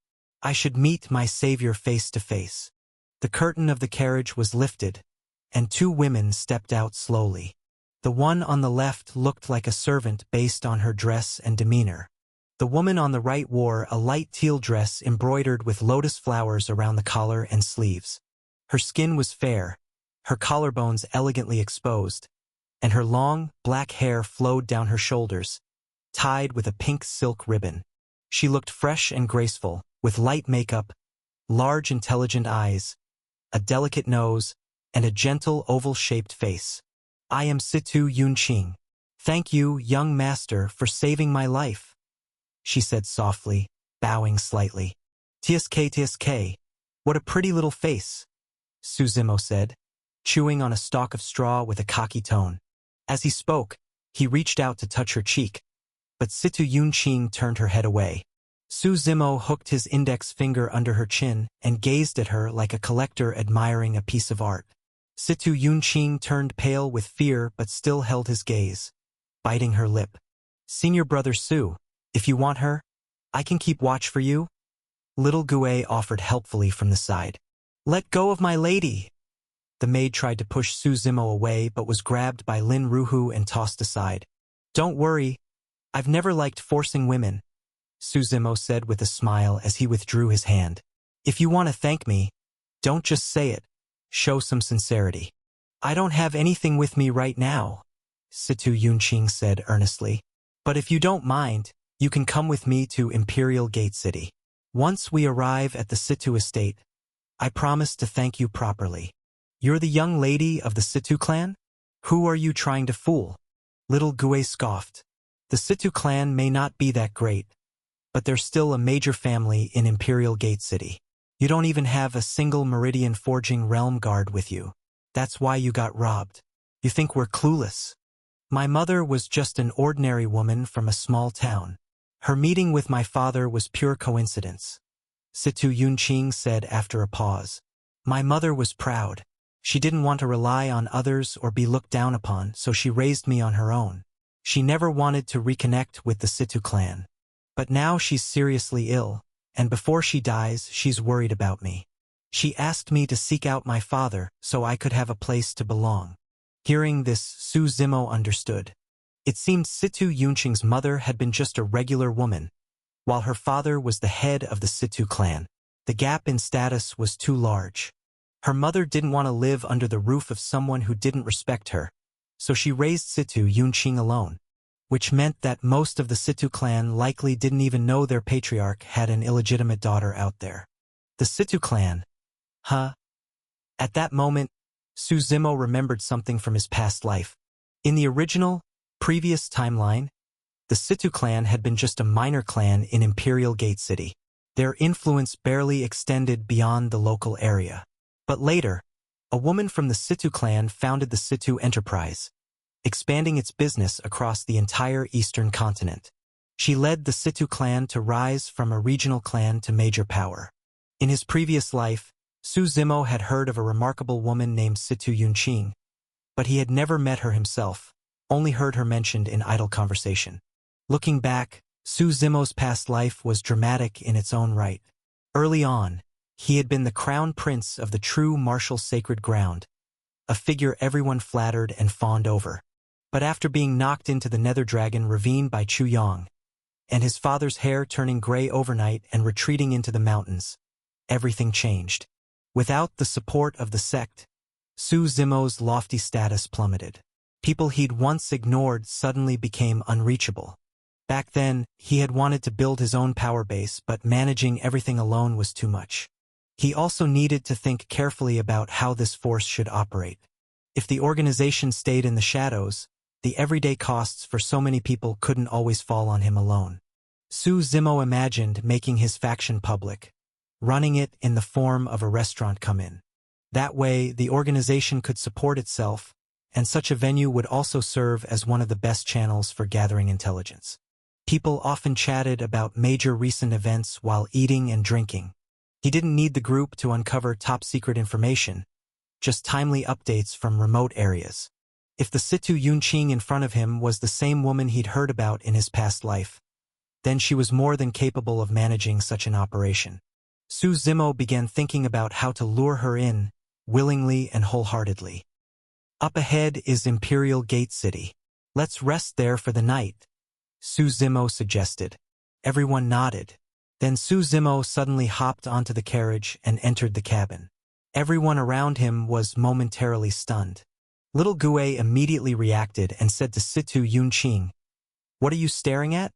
I should meet my savior face to face. The curtain of the carriage was lifted, and two women stepped out slowly. The one on the left looked like a servant based on her dress and demeanor. The woman on the right wore a light teal dress embroidered with lotus flowers around the collar and sleeves. Her skin was fair, her collarbones elegantly exposed, and her long, black hair flowed down her shoulders, tied with a pink silk ribbon. She looked fresh and graceful, with light makeup, large intelligent eyes, a delicate nose, and a gentle oval-shaped face. I am Situ Yunqing. Thank you, young master, for saving my life, she said softly, bowing slightly. Tsk, what a pretty little face, Suzimo said, chewing on a stalk of straw with a cocky tone. As he spoke, he reached out to touch her cheek, but Situ Yunqing turned her head away. Suzimo hooked his index finger under her chin and gazed at her like a collector admiring a piece of art. Situ Yunqing turned pale with fear but still held his gaze, biting her lip. Senior brother Su, if you want her, I can keep watch for you. Little Gue offered helpfully from the side. Let go of my lady. The maid tried to push Suzimo away but was grabbed by Lin Ruhu and tossed aside. Don't worry, I've never liked forcing women, Suzimo said with a smile as he withdrew his hand. If you want to thank me, don't just say it. Show some sincerity. I don't have anything with me right now, Situ Yunqing said earnestly. But if you don't mind, you can come with me to Imperial Gate City. Once we arrive at the Situ estate, I promise to thank you properly. You're the young lady of the Situ clan? Who are you trying to fool? Little Gue scoffed. The Situ clan may not be that great, but they're still a major family in Imperial Gate City. You don't even have a single Meridian Forging Realm Guard with you. That's why you got robbed. You think we're clueless? My mother was just an ordinary woman from a small town. Her meeting with my father was pure coincidence, Situ Yunqing said after a pause. My mother was proud. She didn't want to rely on others or be looked down upon, so she raised me on her own. She never wanted to reconnect with the Situ clan. But now she's seriously ill, and before she dies, she's worried about me. She asked me to seek out my father so I could have a place to belong. Hearing this, Suzimo understood. It seemed Situ Yunqing's mother had been just a regular woman, while her father was the head of the Situ clan. The gap in status was too large. Her mother didn't want to live under the roof of someone who didn't respect her, so she raised Situ Yunqing alone, which meant that most of the Situ clan likely didn't even know their patriarch had an illegitimate daughter out there. The Situ clan? Huh? At that moment, Suzimo remembered something from his past life. In the original, previous timeline, the Situ clan had been just a minor clan in Imperial Gate City. Their influence barely extended beyond the local area. But later, a woman from the Situ clan founded the Situ Enterprise, expanding its business across the entire eastern continent. She led the Situ clan to rise from a regional clan to major power. In his previous life, Suzimo had heard of a remarkable woman named Situ Yunqing, but he had never met her himself, only heard her mentioned in idle conversation. Looking back, Suzimo's past life was dramatic in its own right. Early on, he had been the crown prince of the true martial sacred ground, a figure everyone flattered and fawned over. But after being knocked into the Nether Dragon ravine by Chu Yang, and his father's hair turning gray overnight and retreating into the mountains, everything changed. Without the support of the sect, Suzimo's lofty status plummeted. People he'd once ignored suddenly became unreachable. Back then, he had wanted to build his own power base, but managing everything alone was too much. He also needed to think carefully about how this force should operate. If the organization stayed in the shadows, the everyday costs for so many people couldn't always fall on him alone. Su Zimo imagined making his faction public, running it in the form of a restaurant come-in. That way, the organization could support itself, and such a venue would also serve as one of the best channels for gathering intelligence. People often chatted about major recent events while eating and drinking. He didn't need the group to uncover top-secret information, just timely updates from remote areas. If the Situ Yunqing in front of him was the same woman he'd heard about in his past life, then she was more than capable of managing such an operation. Su Zimo began thinking about how to lure her in, willingly and wholeheartedly. Up ahead is Imperial Gate City. Let's rest there for the night, Su Zimo suggested. Everyone nodded. Then Su Zimo suddenly hopped onto the carriage and entered the cabin. Everyone around him was momentarily stunned. Little Gue immediately reacted and said to Situ Yunqing, "What are you staring at?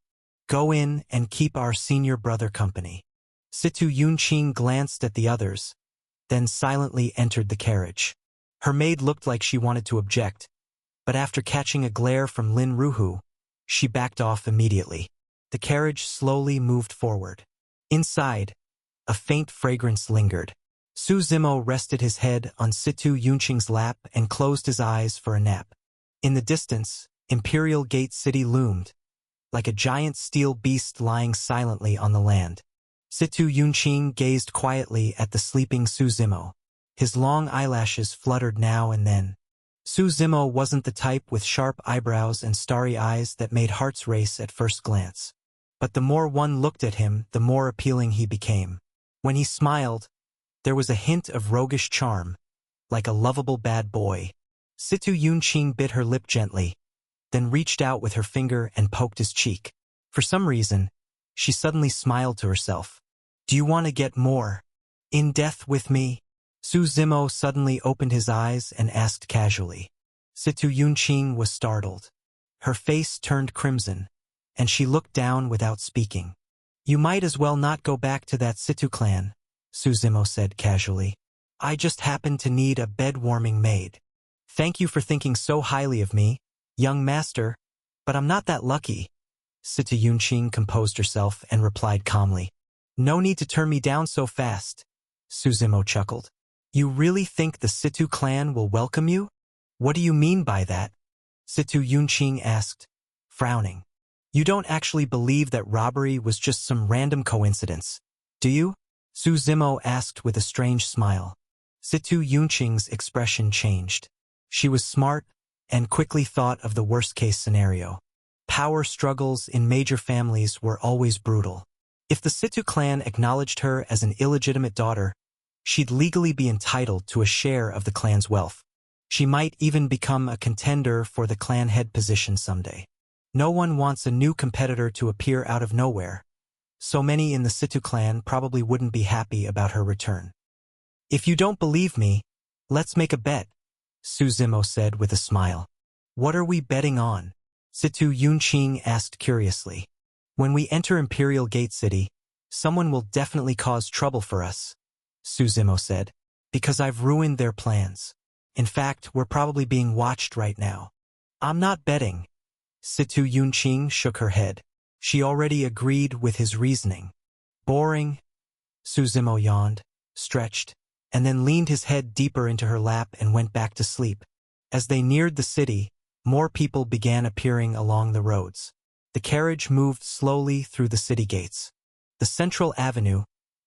Go in and keep our senior brother company." Situ Yunqing glanced at the others, then silently entered the carriage. Her maid looked like she wanted to object, but after catching a glare from Lin Ruhu, she backed off immediately. The carriage slowly moved forward. Inside, a faint fragrance lingered. Su Zimo rested his head on Situ Yunqing's lap and closed his eyes for a nap. In the distance, Imperial Gate City loomed, like a giant steel beast lying silently on the land. Situ Yunqing gazed quietly at the sleeping Su Zimo. His long eyelashes fluttered now and then. Su Zimo wasn't the type with sharp eyebrows and starry eyes that made hearts race at first glance. But the more one looked at him, the more appealing he became. When he smiled, there was a hint of roguish charm, like a lovable bad boy. Situ Yunqing bit her lip gently, then reached out with her finger and poked his cheek. For some reason, she suddenly smiled to herself. "Do you want to get more in depth with me?" Su Zimo suddenly opened his eyes and asked casually. Situ Yunqing was startled. Her face turned crimson, and she looked down without speaking. "You might as well not go back to that Situ clan," Su Zimo said casually. "I just happen to need a bed-warming maid. Thank you for thinking so highly of me, young master, but I'm not that lucky." Situ Yunqing composed herself and replied calmly. "No need to turn me down so fast," Su Zimo chuckled. "You really think the Situ clan will welcome you? What do you mean by that?" Situ Yunqing asked, frowning. "You don't actually believe that robbery was just some random coincidence, do you?" Su Zimo asked with a strange smile. Situ Yunqing's expression changed. She was smart and quickly thought of the worst-case scenario. Power struggles in major families were always brutal. If the Situ clan acknowledged her as an illegitimate daughter, she'd legally be entitled to a share of the clan's wealth. She might even become a contender for the clan head position someday. No one wants a new competitor to appear out of nowhere, so many in the Situ clan probably wouldn't be happy about her return. "If you don't believe me, let's make a bet," Su Zimo said with a smile. "What are we betting on?" Situ Yunqing asked curiously. "When we enter Imperial Gate City, someone will definitely cause trouble for us," Su Zimo said, "because I've ruined their plans. In fact, we're probably being watched right now." "I'm not betting." Situ Yunqing shook her head. She already agreed with his reasoning. "Boring." Su Zimo yawned, stretched, and then leaned his head deeper into her lap and went back to sleep. As they neared the city, more people began appearing along the roads. The carriage moved slowly through the city gates. The central avenue,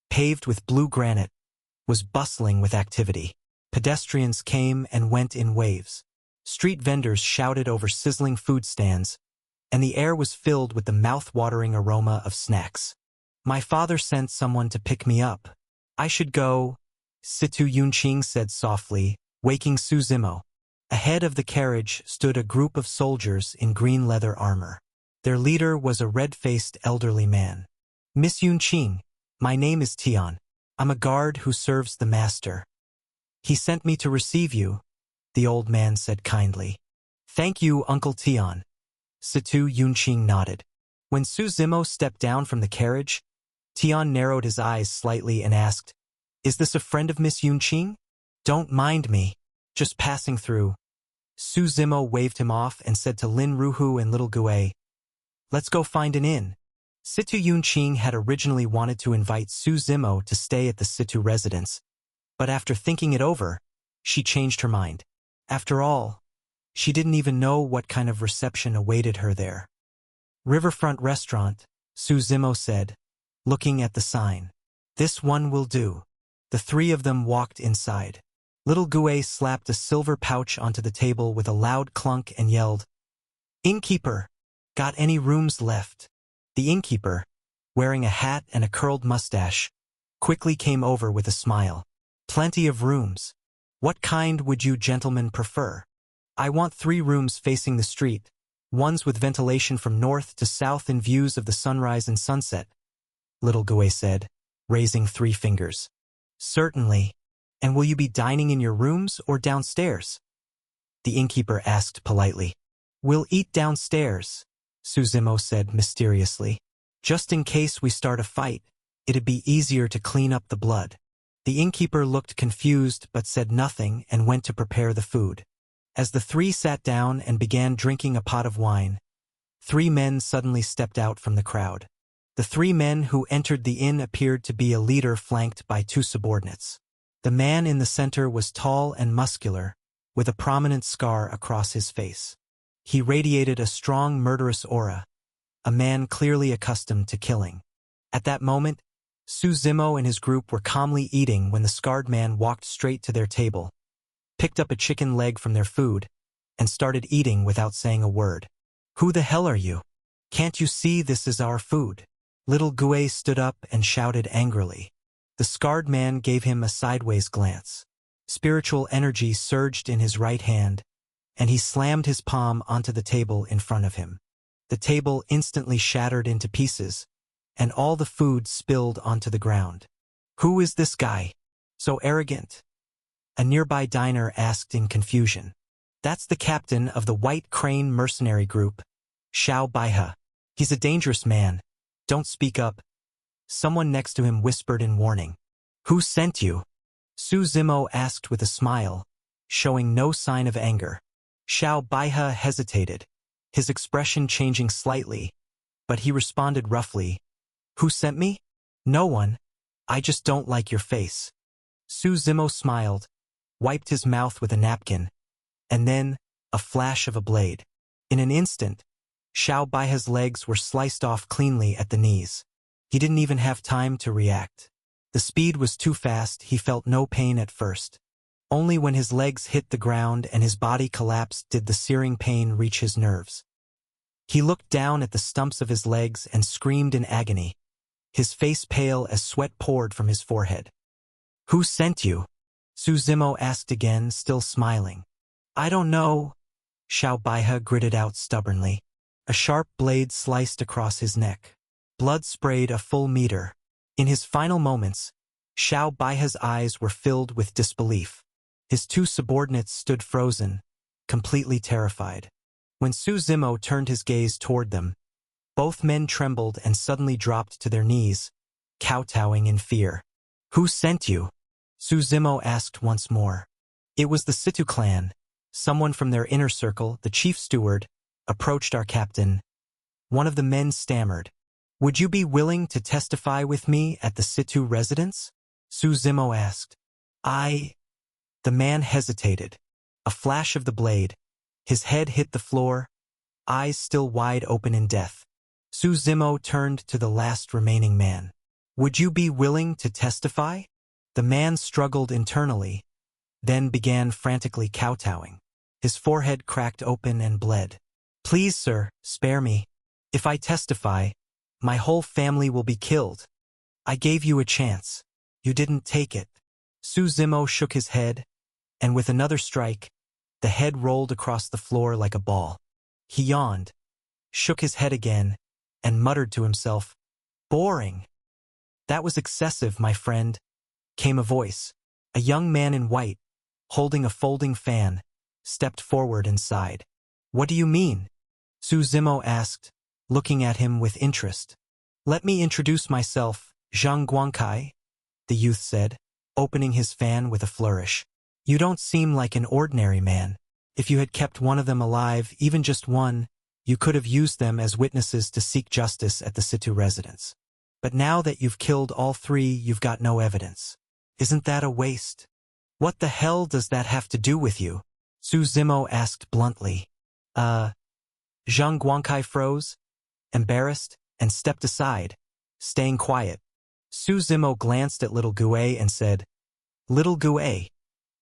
paved with blue granite, was bustling with activity. Pedestrians came and went in waves. Street vendors shouted over sizzling food stands, and the air was filled with the mouth-watering aroma of snacks. "My father sent someone to pick me up. I should go," Situ Yunqing said softly, waking Su Zimo. Ahead of the carriage stood a group of soldiers in green leather armor. Their leader was a red-faced elderly man. "Miss Yunqing, my name is Tian. I'm a guard who serves the master. He sent me to receive you," the old man said kindly. "Thank you, Uncle Tian." Situ Yunqing nodded. When Su Zimo stepped down from the carriage, Tian narrowed his eyes slightly and asked, "Is this a friend of Miss Yunqing?" "Don't mind me. just passing through. Su Zimo waved him off and said to Lin Ruhu and Little Gue, "Let's go find an inn." Situ Yunqing had originally wanted to invite Su Zimo to stay at the Situ residence, but after thinking it over, she changed her mind. After all, she didn't even know what kind of reception awaited her there. "Riverfront restaurant," Su Zimo said, looking at the sign. "This one will do." The three of them walked inside. Little Gue slapped a silver pouch onto the table with a loud clunk and yelled, "Innkeeper, got any rooms left?" The innkeeper, wearing a hat and a curled mustache, quickly came over with a smile. "Plenty of rooms. What kind would you gentlemen prefer?" "I want 3 rooms facing the street, ones with ventilation from north to south and views of the sunrise and sunset," Little Gue said, raising 3 fingers. "Certainly. And will you be dining in your rooms or downstairs?" The innkeeper asked politely. "We'll eat downstairs," Su Zimo said mysteriously. "Just in case we start a fight, it'd be easier to clean up the blood." The innkeeper looked confused but said nothing and went to prepare the food. As the 3 sat down and began drinking a pot of wine, 3 men suddenly stepped out from the crowd. The 3 men who entered the inn appeared to be a leader flanked by 2 subordinates. The man in the center was tall and muscular, with a prominent scar across his face. He radiated a strong murderous aura, a man clearly accustomed to killing. At that moment, Su Zimo and his group were calmly eating when the scarred man walked straight to their table, picked up a chicken leg from their food, and started eating without saying a word. "Who the hell are you? Can't you see this is our food?" Little Gue stood up and shouted angrily. The scarred man gave him a sideways glance. Spiritual energy surged in his right hand, and he slammed his palm onto the table in front of him. The table instantly shattered into pieces, and all the food spilled onto the ground. "Who is this guy? So arrogant?" a nearby diner asked in confusion. "That's the captain of the White Crane mercenary group, Xiao Baihe. He's a dangerous man. Don't speak up." Someone next to him whispered in warning. "Who sent you?" Su Zimo asked with a smile, showing no sign of anger. Xiao Baihe hesitated, his expression changing slightly, but he responded roughly, "Who sent me? No one. I just don't like your face." Su Zimo smiled, wiped his mouth with a napkin, and then, a flash of a blade. In an instant, Xiao Baihe's legs were sliced off cleanly at the knees. He didn't even have time to react. The speed was too fast, he felt no pain at first. Only when his legs hit the ground and his body collapsed did the searing pain reach his nerves. He looked down at the stumps of his legs and screamed in agony, his face pale as sweat poured from his forehead. "Who sent you?" Su Zimo asked again, still smiling. "I don't know," Xiao Baihe gritted out stubbornly. A sharp blade sliced across his neck. Blood sprayed a full meter. In his final moments, Xiao Baihe's eyes were filled with disbelief. His 2 subordinates stood frozen, completely terrified. When Su Zimo turned his gaze toward them, both men trembled and suddenly dropped to their knees, kowtowing in fear. "Who sent you?" Su Zimo asked once more. It was the Situ clan. Someone from their inner circle, the chief steward, approached our captain. One of the men stammered, "Would you be willing to testify with me at the Situ residence?" Su Zimo asked. The man hesitated. A flash of the blade. His head hit the floor, eyes still wide open in death. Su Zimo turned to the last remaining man. "Would you be willing to testify?" The man struggled internally, then began frantically kowtowing. His forehead cracked open and bled. "Please, sir, spare me. If I testify, my whole family will be killed. I gave you a chance. You didn't take it." Su Zimo shook his head, and with another strike, the head rolled across the floor like a ball. He yawned, shook his head again, and muttered to himself, "Boring." "That was excessive, my friend," came a voice. A young man in white, holding a folding fan, stepped forward and sighed. "What do you mean?" Su Zimo asked, looking at him with interest. "Let me introduce myself, Zhang Guangkai," the youth said, opening his fan with a flourish. You don't seem like an ordinary man. If you had kept one of them alive, even just one, you could have used them as witnesses to seek justice at the Situ residence. But now that you've killed all three, you've got no evidence. Isn't that a waste? What the hell does that have to do with you? Su Zimo asked bluntly. Zhang Guangkai froze, embarrassed, and stepped aside, staying quiet. Su Zimo glanced at Little Gue and said, Little Gue,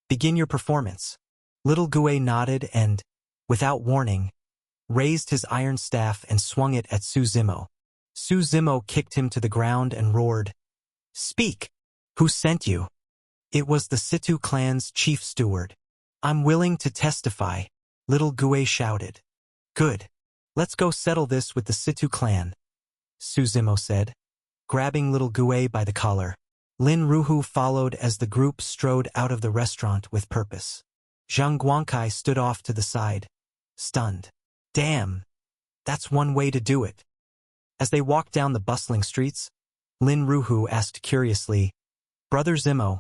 begin your performance. Little Gue nodded and, without warning, raised his iron staff and swung it at Su Zimo. Su Zimo kicked him to the ground and roared, Speak! Who sent you? It was the Situ clan's chief steward. I'm willing to testify, Little Gue shouted. Good. Let's go settle this with the Situ clan, Su Zimo said, grabbing Little Gue by the collar. Lin Ruhu followed as the group strode out of the restaurant with purpose. Zhang Guangkai stood off to the side, stunned. Damn, that's one way to do it. As they walked down the bustling streets, Lin Ruhu asked curiously, Brother Zimo,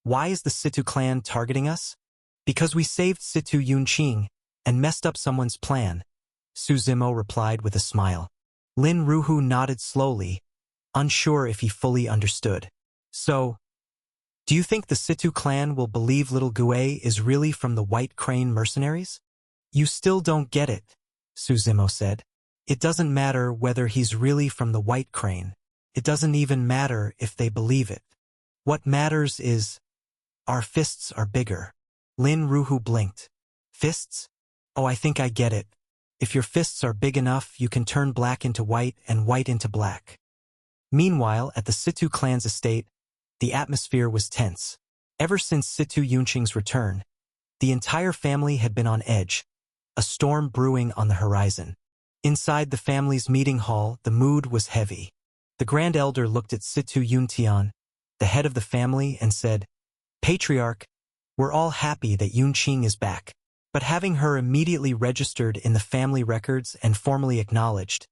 why is the Situ clan targeting us? Because we saved Situ Yunqing and messed up someone's plan, Su Zimo replied with a smile. Lin Ruhu nodded slowly, unsure if he fully understood. So, do you think the Situ clan will believe Little Gue is really from the White Crane mercenaries? You still don't get it, Su Zimo said. It doesn't matter whether he's really from the White Crane. It doesn't even matter if they believe it. What matters is, our fists are bigger. Lin Ruhu blinked. Fists? Oh, I think I get it. If your fists are big enough, you can turn black into white and white into black. Meanwhile, at the Situ clan's estate, the atmosphere was tense. Ever since Situ Yunqing's return, the entire family had been on edge, a storm brewing on the horizon. Inside the family's meeting hall, the mood was heavy. The Grand Elder looked at Situ Yuntian, the head of the family, and said, Patriarch, we're all happy that Yunqing is back, but having her immediately registered in the family records and formally acknowledged,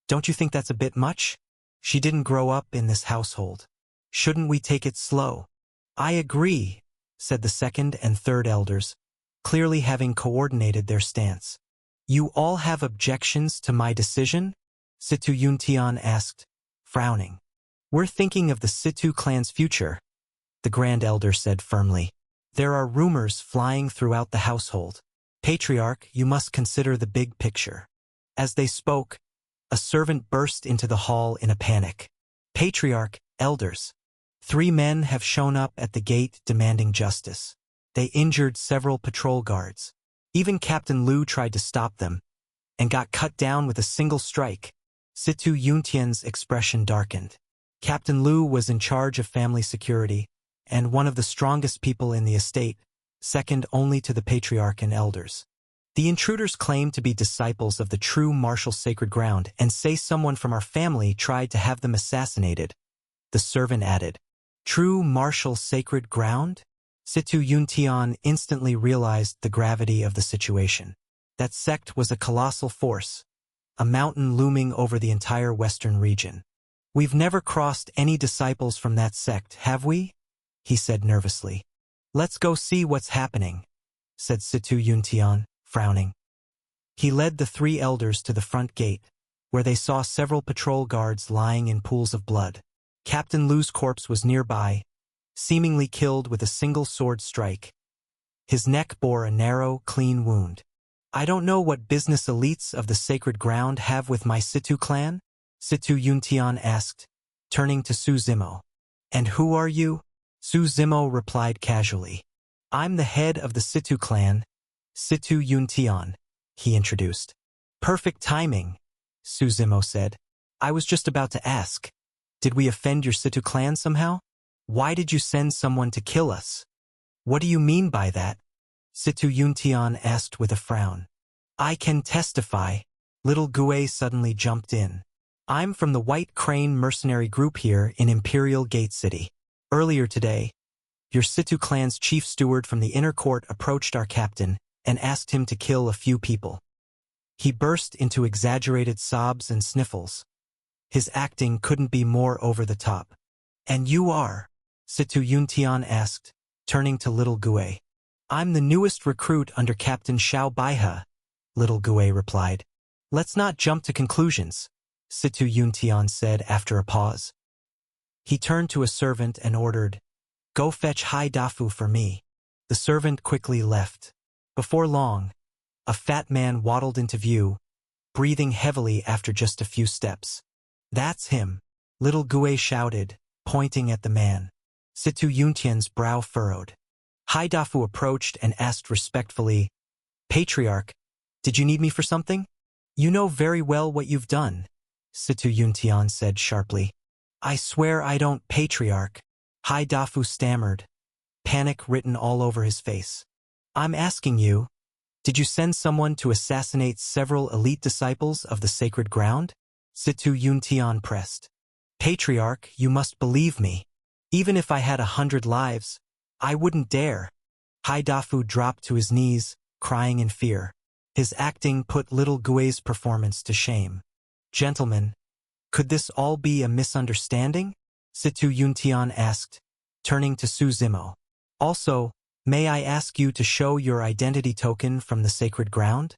don't you think that's a bit much? She didn't grow up in this household. Shouldn't we take it slow? I agree, said the second and third elders, clearly having coordinated their stance. You all have objections to my decision? Situ Yuntian asked, frowning. We're thinking of the Situ clan's future, the Grand Elder said firmly. There are rumors flying throughout the household. Patriarch, you must consider the big picture. As they spoke, a servant burst into the hall in a panic. Patriarch, elders. 3 men have shown up at the gate demanding justice. They injured several patrol guards. Even Captain Lu tried to stop them, and got cut down with a single strike. Situ Yuntian's expression darkened. Captain Lu was in charge of family security, and one of the strongest people in the estate, second only to the Patriarch and elders. The intruders claim to be disciples of the true martial sacred ground and say someone from our family tried to have them assassinated. The servant added, True martial sacred ground? Situ Yuntian instantly realized the gravity of the situation. That sect was a colossal force, a mountain looming over the entire western region. We've never crossed any disciples from that sect, have we? He said nervously. Let's go see what's happening, said Situ Yuntian, frowning. He led the 3 elders to the front gate, where they saw several patrol guards lying in pools of blood. Captain Lu's corpse was nearby, seemingly killed with a single sword strike. His neck bore a narrow, clean wound. I don't know what business elites of the sacred ground have with my Situ clan, Situ Yuntian asked, turning to Su Zimo. And who are you? Su Zimo replied casually. I'm the head of the Situ clan, Situ Yuntian, he introduced. Perfect timing, Su Zimo said. I was just about to ask. Did we offend your Situ clan somehow? Why did you send someone to kill us? What do you mean by that? Situ Yuntian asked with a frown. I can testify. Little Gue suddenly jumped in. I'm from the White Crane mercenary group here in Imperial Gate City. Earlier today, your Situ clan's chief steward from the inner court approached our captain and asked him to kill a few people. He burst into exaggerated sobs and sniffles. His acting couldn't be more over the top. And you are? Situ Yuntian asked, turning to Little Gue. I'm the newest recruit under Captain Xiao Baihe, Little Gue replied. Let's not jump to conclusions, Situ Yuntian said after a pause. He turned to a servant and ordered, Go fetch Hai Dafu for me. The servant quickly left. Before long, a fat man waddled into view, breathing heavily after just a few steps. That's him, Little Gue shouted, pointing at the man. Situ Yuntian's brow furrowed. Hai Dafu approached and asked respectfully, Patriarch, did you need me for something? You know very well what you've done, Situ Yuntian said sharply. I swear I don't, Patriarch, Hai Dafu stammered, panic written all over his face. I'm asking you, did you send someone to assassinate several elite disciples of the sacred ground? Situ Yuntian pressed. Patriarch, you must believe me. Even if I had 100 lives, I wouldn't dare. Hai Dafu dropped to his knees, crying in fear. His acting put Little Gue's performance to shame. Gentlemen, could this all be a misunderstanding? Situ Yuntian asked, turning to Su Zimo. Also, may I ask you to show your identity token from the sacred ground?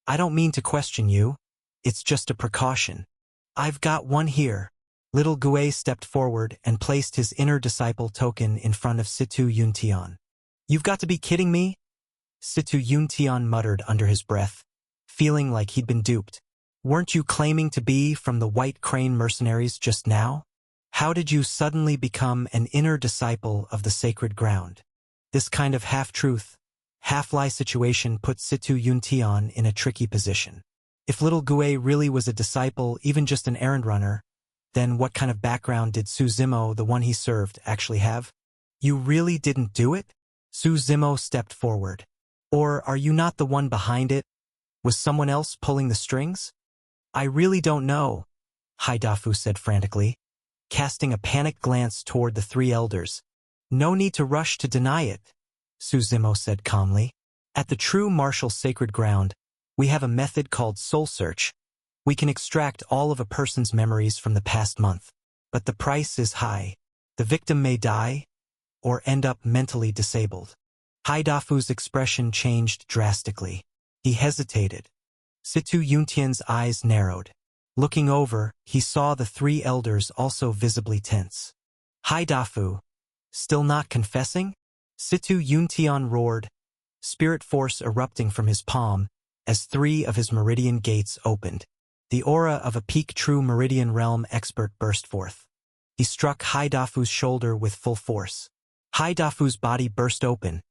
I don't mean to question you. It's just a precaution. I've got one here. Little Gue stepped forward and placed his inner disciple token in front of Situ Yuntian. You've got to be kidding me? Situ Yuntian muttered under his breath, feeling like he'd been duped. Weren't you claiming to be from the White Crane mercenaries just now? How did you suddenly become an inner disciple of the sacred ground? This kind of half-truth, half-lie situation put Situ Yuntian in a tricky position. If Little Gue really was a disciple, even just an errand runner, then what kind of background did Su Zimo, the one he served, actually have? You really didn't do it? Su Zimo stepped forward. Or are you not the one behind it? Was someone else pulling the strings? I really don't know, Hai Dafu said frantically, casting a panicked glance toward the three elders. No need to rush to deny it, Su Zimo said calmly. At the true martial sacred ground, we have a method called soul search. We can extract all of a person's memories from the past month, but the price is high. The victim may die or end up mentally disabled. Hai Dafu's expression changed drastically. He hesitated. Situ Yuntian's eyes narrowed. Looking over, he saw the three elders also visibly tense. Hai Dafu, still not confessing? Situ Yuntian roared, spirit force erupting from his palm as three of his meridian gates opened. The aura of a peak true meridian realm expert burst forth. He struck Hai Dafu's shoulder with full force. Hai Dafu's body burst open,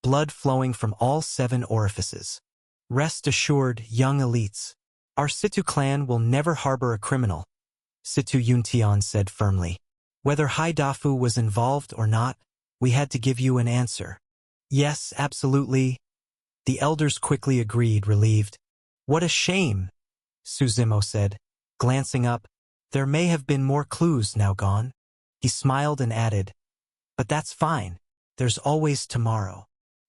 blood flowing from all 7 orifices. Rest assured, young elites. Our Situ clan will never harbor a criminal, Situ Yuntian said firmly. Whether Hai Dafu was involved or not, we had to give you an answer. Yes, absolutely. The elders quickly agreed, relieved. What a shame, Su Zimo said, glancing up. There may have been more clues now gone. He smiled and added, but that's fine. There's always tomorrow.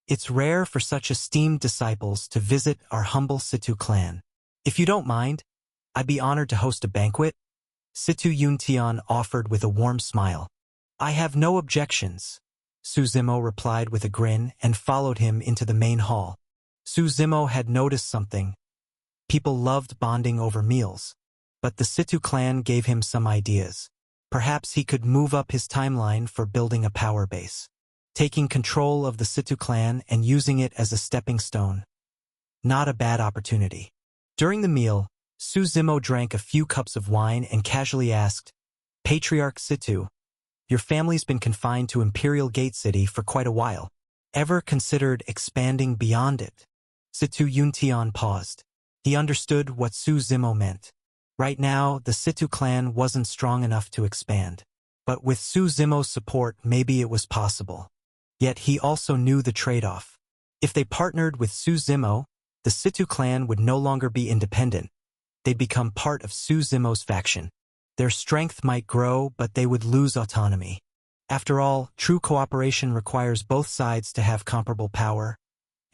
It's rare for such esteemed disciples to visit our humble Situ clan. If you don't mind, I'd be honored to host a banquet. Situ Yuntian offered with a warm smile. I have no objections, Su Zimo replied with a grin and followed him into the main hall. Su Zimo had noticed something. People loved bonding over meals, but the Situ clan gave him some ideas. Perhaps he could move up his timeline for building a power base, taking control of the Situ clan and using it as a stepping stone. Not a bad opportunity. During the meal, Su Zimo drank a few cups of wine and casually asked, Patriarch Situ, your family's been confined to Imperial Gate City for quite a while. Ever considered expanding beyond it? Situ Yuntian paused. He understood what Su Zimo meant. Right now, the Situ clan wasn't strong enough to expand. But with Su Zimo's support, maybe it was possible. Yet he also knew the trade-off. If they partnered with Su Zimo, the Situ clan would no longer be independent. They'd become part of Su Zimo's faction. Their strength might grow, but they would lose autonomy. After all, true cooperation requires both sides to have comparable power,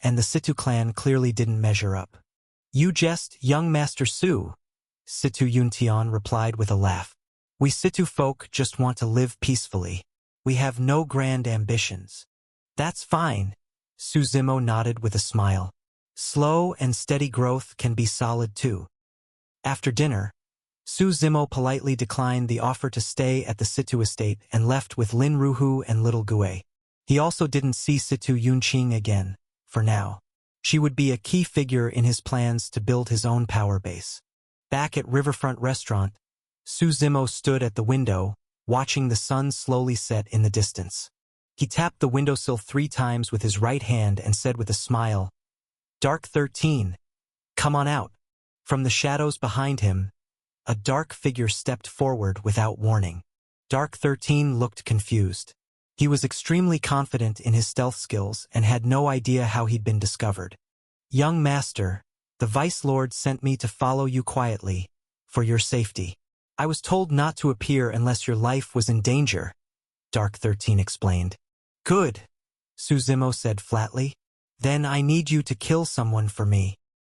and the Situ clan clearly didn't measure up. You jest, young Master Su, Situ Yuntian replied with a laugh. We Situ folk just want to live peacefully. We have no grand ambitions. That's fine, Suzimo nodded with a smile. Slow and steady growth can be solid too. After dinner, Suzimo politely declined the offer to stay at the Situ estate and left with Lin Ruhu and little Gue. He also didn't see Situ Yunqing again, for now. She would be a key figure in his plans to build his own power base. Back at Riverfront Restaurant, Suzimo stood at the window, watching the sun slowly set in the distance. He tapped the windowsill 3 times with his right hand and said with a smile, "Dark 13, come on out." From the shadows behind him, a dark figure stepped forward without warning. Dark 13 looked confused. He was extremely confident in his stealth skills and had no idea how he'd been discovered. "Young master, the Vice Lord sent me to follow you quietly, for your safety. I was told not to appear unless your life was in danger," Dark 13 explained. "Good," Suzimo said flatly. "Then I need you to kill someone for me."